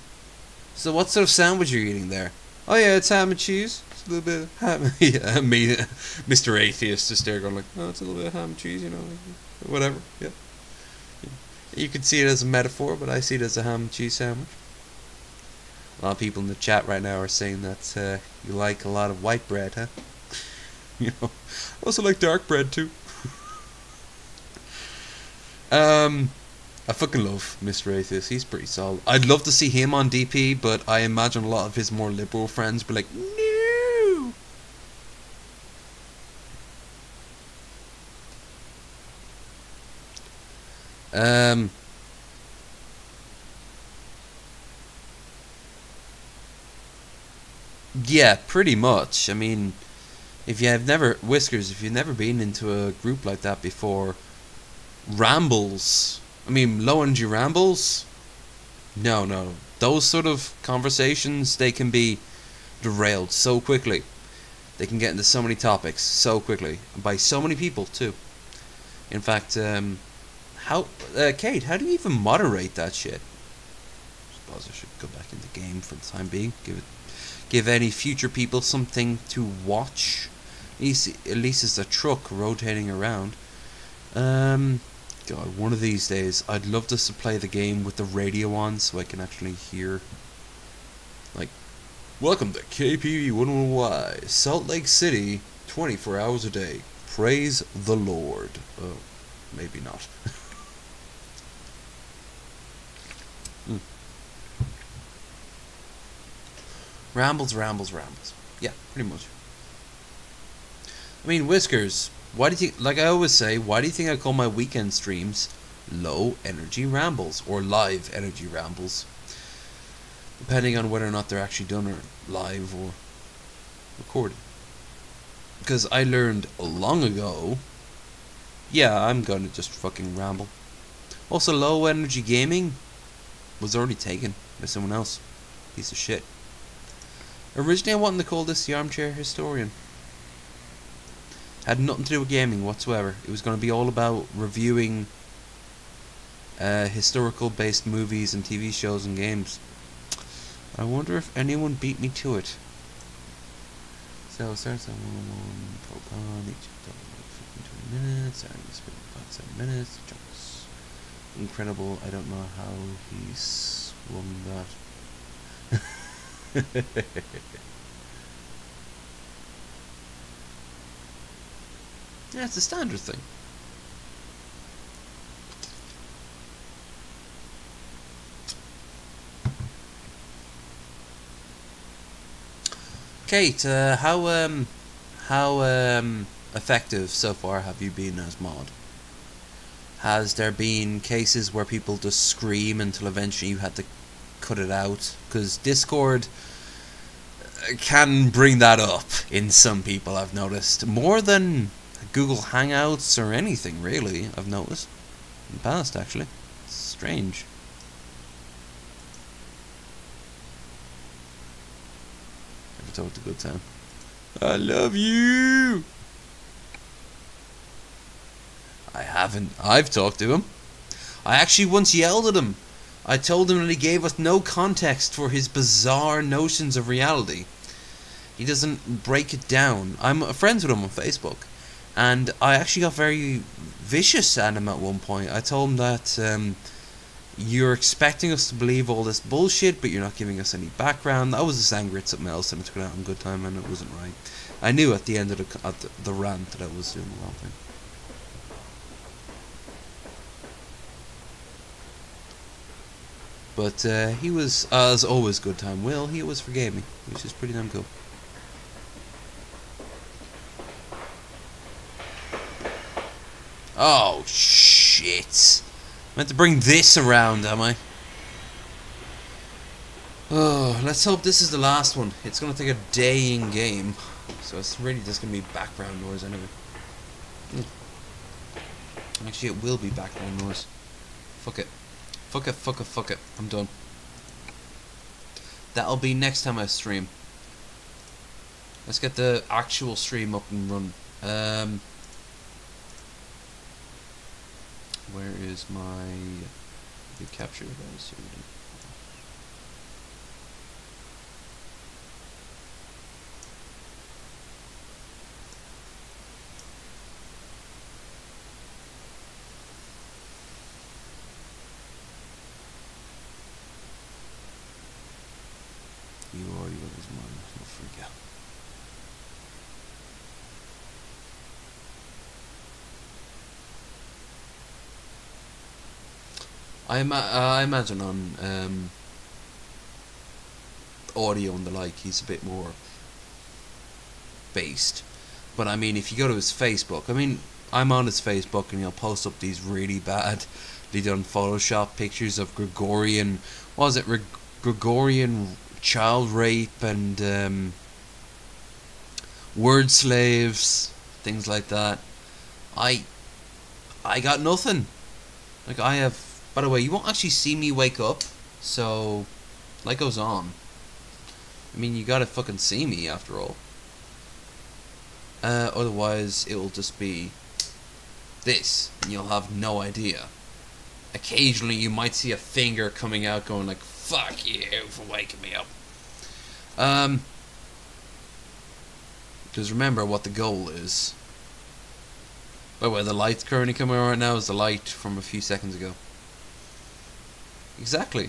So what sort of sandwich are you eating there? Oh yeah, it's ham and cheese. It's a little bit of ham. Yeah, me, Mr. Atheist, just there going like, oh, it's a little bit of ham and cheese, you know, whatever. Yeah. You could see it as a metaphor, but I see it as a ham and cheese sandwich. A lot of people in the chat right now are saying that you like a lot of white bread, huh? You know, I also like dark bread too. I fucking love Mr. Atheist. He's pretty solid. I'd love to see him on DP, but I imagine a lot of his more liberal friends be like, no. Yeah, pretty much. I mean, if you've never been into a group like that before, rambles. I mean, low energy rambles? No. Those sort of conversations, they can be derailed so quickly. They can get into so many topics so quickly. By so many people, too. In fact, Kate, how do you even moderate that shit? I suppose I should go back in the game for the time being. Give any future people something to watch. At least it's a truck rotating around. God, one of these days, I'd love to play the game with the radio on so I can actually hear, like, welcome to KP11Y, Salt Lake City, 24 hours a day. Praise the Lord. Oh, maybe not. Rambles. Yeah, pretty much. I mean, Whiskers. Why do you, like I always say, why do you think I call my weekend streams low energy rambles or live energy rambles? Depending on whether or not they're actually done or live or recorded. Because I learned long ago, yeah, I'm gonna just fucking ramble. Also, low energy gaming was already taken by someone else. Piece of shit. Originally I wanted to call this the Armchair Historian. Had nothing to do with gaming whatsoever. It was going to be all about reviewing historical based movies and TV shows and games. I wonder if anyone beat me to it. So it starts at 1 Pokemon, each 20 minutes, starting to spend about 7 minutes. Jumps. Incredible. I don't know how he swung that. Yeah, it's a standard thing. Kate, how effective so far have you been as mod? Has there been cases where people just scream until eventually you had to cut it out? Because Discord can bring that up in some people, I've noticed. More than Google Hangouts or anything, really, I've noticed. In the past, actually. It's strange. Never talked a good time. I love you! I haven't. I've talked to him. I actually once yelled at him. I told him that he gave us no context for his bizarre notions of reality. He doesn't break it down. I'm friends with him on Facebook. And I actually got very vicious at him at one point. I told him that you're expecting us to believe all this bullshit, but you're not giving us any background. I was just angry at something else, and it took it out on good time, and it wasn't right. I knew at the end of the rant that I was doing the wrong thing. But he was, as always, good time. Will, he always forgave me, which is pretty damn cool. Oh, shit. I meant to bring this around, am I? Oh, let's hope this is the last one. It's going to take a day in game. So it's really just going to be background noise anyway. Actually, it will be background noise. Fuck it. Fuck it, fuck it, fuck it. I'm done. That'll be next time I stream. Let's get the actual stream up and run. Where is my capture device? Here we go. You are yours, mine. Don't freak out. I imagine on audio and the like, he's a bit more based. But I mean, if you go to his Facebook, I mean, I'm on his Facebook and he'll post up these really badly done Photoshop pictures of Gregorian, what was it, Gregorian child rape and word slaves, things like that. I got nothing. Like, I have. By the way, you won't actually see me wake up, so light goes on. I mean, you gotta fucking see me after all. Otherwise, it will just be this, and you'll have no idea. Occasionally, you might see a finger coming out going like, fuck you for waking me up. Because remember what the goal is. By the way, the light's currently coming on right now is the light from a few seconds ago. Exactly.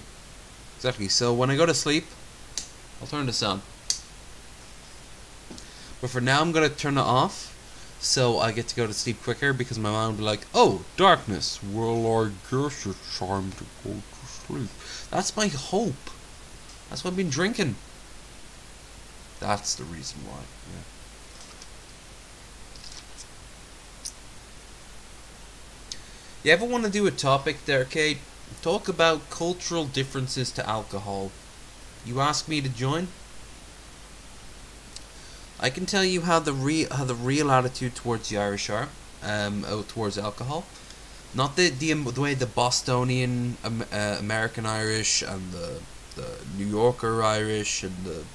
Exactly. So when I go to sleep, I'll turn this on. But for now, I'm going to turn it off, so I get to go to sleep quicker, because my mom will be like, oh, darkness. Well, I guess it's time to go to sleep. That's my hope. That's what I've been drinking. That's the reason why. Yeah. You ever want to do a topic there, Kate? Talk about cultural differences to alcohol. You ask me to join? I can tell you how the real attitude towards the Irish are, towards alcohol. Not the way the Bostonian American Irish and the New Yorker Irish and the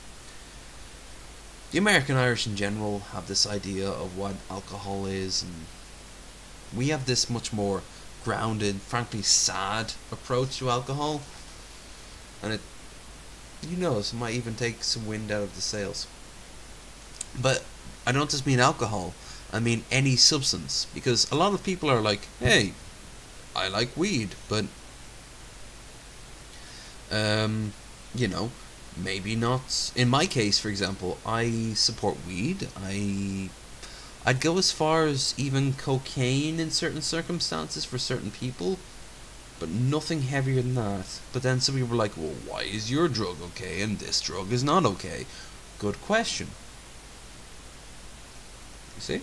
American Irish in general have this idea of what alcohol is, and we have this much more grounded, frankly sad approach to alcohol, and it, who knows, it might even take some wind out of the sails. But I don't just mean alcohol, I mean any substance, because a lot of people are like, hey, I like weed, but you know, maybe not. In my case, for example, I support weed. I'd go as far as even cocaine in certain circumstances for certain people, but nothing heavier than that. But then some people were like, well, why is your drug okay and this drug is not okay? Good question. You see?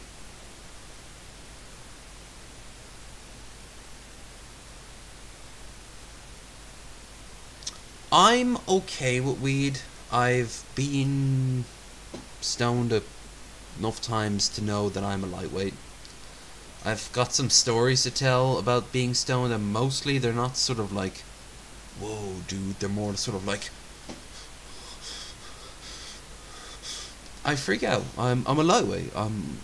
I'm okay with weed. I've been stoned enough times to know that I'm a lightweight. I've got some stories to tell about being stoned, and mostly they're not sort of like, whoa dude, they're more sort of like, I freak out. I'm a lightweight.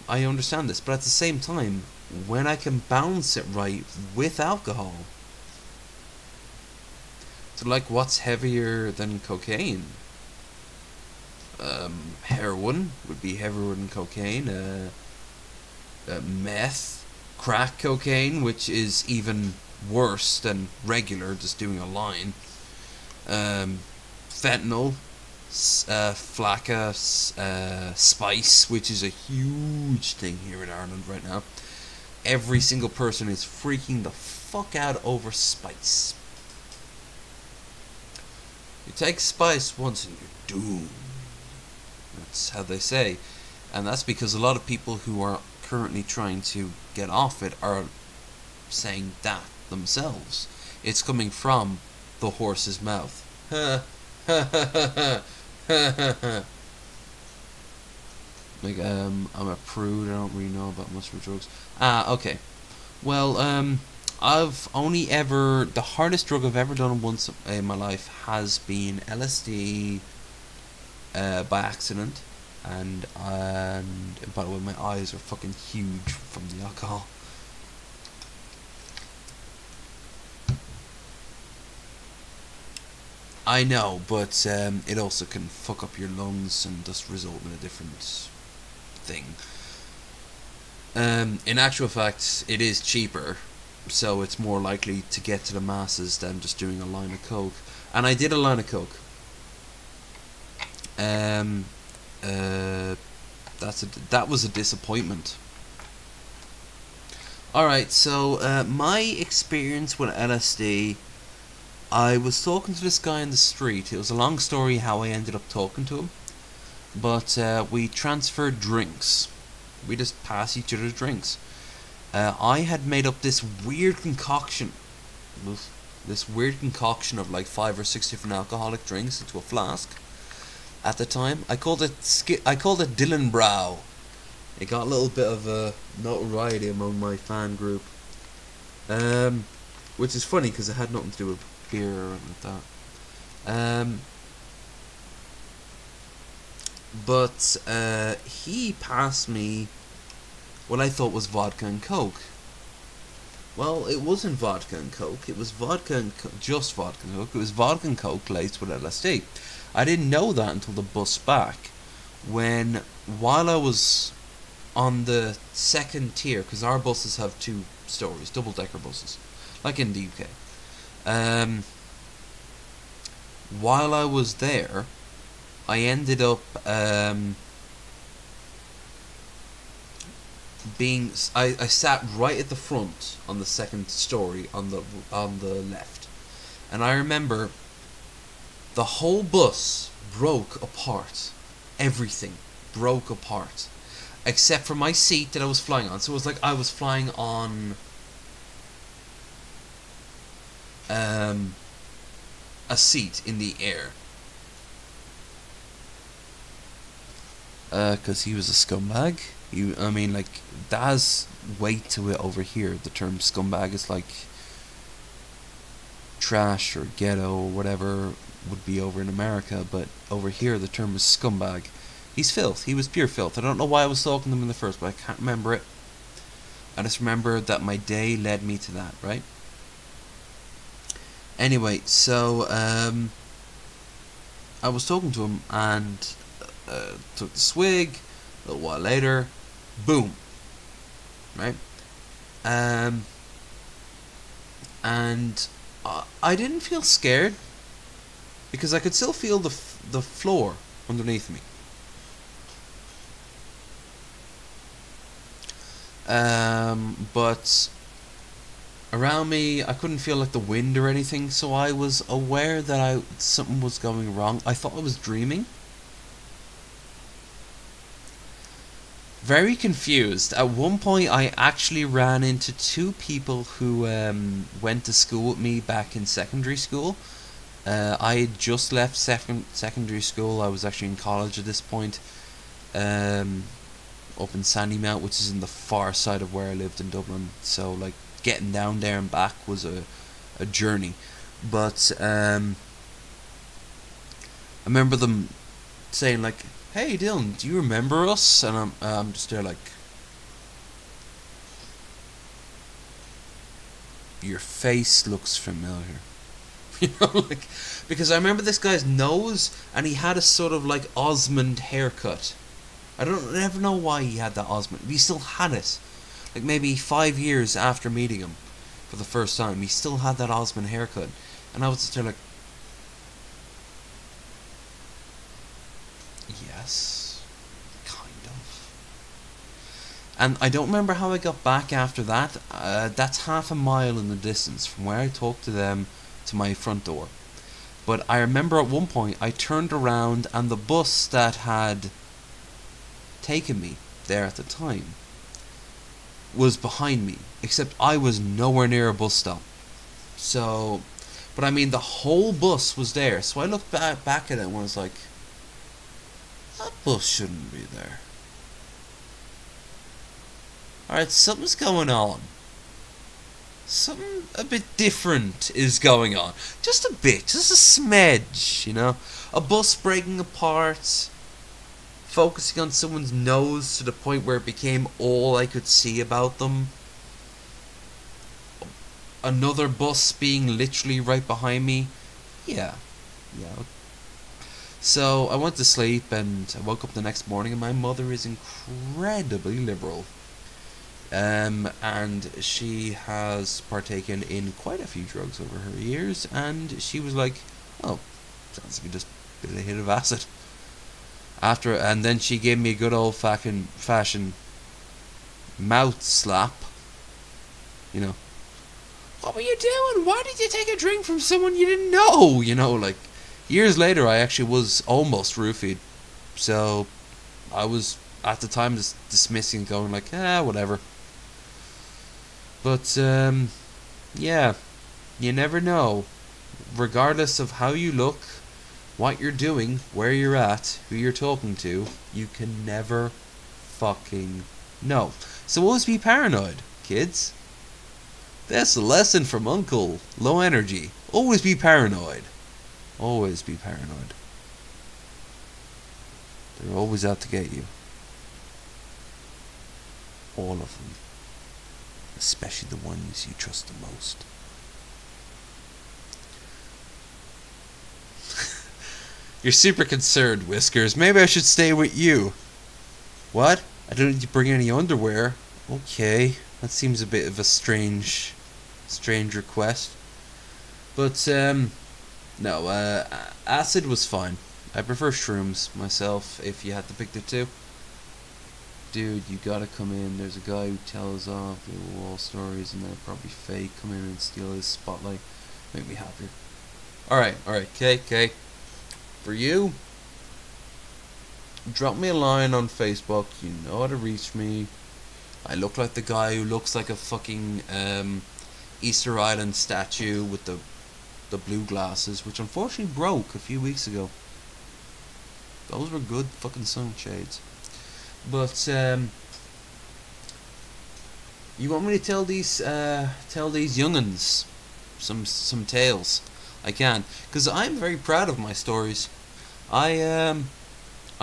I understand this, but at the same time, when I can balance it right with alcohol, so like, what's heavier than cocaine? Heroin would be heavier than cocaine. Meth, crack cocaine, which is even worse than regular, just doing a line. Fentanyl, flakka, spice, which is a huge thing here in Ireland right now. Every single person is freaking the fuck out over spice. You take spice once and you're doomed. That's how they say. And that's because a lot of people who are currently trying to get off it are saying that themselves. It's coming from the horse's mouth. Like, I'm a prude, I don't really know about much of drugs. Okay. Well, I've only ever, the hardest drug I've ever done once in my life has been LSD by accident, and by the way, my eyes are fucking huge from the alcohol. I know, but it also can fuck up your lungs and just result in a different thing. In actual fact, it is cheaper, so it's more likely to get to the masses than just doing a line of coke. And I did a line of coke. That was a disappointment. Alright, so my experience with LSD, I was talking to this guy in the street. It was a long story how I ended up talking to him, but we transferred drinks. We just passed each other drinks. I had made up this weird concoction of like 5 or 6 different alcoholic drinks into a flask. At the time, I called it Dylan Brow. It got a little bit of notoriety among my fan group, which is funny because it had nothing to do with beer or anything like that. But he passed me what I thought was vodka and coke. Well, it wasn't vodka and coke. It was vodka and just vodka and coke. It was vodka and coke laced with LSD. I didn't know that until the bus back, while I was on the second tier, because our buses have 2 stories, double-decker buses, like in the UK. While I was there, I ended up I sat right at the front on the second story on the left, and I remember the whole bus broke apart. Everything broke apart except for my seat that I was flying on. So it was like I was flying on a seat in the air. Because he was a scumbag. I mean, like, that has weight to it over here. The term scumbag is like trash or ghetto or whatever would be over in America, but over here the term is scumbag. He's filth. He was pure filth. I don't know why I was talking to him in the first, but I can't remember it. I just remember that my day led me to that, right? Anyway, so I was talking to him and took the swig. A little while later, boom, right? And I didn't feel scared because I could still feel the floor underneath me. But around me, I couldn't feel like the wind or anything, so I was aware that something was going wrong. I thought I was dreaming. Very confused. At one point, I actually ran into two people who went to school with me back in secondary school. I had just left secondary school. I was actually in college at this point. Up in Sandymount, which is in the far side of where I lived in Dublin. So, like, getting down there and back was a journey. But I remember them saying, like, "Hey Dylan, do you remember us?" And I'm just there like, "Your face looks familiar." You know, like, because I remember this guy's nose, and he had a sort of like Osmond haircut. I never know why he had that Osmond. He still had it. Like maybe 5 years after meeting him for the first time, he still had that Osmond haircut. And I was just there like, yes, kind of. And I don't remember how I got back after that. That's half a mile in the distance from where I talked to them to my front door. But I remember at one point I turned around and the bus that had taken me there at the time was behind me, except I was nowhere near a bus stop. So, but I mean the whole bus was there, so I looked back at it and was like, that bus shouldn't be there. Alright, something's going on. Something a bit different is going on. Just a bit, just a smidge, you know? A bus breaking apart, focusing on someone's nose to the point where it became all I could see about them. Another bus being literally right behind me. Yeah. So I went to sleep and I woke up the next morning and my mother is incredibly liberal. And she has partaken in quite a few drugs over her years, and she was like, "Oh, sounds like you just did a hit of acid." And then she gave me a good old fashioned mouth slap. You know, "What were you doing? Why did you take a drink from someone you didn't know?" You know, like, years later I actually was almost roofied. So I was at the time just dismissing, going like, whatever. But yeah, you never know. Regardless of how you look, what you're doing, where you're at, who you're talking to, you can never fucking know. So always be paranoid, kids. That's a lesson from Uncle Low Energy. Always be paranoid. Always be paranoid. They're always out to get you. All of them. Especially the ones you trust the most. You're super concerned, Whiskers. Maybe I should stay with you. What? I don't need to bring any underwear. Okay. That seems a bit of a strange request. But, no, acid was fine. I prefer shrooms myself, if you had to pick the two. Dude, you gotta come in. There's a guy who tells off the wall stories and they're probably fake. Come in and steal his spotlight. Make me happier. Alright, okay. For you, drop me a line on Facebook. You know how to reach me. I look like the guy who looks like a fucking Easter Island statue with the blue glasses, which unfortunately broke a few weeks ago. Those were good fucking sunshades. But you want me to tell these young'uns some tales? I can, because I'm very proud of my stories. I'm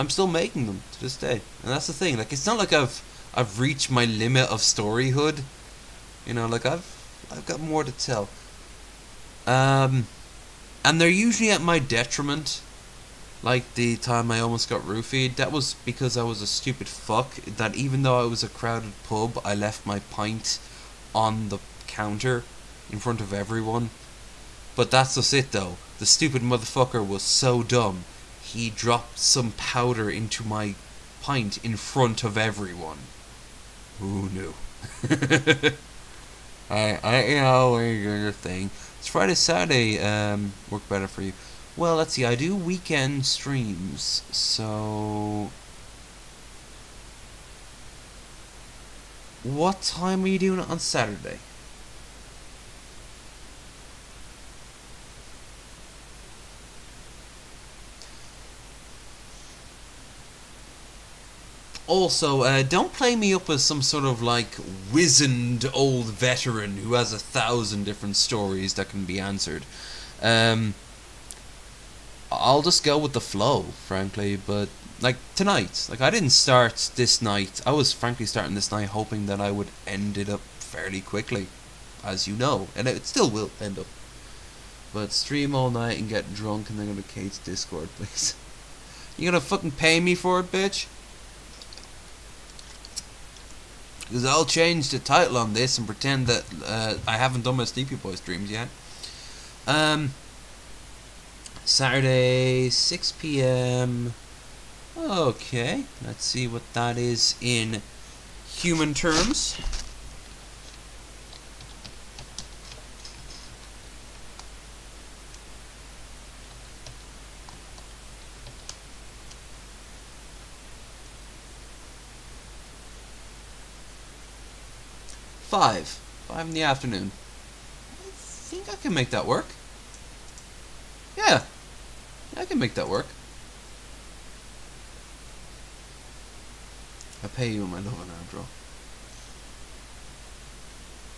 still making them to this day, and that's the thing. Like, it's not like I've I've reached my limit of storyhood. You know, like I've got more to tell. And they're usually at my detriment. Like the time I almost got roofied, that was because I was a stupid fuck, that even though it was a crowded pub, I left my pint on the counter in front of everyone. But that's just it though. The stupid motherfucker was so dumb, he dropped some powder into my pint in front of everyone. Who knew? I you know, your thing. It's Friday, Saturday, work better for you. Well, let's see, I do weekend streams, so... What time are you doing it on Saturday? Also, don't play me up as some sort of, like, wizened old veteran who has 1,000 different stories that can be answered. I'll just go with the flow, frankly, but, like, tonight, like, I didn't start this night. I was, frankly, starting this night hoping that I would end it up fairly quickly, as you know, and it still will end up. But stream all night and get drunk and then go to Kate's Discord, please. You gonna fucking pay me for it, bitch? Because I'll change the title on this and pretend that I haven't done my Sleepyboi streams yet. Saturday, 6 PM. Okay, let's see what that is in human terms. Five in the afternoon. I think I can make that work. Yeah, I can make that work. I pay you my love and outro.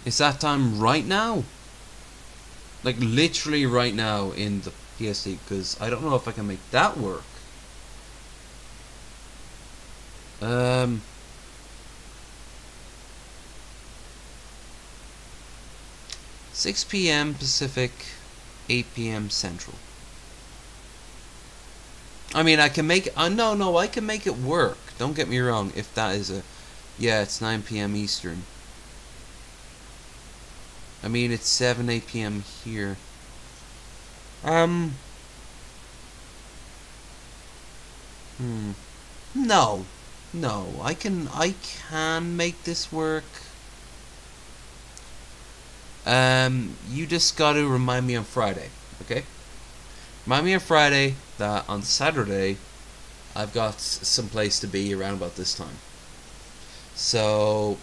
It's that time right now. Like literally right now in the PSD, because I don't know if I can make that work. 6 PM Pacific, 8 PM Central. I mean, I can make... no, I can make it work. Don't get me wrong, if that is a... Yeah, it's 9 PM Eastern. I mean, it's 7, 8 PM here. No, I can make this work. You just gotta remind me on Friday, okay? Remind me on Friday that on Saturday I've got some place to be around about this time, so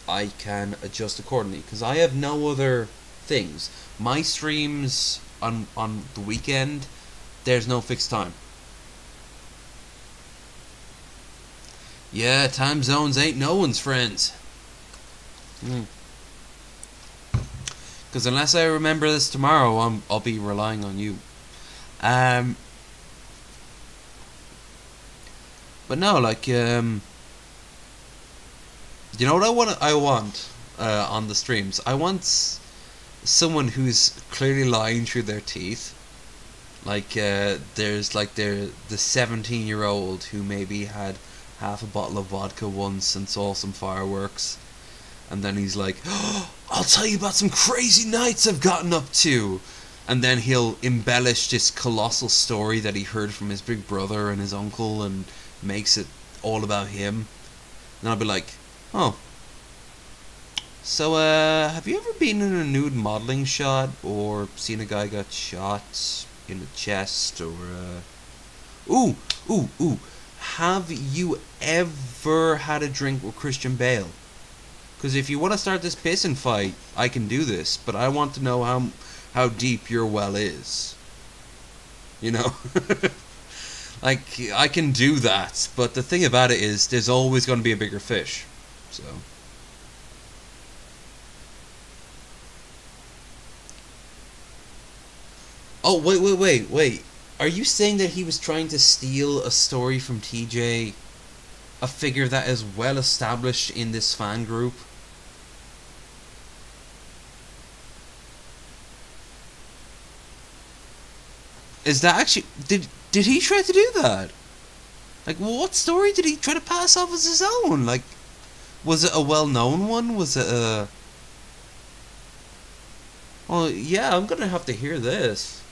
I can adjust accordingly, because I have no other things. My streams on the weekend, there's no fixed time. Yeah, time zones ain't no one's friends. Because unless I remember this tomorrow, I'll be relying on you. But no, like, you know what I want on the streams? I want someone who's clearly lying through their teeth. Like, there's like the 17-year-old who maybe had half a bottle of vodka once and saw some fireworks. And then he's like, oh, I'll tell you about some crazy nights I've gotten up to. And then he'll embellish this colossal story that he heard from his big brother and his uncle and makes it all about him. And I'll be like, oh. So, have you ever been in a nude modeling shot or seen a guy got shot in the chest or, Ooh. Have you ever had a drink with Christian Bale? Because if you want to start this pissing fight, I can do this, but I want to know how deep your well is. You know? Like, I can do that, but the thing about it is, there's always going to be a bigger fish. So... Oh, wait. Are you saying that he was trying to steal a story from TJ a figure that is well established in this fan group. Is that actually... Did he try to do that? Like, what story did he try to pass off as his own? Like, was it a well-known one? Was it a... Well, yeah, I'm gonna have to hear this.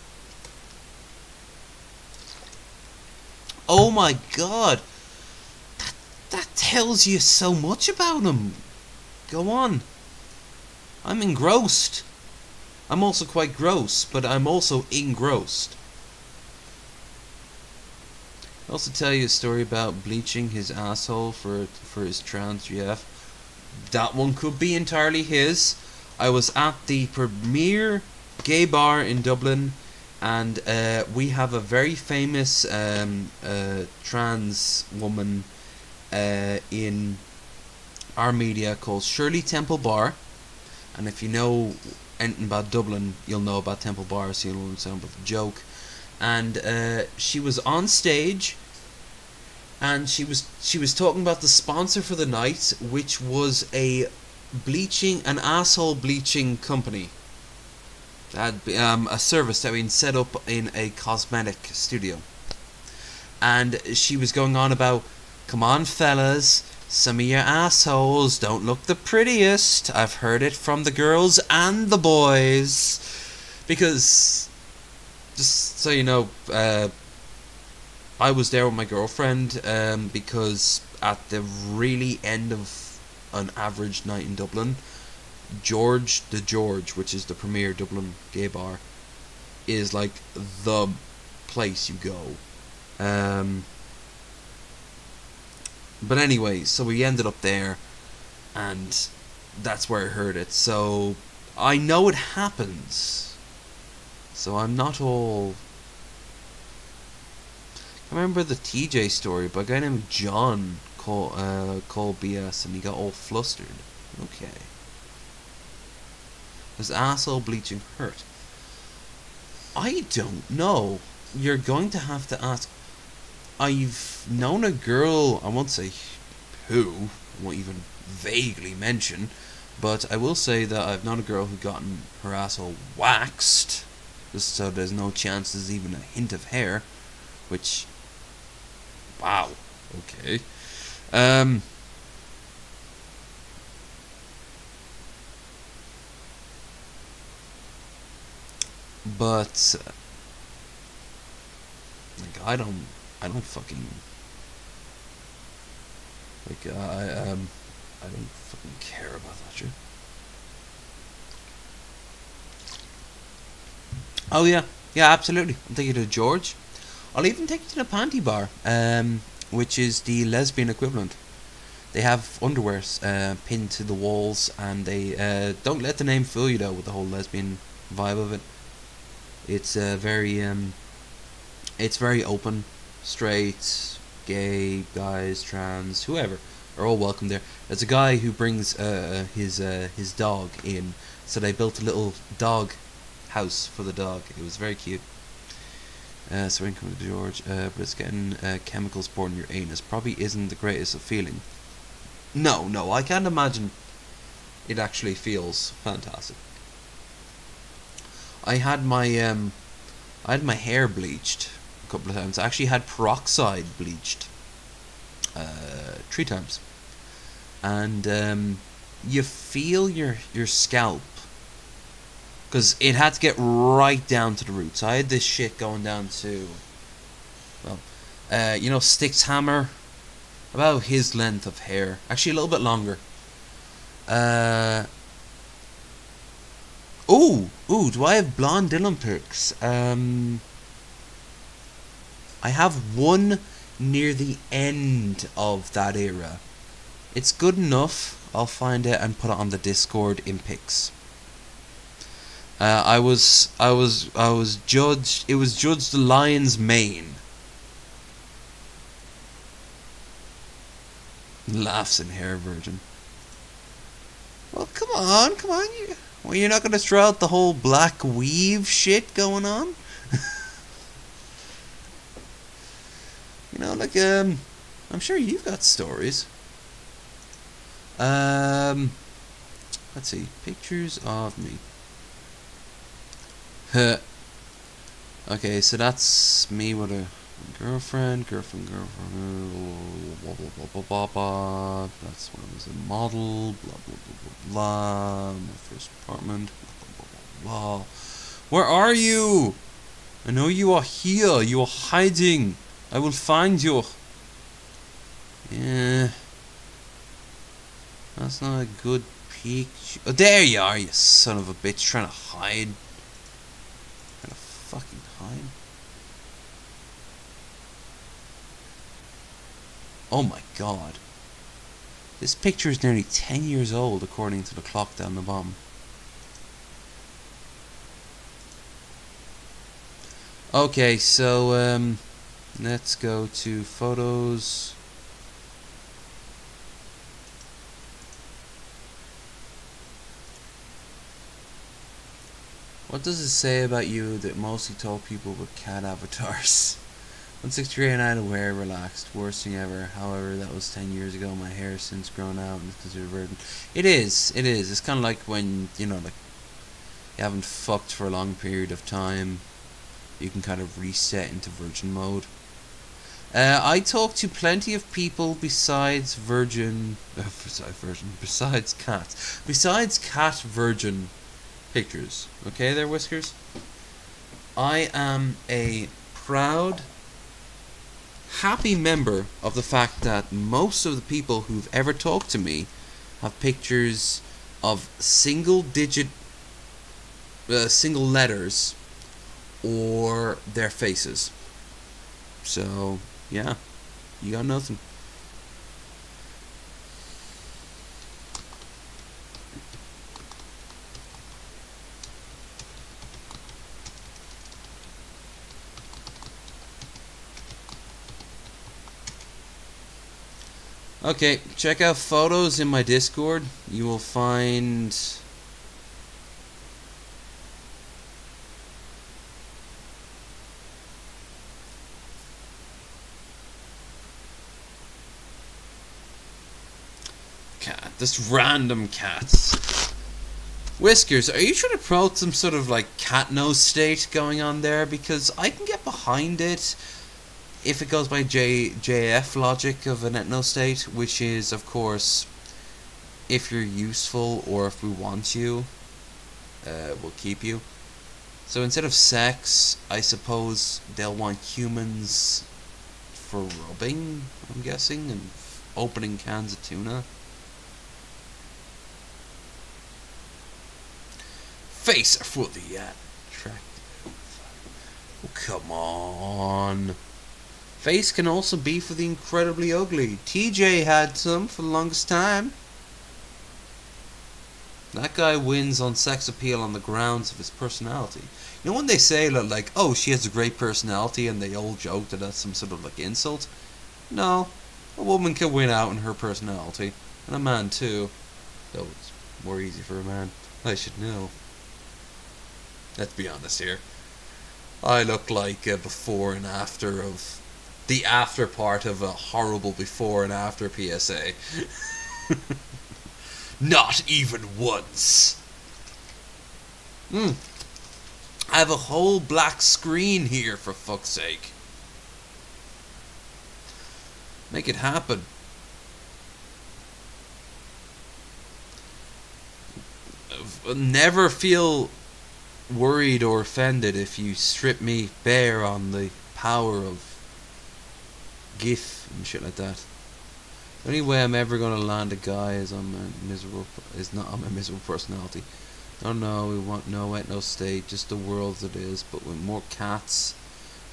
Oh my god! That tells you so much about him. Go on. I'm engrossed. I'm also quite gross, but I'm also engrossed. I'll also tell you a story about bleaching his asshole for his trans GF. That one could be entirely his. I was at the premier gay bar in Dublin, and we have a very famous trans woman in our media called Shirley Temple Bar. And if you know anything about Dublin, you'll know about Temple Bar, so you'll understand about the joke. And she was on stage, and she was talking about the sponsor for the night, which was an asshole bleaching company. That had a service that had been set up in a cosmetic studio. And she was going on about, come on fellas, some of your assholes don't look the prettiest. I've heard it from the girls and the boys. Because, just so you know, I was there with my girlfriend because at the really end of an average night in Dublin, George, which is the premier Dublin gay bar, is like the place you go. But anyway, so we ended up there, and that's where I heard it. So I know it happens. So I'm not all... I remember the TJ story, but a guy named John called BS, and he got all flustered. Okay. Does asshole bleaching hurt? I don't know. You're going to have to ask. I've known a girl, I won't say who, I won't even vaguely mention, but I will say that I've known a girl who gotten her asshole waxed, just so there's no chance there's even a hint of hair, which, wow, okay. But like I don't fucking like I don't fucking care about that shit. Oh yeah, absolutely. I'll take you to George. I'll even take you to the Panty Bar, which is the lesbian equivalent. They have underwears pinned to the walls, and they don't let the name fool you though with the whole lesbian vibe of it. It's very open, straight, gay, guys, trans, whoever are all welcome there. There's a guy who brings his dog in, so they built a little dog house for the dog. It was very cute. So we can come to George, but it's getting chemicals poured in your anus. Probably isn't the greatest of feeling. No, I can't imagine it actually feels fantastic. I had my hair bleached a couple of times. I actually had peroxide bleached 3 times, and you feel your scalp, because it had to get right down to the roots. I had this shit going down to, well, you know, Styx Hammer, about his length of hair, actually a little bit longer. Ooh, do I have blonde Dylan pics? I have one near the end of that era. It's good enough. I'll find it and put it on the Discord in pics. I was judged. It was judged the lion's mane. Laughs in hair virgin. Well, come on. Well, you're not gonna throw out the whole black weave shit going on? You know, like, I'm sure you've got stories. Let's see. Pictures of me. Okay, so that's me with a girlfriend. That's when I was a model. Blah blah blah blah blah. My first apartment. Blah blah blah. Where are you? I know you are here. You are hiding. I will find you. Yeah. That's not a good picture. Oh, there you are, you son of a bitch, trying to hide. Trying to fucking hide. Oh my god. This picture is nearly 10 years old, according to the clock down the bottom. Okay, so, let's go to photos. What does it say about you that mostly told people with cat avatars? 16389 aware, relaxed, worst thing ever. However, that was 10 years ago. My hair has since grown out and is considered virgin. It is. It's kind of like when, you know, like, you haven't fucked for a long period of time. You can kind of reset into virgin mode. I talk to plenty of people besides besides cats. Besides cat virgin pictures. Okay there, Whiskers? I am a proud, happy member of the fact that most of the people who've ever talked to me have pictures of single letters or their faces. So, yeah, you got nothing. Okay, check out photos in my Discord. You will find just random cats. Whiskers, are you trying to promote some sort of like cat nose state going on there? Because I can get behind it if it goes by JF logic of an ethno state, which is, of course, if you're useful or if we want you, we'll keep you. So instead of sex, I suppose they'll want humans for rubbing, I'm guessing, and opening cans of tuna. Face for the attractive. Oh, come on. Face can also be for the incredibly ugly. TJ had some for the longest time. That guy wins on sex appeal on the grounds of his personality. You know when they say that, like, oh, she has a great personality, and they all joke that that's some sort of like insult? No, a woman can win out in her personality, and a man too. Though it's more easy for a man. I should know. Let's be honest here. I look like a before and after of the after part of a horrible before and after PSA. Not even once. I have a whole black screen here, for fuck's sake. Make it happen. Never feel worried or offended if you strip me bare on the power of GIF and shit like that. The only way I'm ever gonna land a guy is not on my miserable personality. Oh no, we want no ethno state, just the world as it is, but with more cats,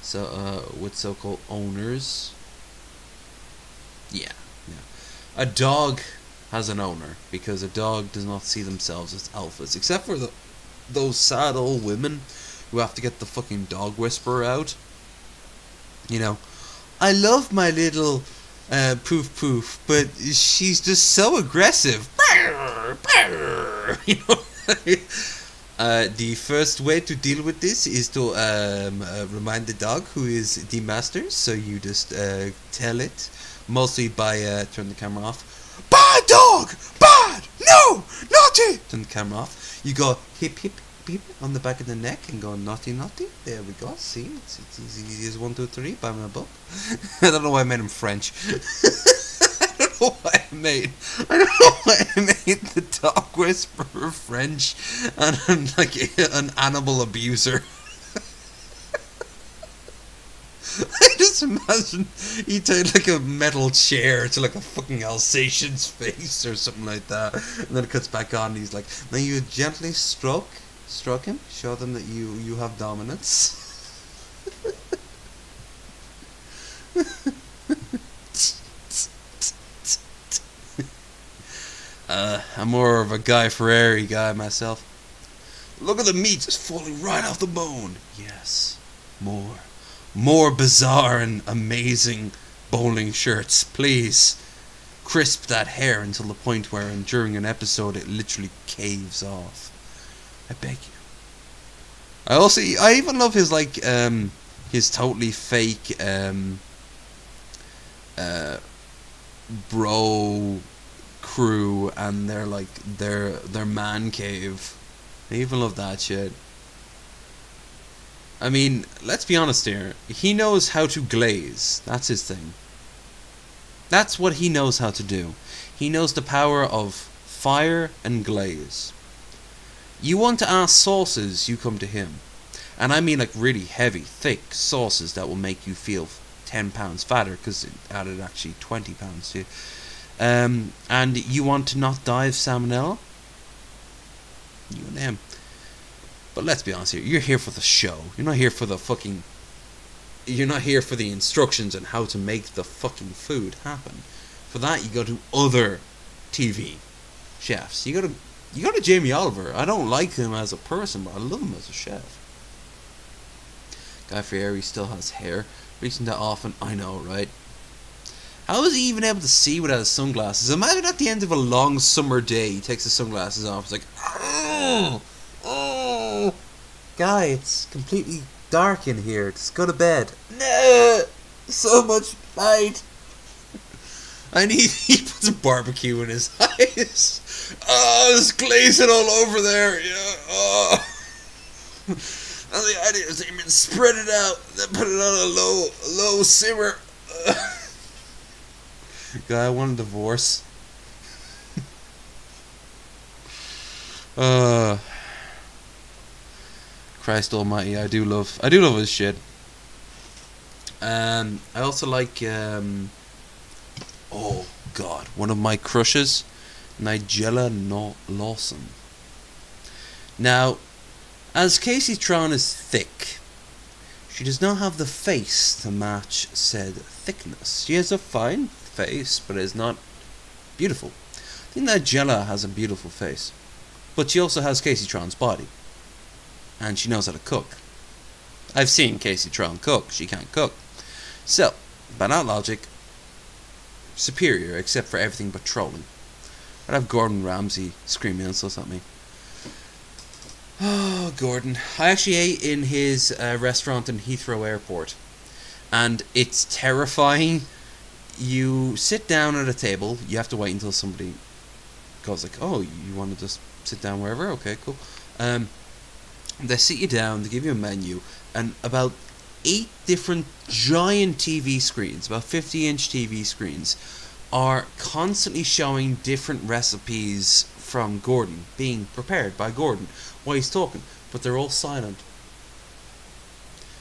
so with so-called owners. Yeah. A dog has an owner because a dog does not see themselves as alphas, except for those sad old women who have to get the fucking dog whisperer out. You know, I love my little poof poof, but she's just so aggressive. You know. The first way to deal with this is to remind the dog who is the master. So you just tell it mostly by turning the camera off. Bad dog! Bad! No! Naughty! Turn the camera off. You go hip hip beep on the back of the neck and go naughty naughty. There we go. See, it's easy as 1 2 3 by my book. I don't know why I made him French. I don't know why I made the dog whisperer French and I'm like an animal abuser. I just imagine he take like a metal chair to like a fucking Alsatian's face or something like that, and then it cuts back on and he's like, now you gently stroke him, show them that you have dominance. I'm more of a Guy Fieri guy myself. Look at the meat just falling right off the bone. Yes, more bizarre and amazing bowling shirts, please. Crisp that hair until the point where during an episode it literally caves off. I beg you. I even love his like his totally fake bro crew and their man cave. I even love that shit. I mean, let's be honest here. He knows how to glaze. That's his thing. That's what he knows how to do. He knows the power of fire and glaze. You want to ask sauces, you come to him. And I mean like really heavy, thick sauces that will make you feel 10 pounds fatter, because it added actually 20 pounds to you. And you want to not die of salmonella? You and him. But let's be honest here, you're here for the show. You're not here for the fucking... You're not here for the instructions on how to make the fucking food happen. For that, you go to other TV chefs. You go to Jamie Oliver. I don't like him as a person, but I love him as a chef. Guy Fieri still has hair. Reaching that often, I know, right? How is he even able to see without his sunglasses? Imagine at the end of a long summer day, he takes his sunglasses off. It's like, oh! Guy, it's completely dark in here. Just go to bed. No, so much light. And he puts a barbecue in his eyes. Oh, there's glazing all over there. Yeah. Oh. And the idea is they spread it out, then put it on a low simmer. Guy, I want a divorce. Christ almighty, I do love his shit. I also like oh god, one of my crushes, Nigella Lawson. Now, as Casey Tron is thick, she does not have the face to match said thickness. She has a fine face, but is not beautiful. I think Nigella has a beautiful face, but she also has Casey Tron's body. And she knows how to cook. I've seen Casey Tron cook. She can't cook. So, by that logic, superior, except for everything but trolling. I'd have Gordon Ramsay screaming insults at me. Oh, Gordon. I actually ate in his restaurant in Heathrow Airport. And it's terrifying. You sit down at a table. You have to wait until somebody goes like, oh, you want to just sit down wherever? Okay, cool. They sit you down, they give you a menu, and about 8 different giant TV screens, about 50-inch TV screens, are constantly showing different recipes from Gordon, being prepared by Gordon, while he's talking, but they're all silent.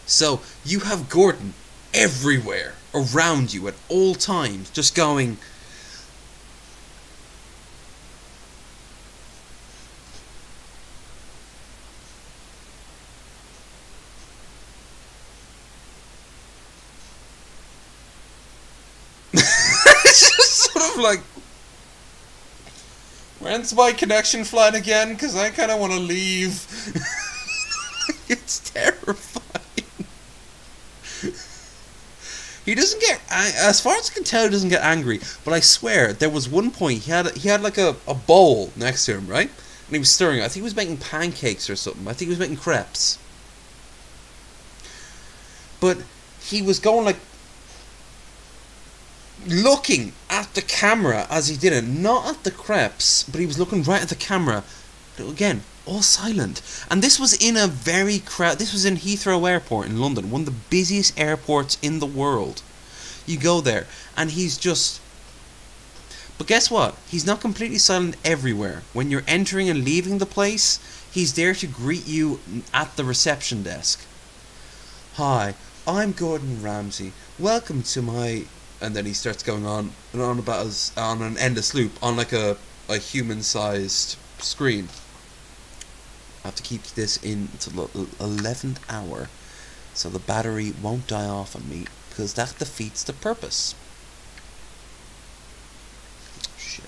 So, you have Gordon everywhere, around you, at all times, just going... It's just sort of like, when's my connection flying again? Because I kind of want to leave. It's terrifying. He doesn't get, as far as I can tell, he doesn't get angry. But I swear, there was one point, he had like a bowl next to him, right? And he was stirring it. I think he was making pancakes or something. I think he was making crepes. But he was going like... looking at the camera as he did it, not at the crepes, but he was looking right at the camera. But again, all silent. And this was in a very this was in Heathrow Airport in London, one of the busiest airports in the world. You go there, and he's just... But guess what? He's not completely silent everywhere. When you're entering and leaving the place, he's there to greet you at the reception desk. Hi, I'm Gordon Ramsay. Welcome to my... And then he starts going on and on about us on an endless loop on like a human-sized screen. I have to keep this in until the 11th hour, so the battery won't die off on me, because that defeats the purpose. Shit,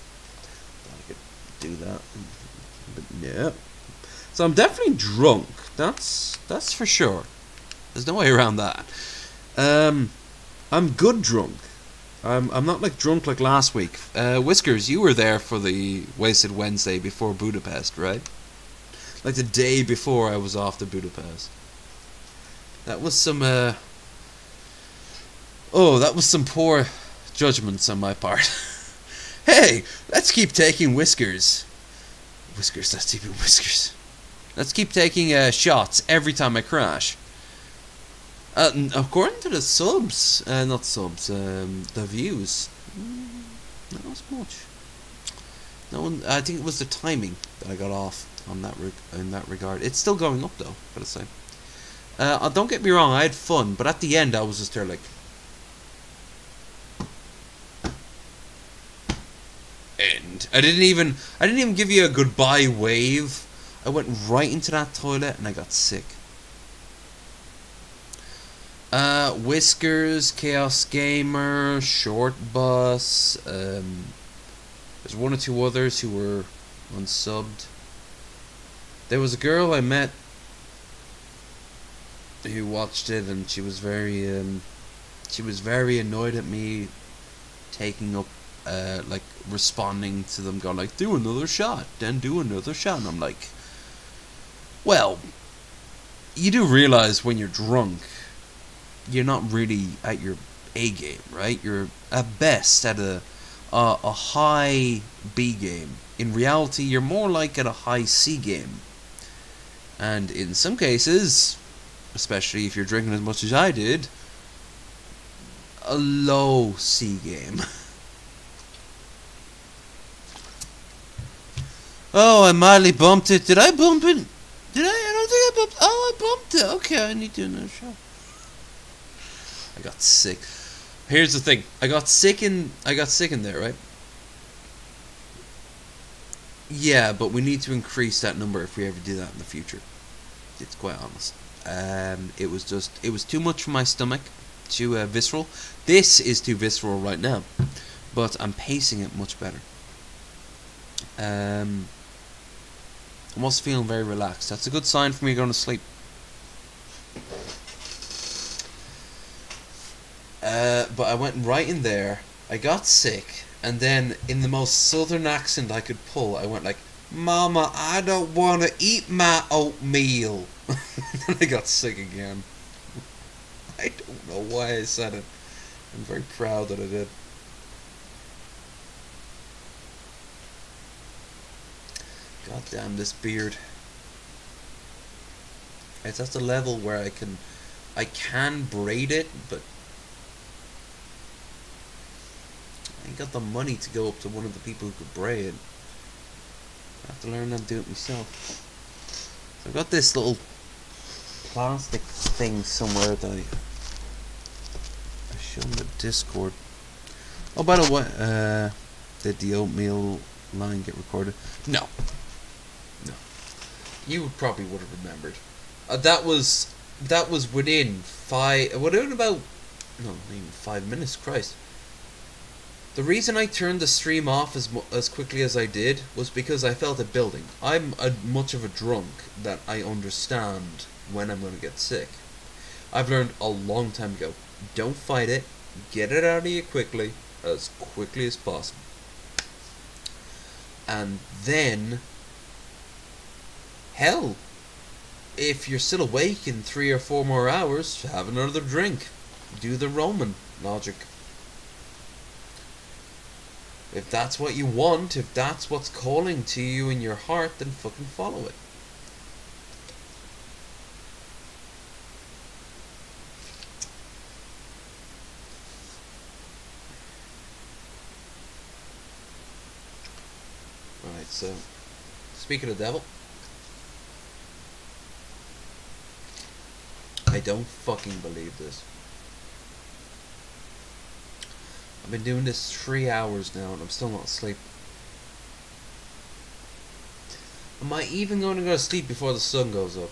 I could do that, but yeah. So I'm definitely drunk. That's for sure. There's no way around that. I'm good drunk. I'm not like drunk like last week. Whiskers, you were there for the Wasted Wednesday before Budapest, right? Like the day before I was off to Budapest. That was some that was some poor judgments on my part. Hey, let's keep taking Whiskers. Whiskers, that's even Whiskers. Let's keep taking shots every time I crash. According to the subs, not subs, the views, not as much. No one. I think it was the timing that I got off on that in that regard. It's still going up though, gotta say. Don't get me wrong, I had fun, but at the end I was just there like. End. I didn't even give you a goodbye wave. I went right into that toilet and I got sick. Whiskers, Chaos Gamer, Short Bus, there's one or two others who were unsubbed. There was a girl I met who watched it, and she was very annoyed at me taking up, like responding to them, going like, do another shot, then do another shot, and I'm like, well, you do realize when you're drunk, you're not really at your A game, right? You're at best at a high B game. In reality, you're more like at a high C game. And in some cases, especially if you're drinking as much as I did, a low C game. Oh, I mildly bumped it. Did I bump it? Did I? I don't think I bumped. Oh, I bumped it. Okay, I need to do another shot. I got sick. Here's the thing. I got sick in there, right? Yeah, but we need to increase that number if we ever do that in the future. It's quite honest. It was too much for my stomach, too visceral. This is too visceral right now, but I'm pacing it much better. I'm also feeling very relaxed. That's a good sign for me going to sleep. But I went right in there, I got sick, and then in the most southern accent I could pull, I went like, Mama, I don't want to eat my oatmeal. And I got sick again. I don't know why I said it. I'm very proud that I did. God damn this beard. It's at the level where I can braid it, but I ain't got the money to go up to one of the people who could braid. I have to learn how to do it myself. So I've got this little plastic thing somewhere that I showed in the Discord. Oh, by the way, did the oatmeal line get recorded? No. No. You probably would have remembered. That was within about, no, not even 5 minutes, Christ. The reason I turned the stream off as quickly as I did was because I felt it building. I'm much of a drunk that I understand when I'm going to get sick. I've learned a long time ago, don't fight it, get it out of you quickly as possible. And then, hell, if you're still awake in 3 or 4 more hours, have another drink. Do the Roman logic. If that's what you want, if that's what's calling to you in your heart, then fucking follow it. Right, so, speaking of the devil, I don't fucking believe this. I've been doing this 3 hours now and I'm still not asleep. Am I even going to go to sleep before the sun goes up?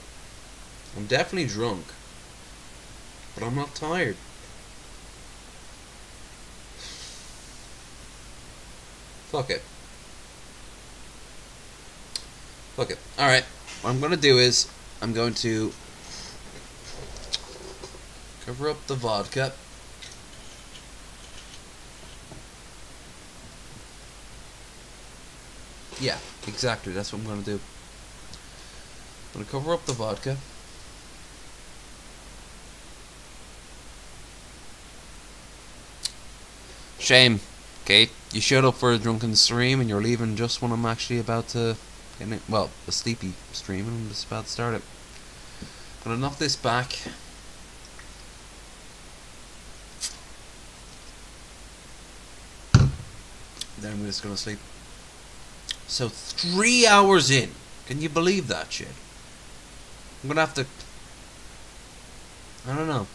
I'm definitely drunk, but I'm not tired. Fuck it. Fuck it. Alright, what I'm going to do is I'm going to cover up the vodka. Yeah, exactly, that's what I'm going to do. I'm going to cover up the vodka. Shame, Kate. You showed up for a drunken stream and you're leaving just when I'm actually about to get it. Well, a sleepy stream and I'm just about to start it. I'm going to knock this back. Then I'm just going to sleep. So 3 hours in. Can you believe that shit? I'm gonna have to... I don't know.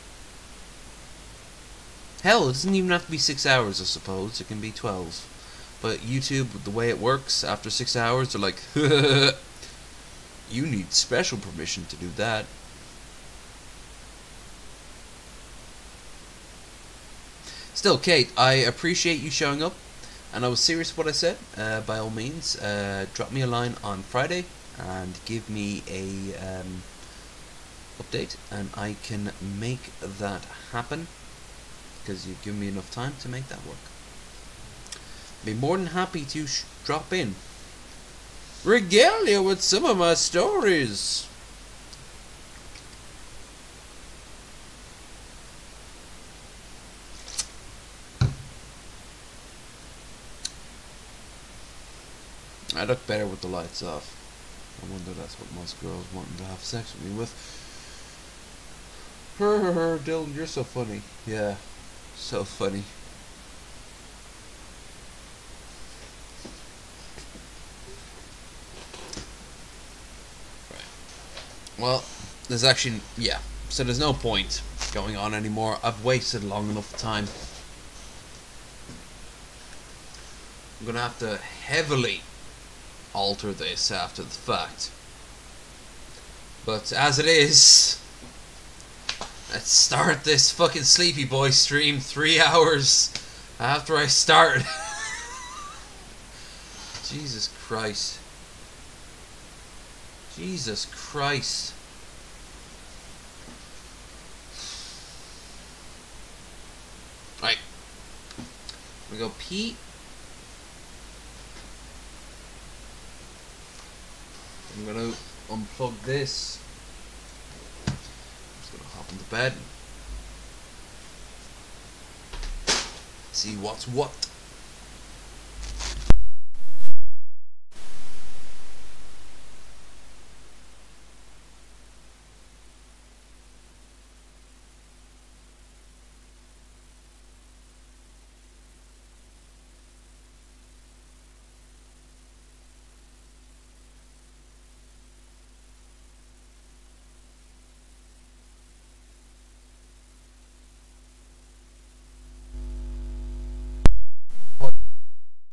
Hell, it doesn't even have to be 6 hours, I suppose. It can be 12. But YouTube, the way it works, after 6 hours, they're like, you need special permission to do that. Still, Kate, I appreciate you showing up. And I was serious what I said. By all means, drop me a line on Friday and give me a update, and I can make that happen because you've given me enough time to make that work. Be more than happy to drop in, regale you with some of my stories. I look better with the lights off. I wonder that's what most girls wanting to have sex with me with. Dylan, you're so funny. Yeah, so funny. Right. Well, there's actually, yeah, so there's no point going on anymore. I've wasted long enough time. I'm gonna have to heavily alter this after the fact, but as it is, let's start this fucking Sleepyboi stream 3 hours after I start. Jesus Christ. Jesus Christ. Right, we go pee. I'm gonna unplug this. I'm just gonna hop into bed. See what's what.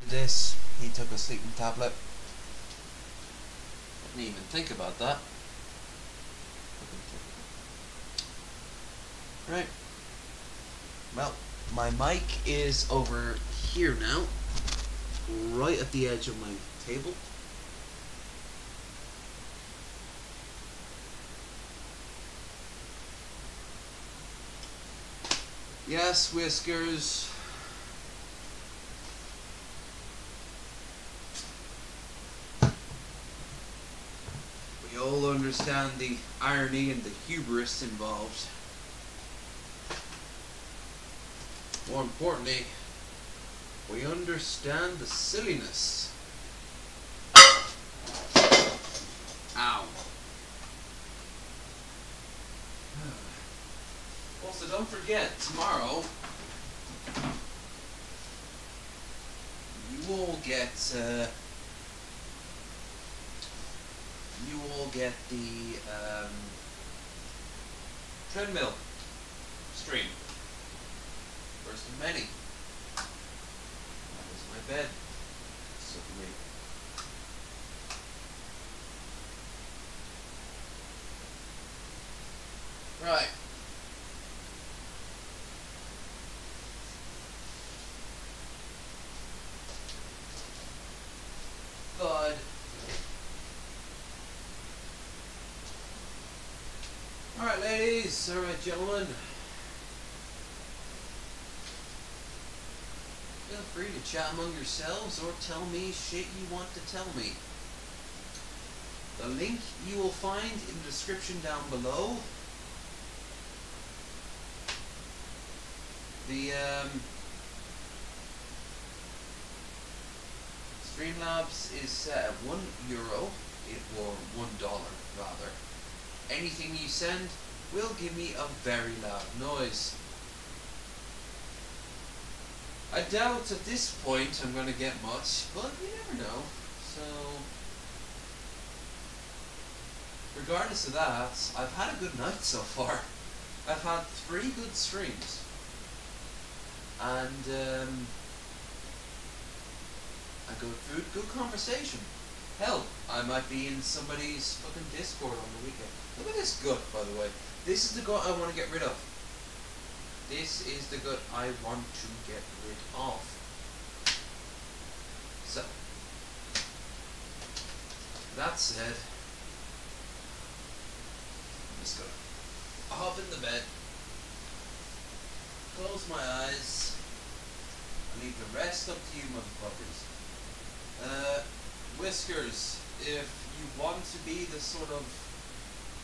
This, he took a sleeping tablet. Didn't even think about that. Right. Well, my mic is over here now, right at the edge of my table. Yes, Whiskers. We all understand the irony and the hubris involved. More importantly, We understand the silliness. Ow. Also, don't forget, tomorrow you all get the treadmill stream. First of many. That is my bed. So for me. Right. Good. Alright ladies, alright gentlemen. Feel free to chat among yourselves or tell me shit you want to tell me. The link you will find in the description down below. The Streamlabs is set at €1, or $1 rather. Anything you send will give me a very loud noise. I doubt at this point I'm going to get much, but you never know. So, regardless of that, I've had a good night so far. I've had 3 good streams. And I go through good conversation. Hell, I might be in somebody's fucking Discord on the weekend. Look at this gut, by the way. This is the gut I want to get rid of. This is the gut I want to get rid of. So, that said, I'm just gonna hop in the bed, close my eyes, and leave the rest up to you motherfuckers. Whiskers, if you want to be the sort of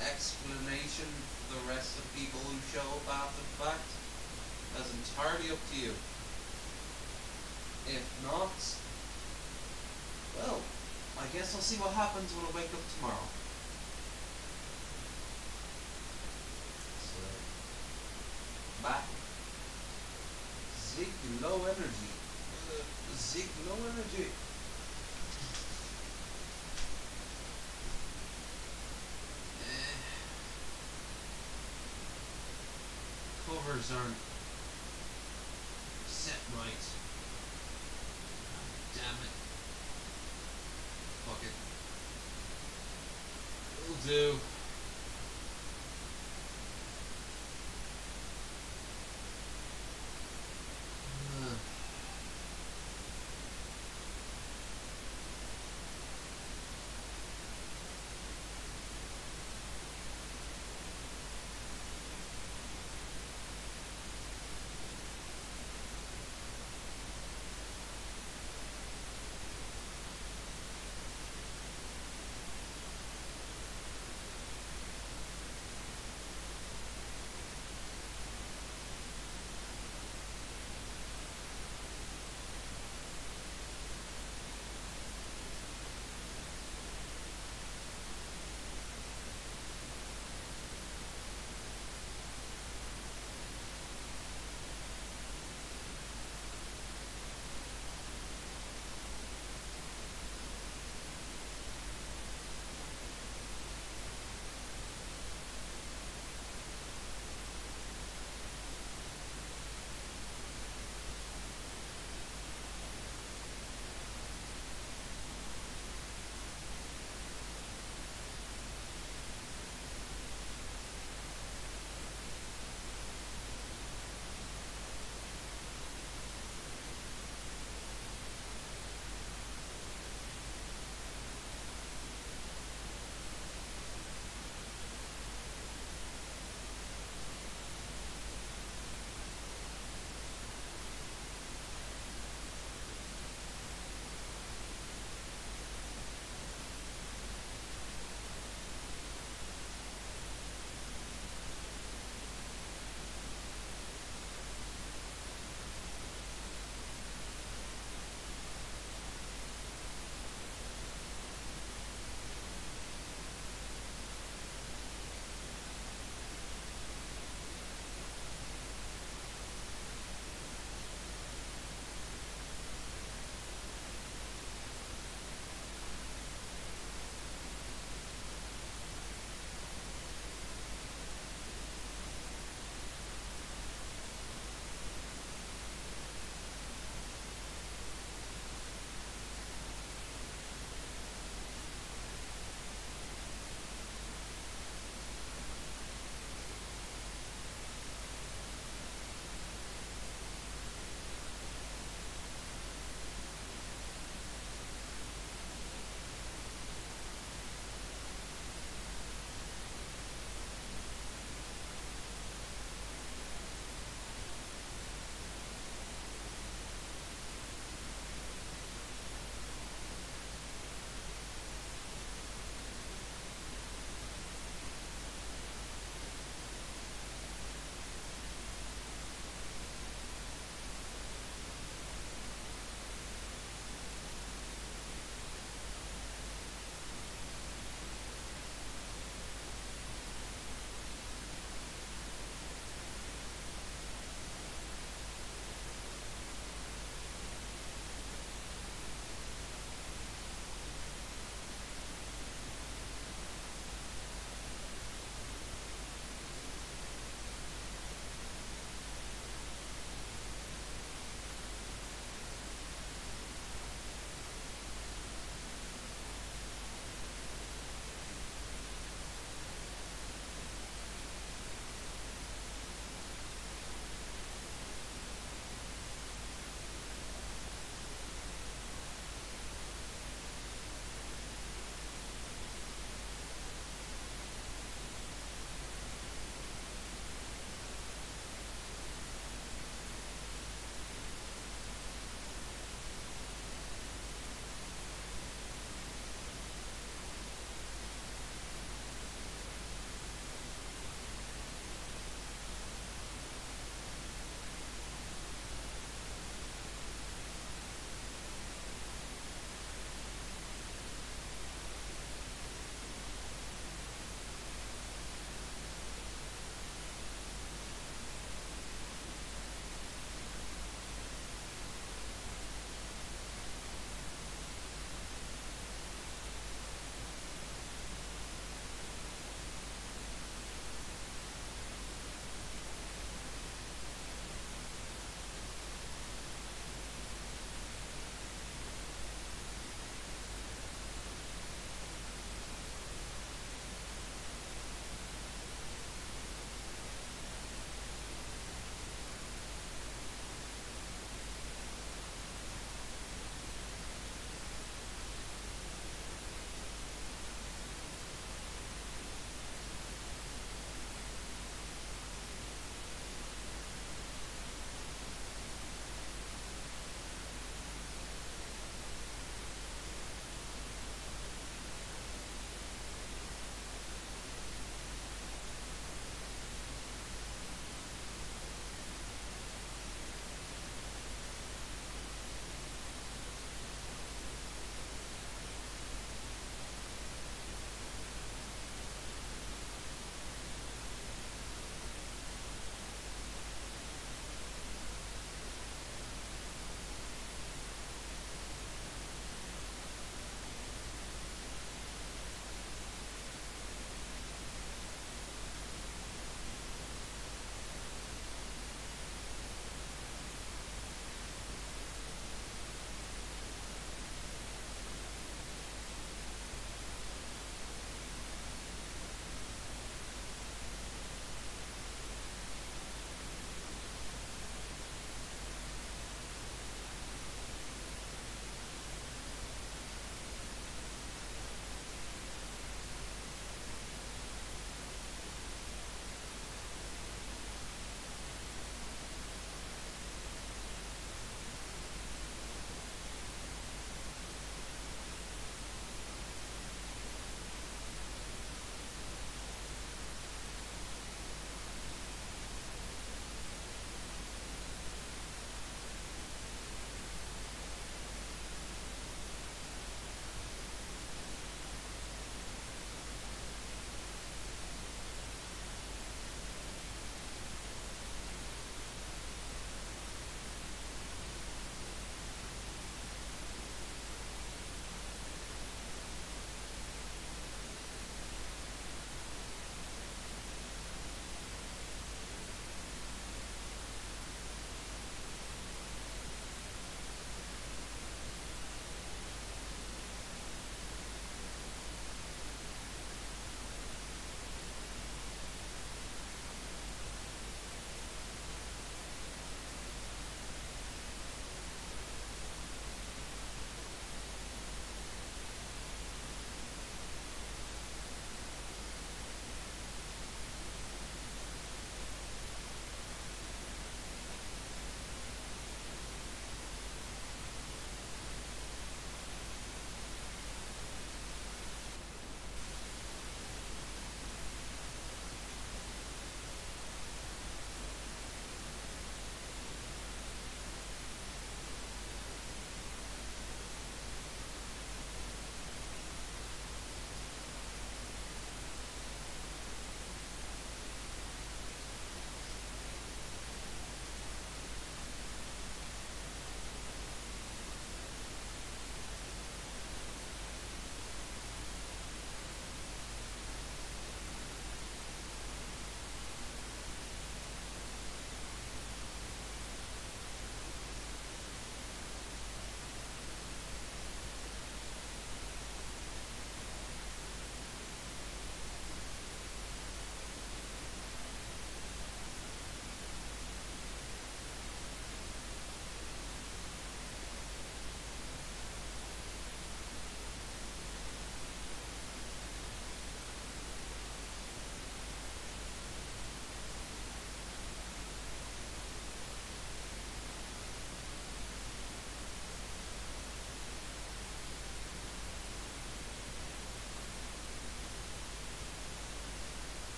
explanation for the rest of people who show up after the fact, that's entirely up to you. If not, well, I guess I'll see what happens when I wake up tomorrow. So, bye. Zig low energy. Zig low energy. Covers aren't set right. Damn it. Fuck it. It'll do.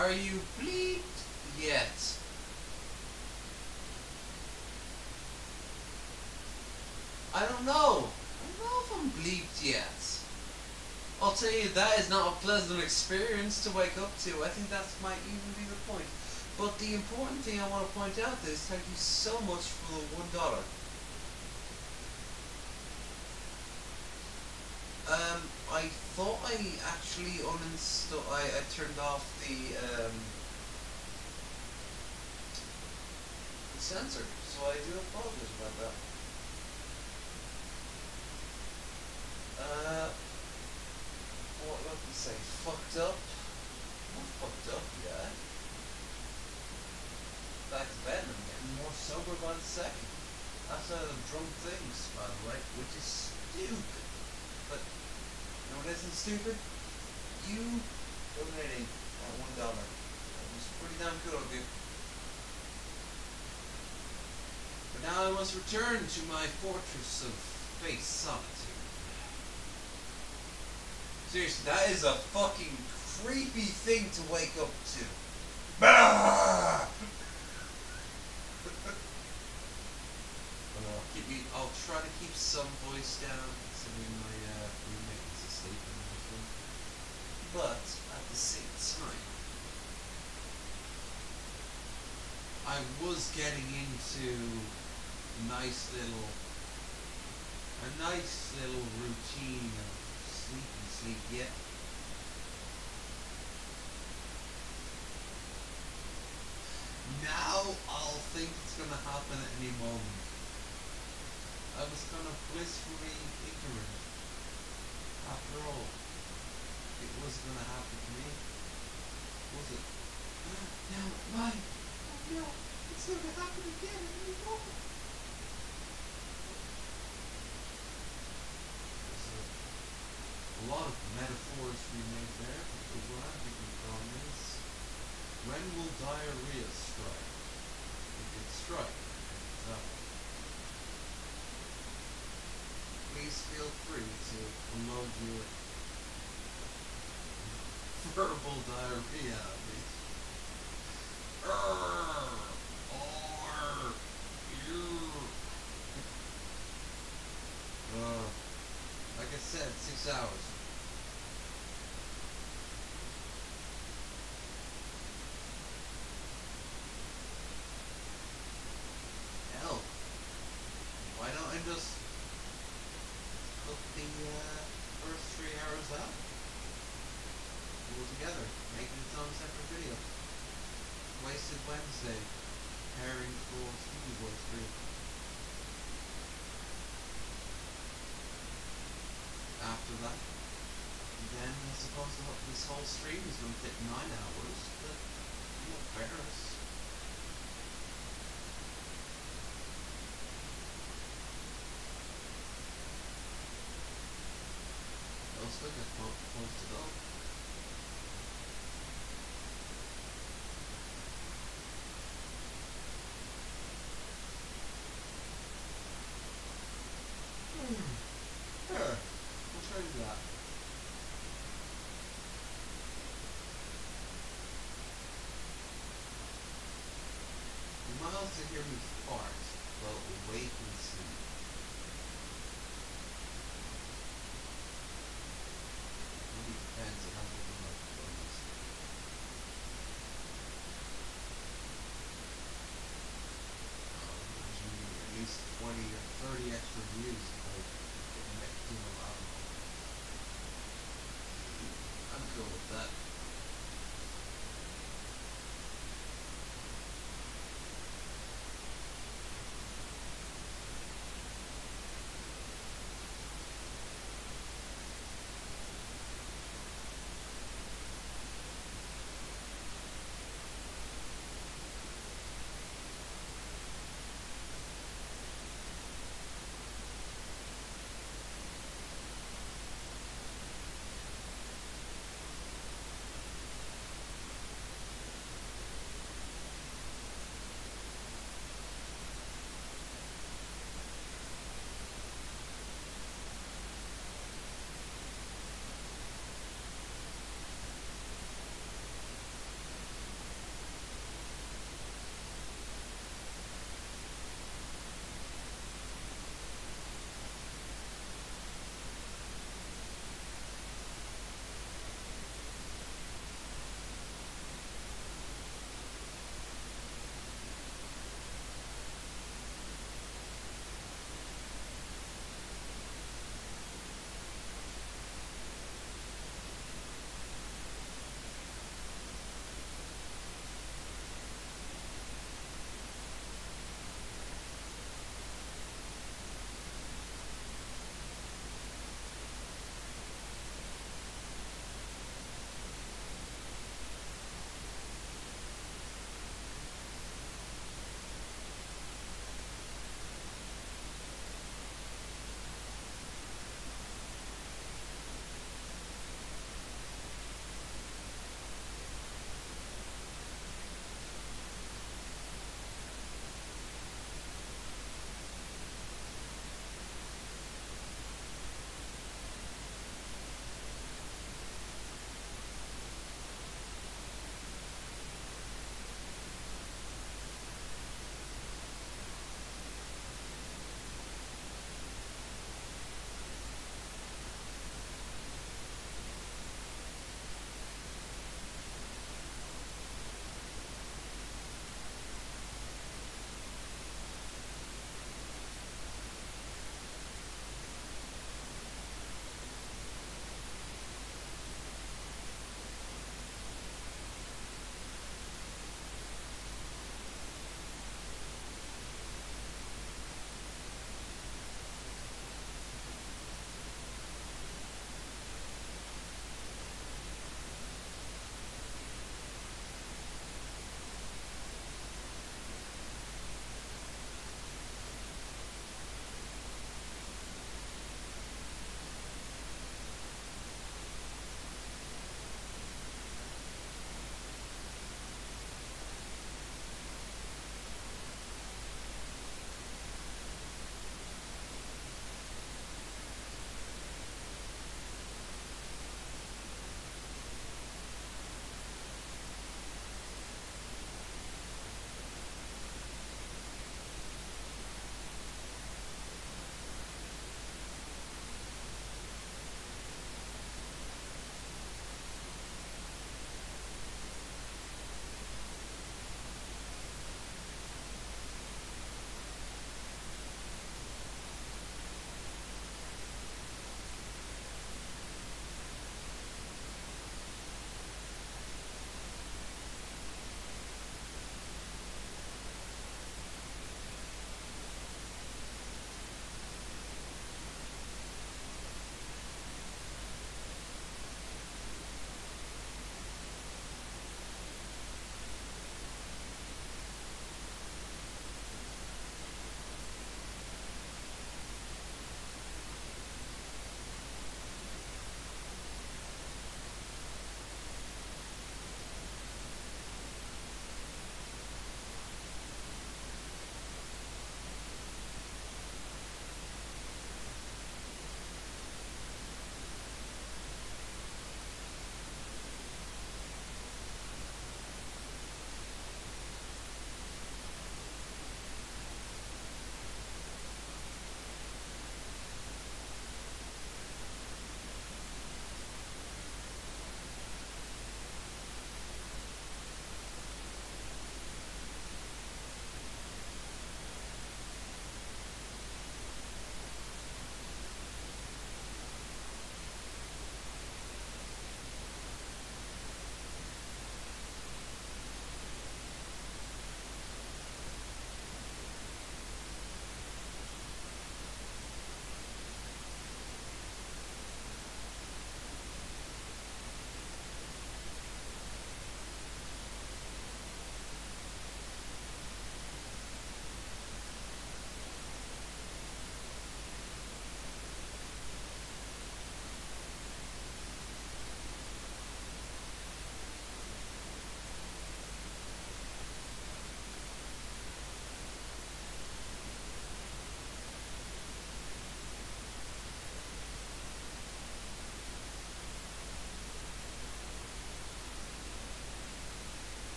Are you bleeped yet? I don't know. I don't know if I'm bleeped yet. I'll tell you, that is not a pleasant experience to wake up to. I think that might even be the point. But the important thing I want to point out is thank you so much for the $1. I thought I actually uninstalled. I turned off the sensor, so I do apologize about that. What did I say? Fucked up? Not fucked up yet. Back to bed and I'm getting more sober by the second. Outside of drunk things, by the way, which is stupid. But you know what isn't stupid? You donating that $1. That was pretty damn good of you. But now I must return to my fortress of space solitude. Seriously, that is a fucking creepy thing to wake up to. Bah! I'll try to keep some voice down, considering my roommate is asleep and everything. But at the same time, I was getting into a nice little routine of sleep yet. Now I'll think it's gonna happen at any moment. I was kind of blissfully ignorant. After all, it was gonna happen to me. Was it? No, why? Oh no, it's gonna happen again at any moment. A lot of metaphors we made there, but what I'm thinking from is, when will diarrhea strike? If it strikes, please feel free to unload your verbal diarrhea at me. Like I said, 6 hours. Hell, why don't I just cook the first 3 hours out? All together, making its own separate video. Wasted Wednesday, preparing for Sleepyboi 3. After that, then I suppose this whole stream is going to take 9 hours, but you know, fairness. They'll still get posted up. Sure. We'll try to do that. You might also hear me fart while awake and sleep. Really depends on how good the microphone is. Usually at least 20 or 30 extra views if I get next to them. I don't know. I'm cool with that.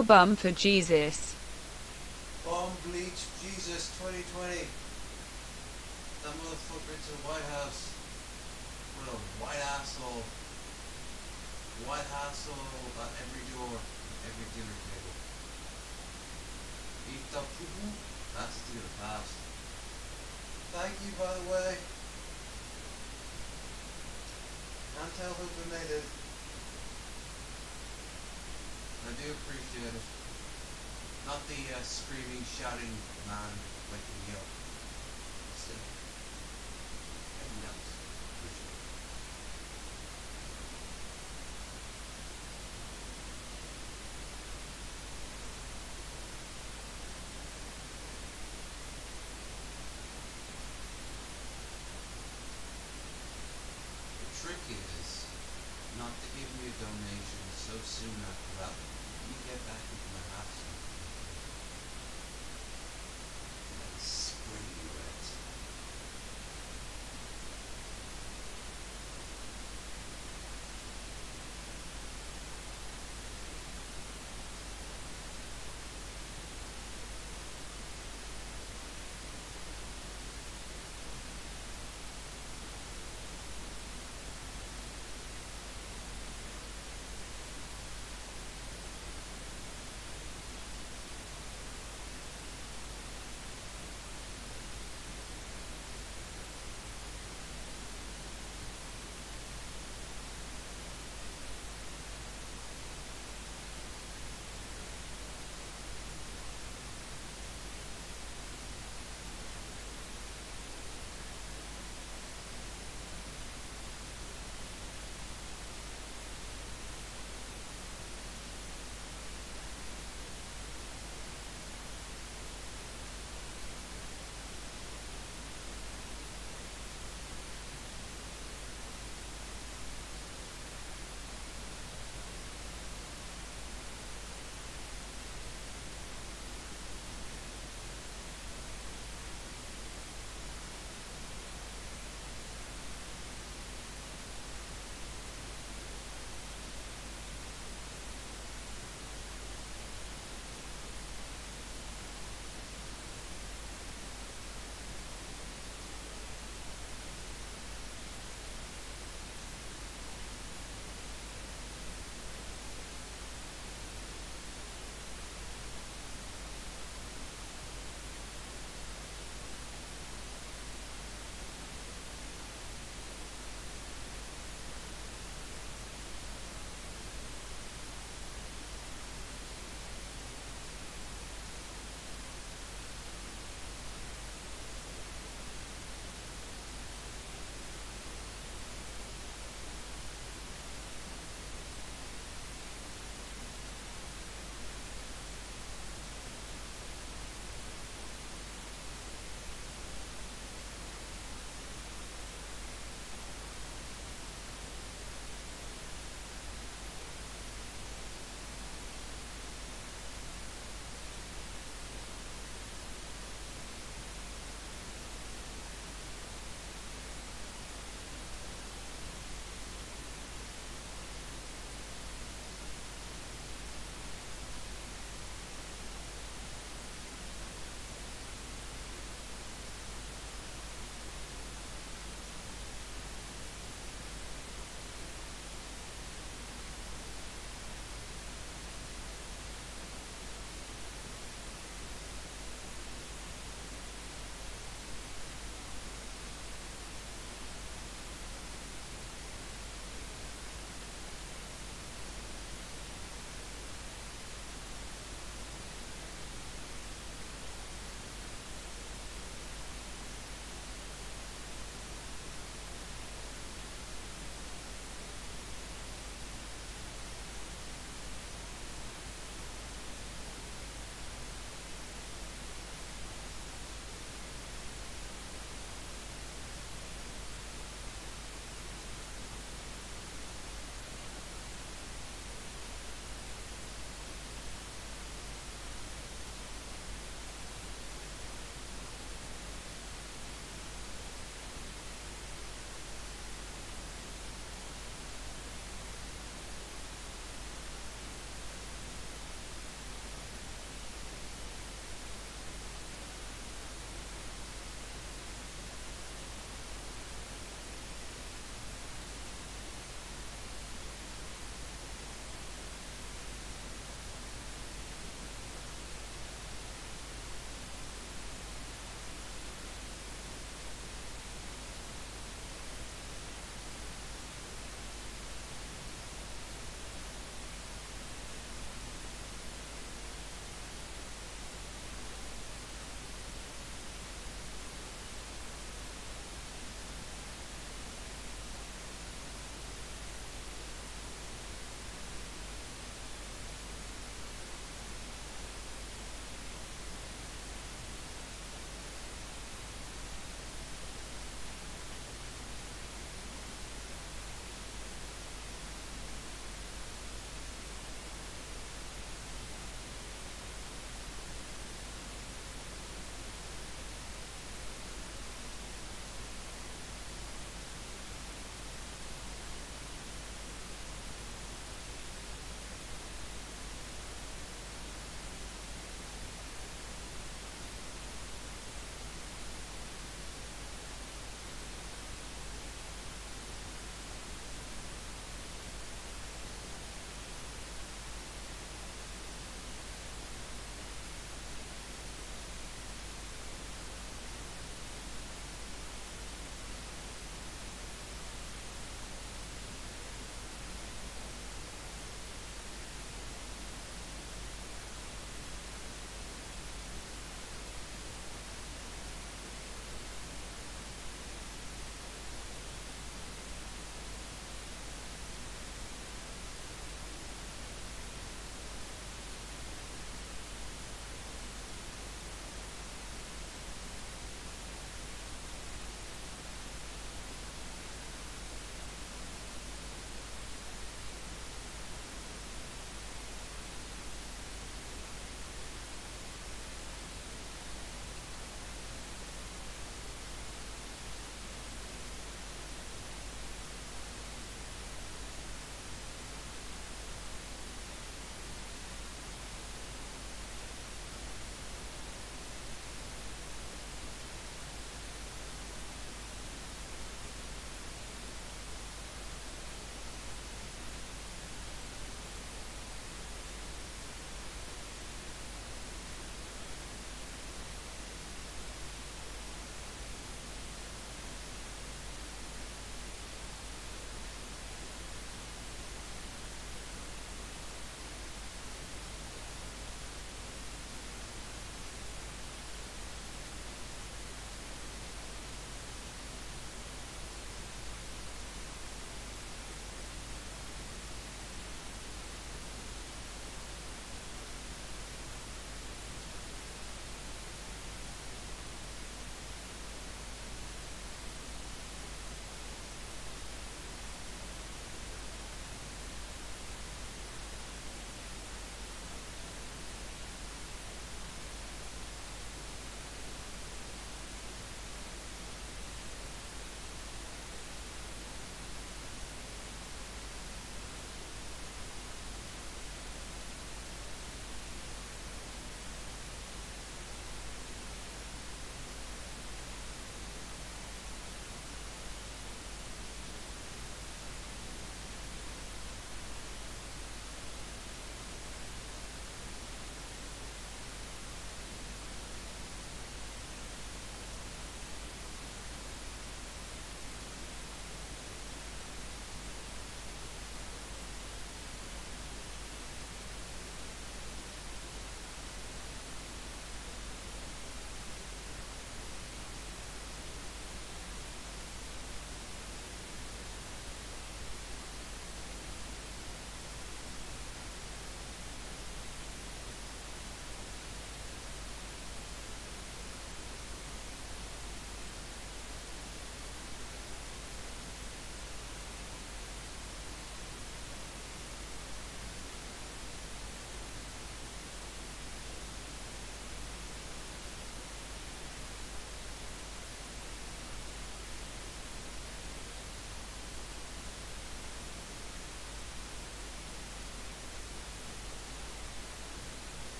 your bum for Jesus. Bomb bleach Jesus 2020. That motherfucker to the White House. What a white asshole. White asshole at every door, every dinner table. Eat the poo. That's to the past. Thank you, by the way. Can't tell who donated. I do appreciate it. Not the screaming, shouting man waking me up. Still. Everything else. Appreciate it. The trick is not to give me a donation so soon after that. You get back into my house. Let's spring you it.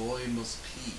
boy must pee.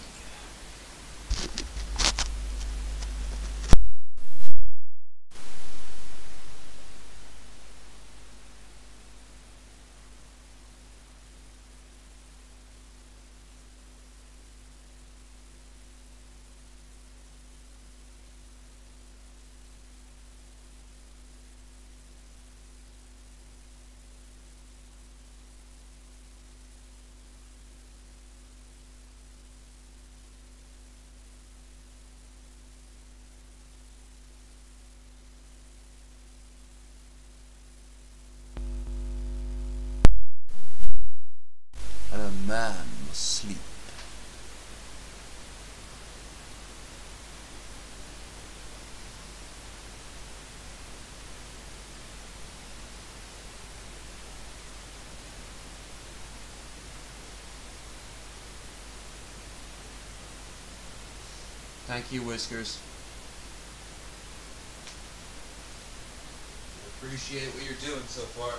And a man must sleep. Thank you, Whiskers. I appreciate what you're doing so far.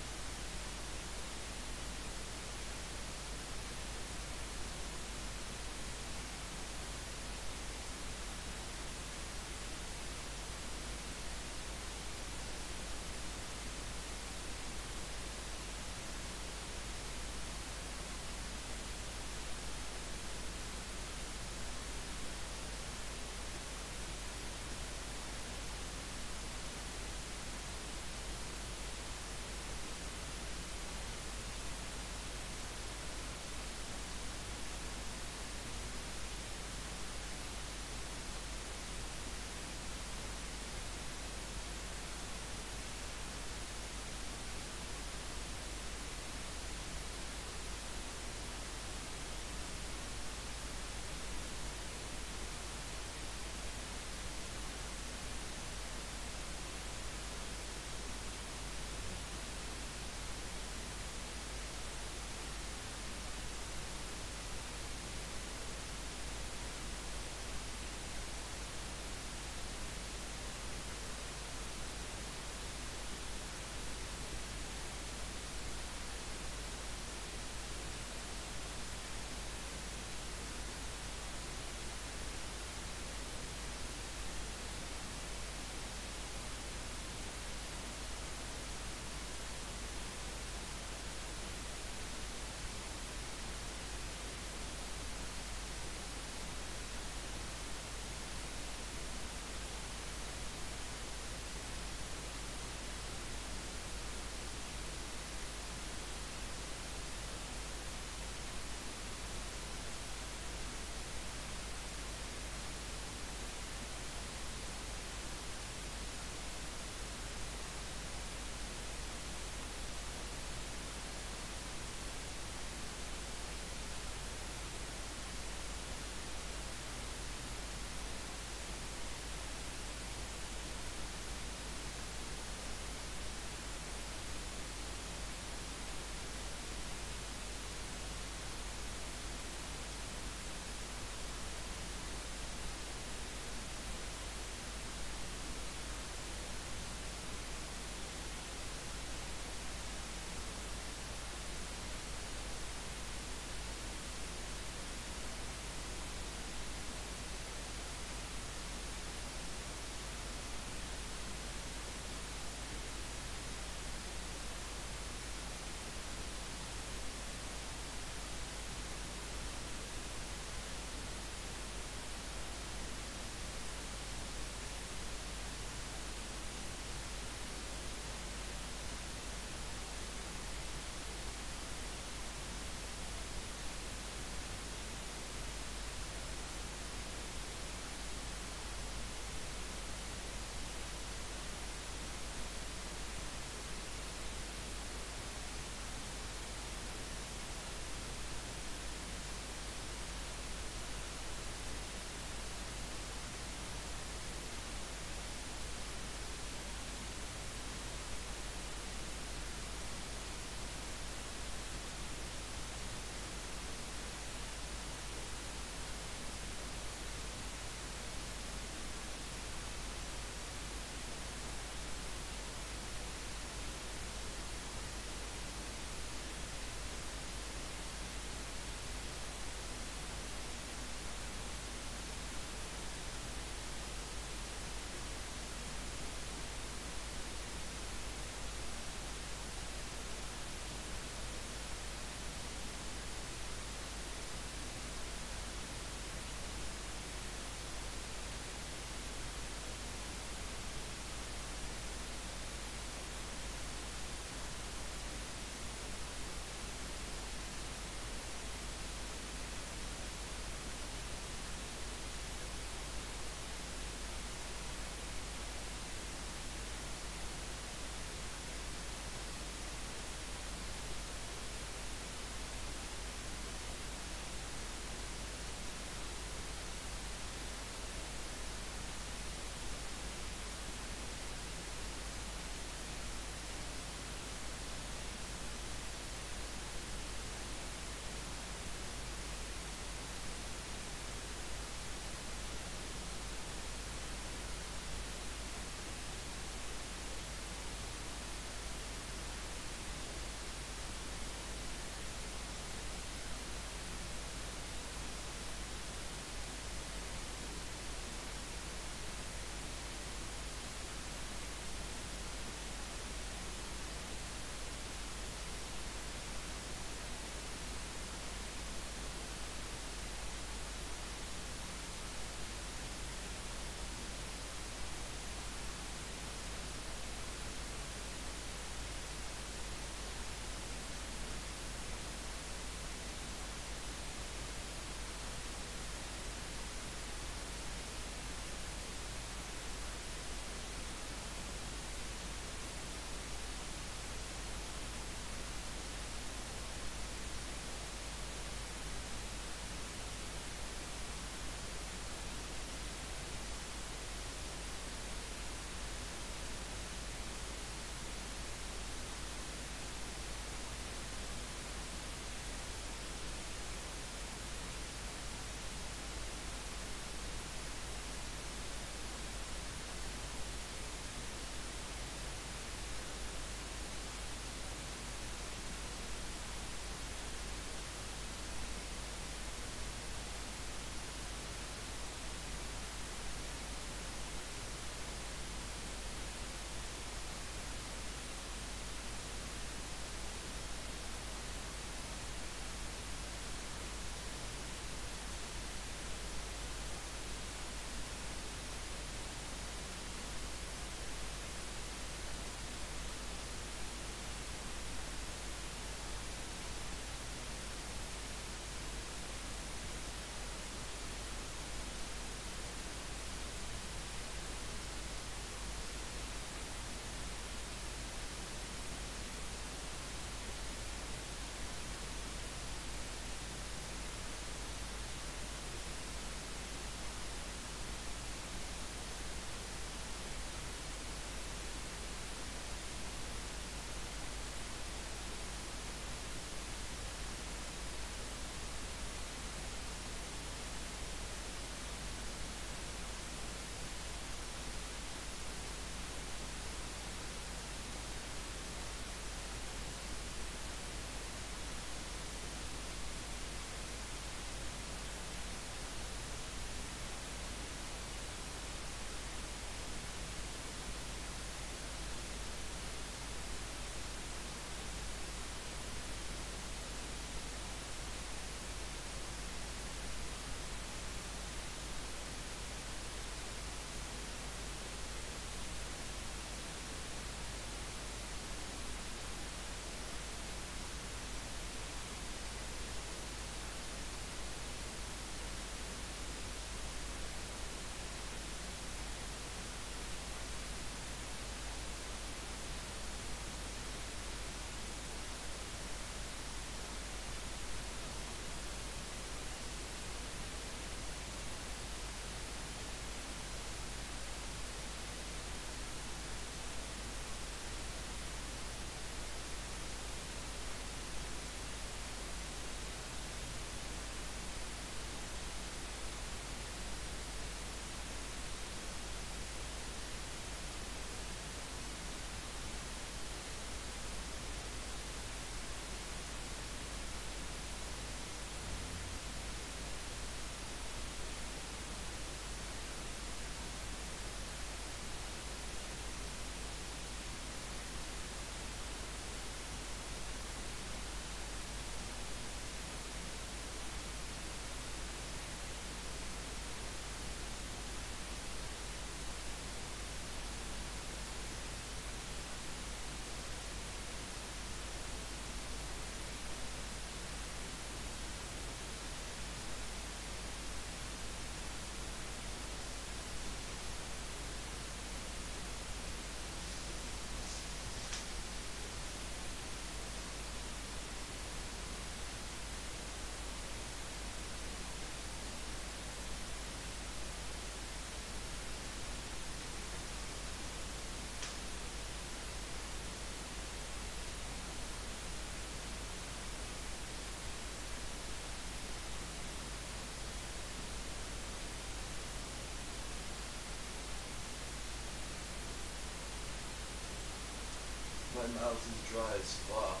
mouth is dry as fuck.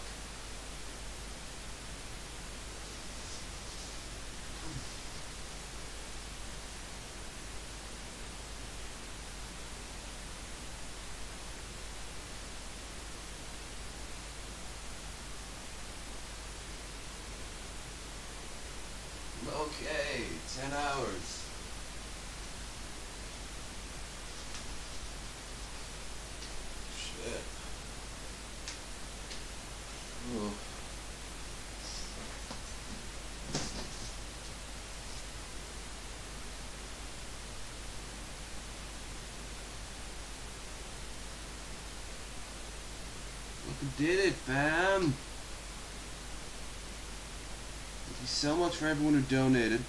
Okay, 10 hours. Shit. Oh. Fucking did it, fam. Thank you so much for everyone who donated.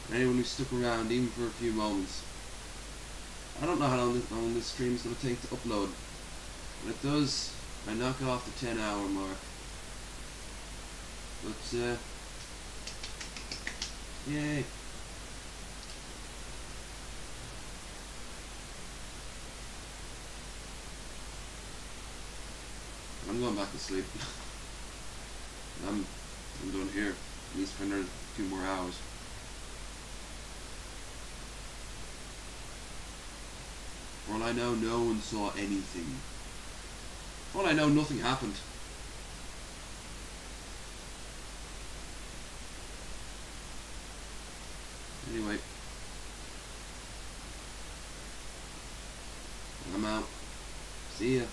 And anyone who stuck around even for a few moments. I don't know how long this stream is going to take to upload. When it does, I knock off the 10-hour mark. But, yay. I'm going back to sleep. I'm done here, at least for another 2 more hours. For all I know, no one saw anything. For all I know, nothing happened. Anyway. I'm out. See ya.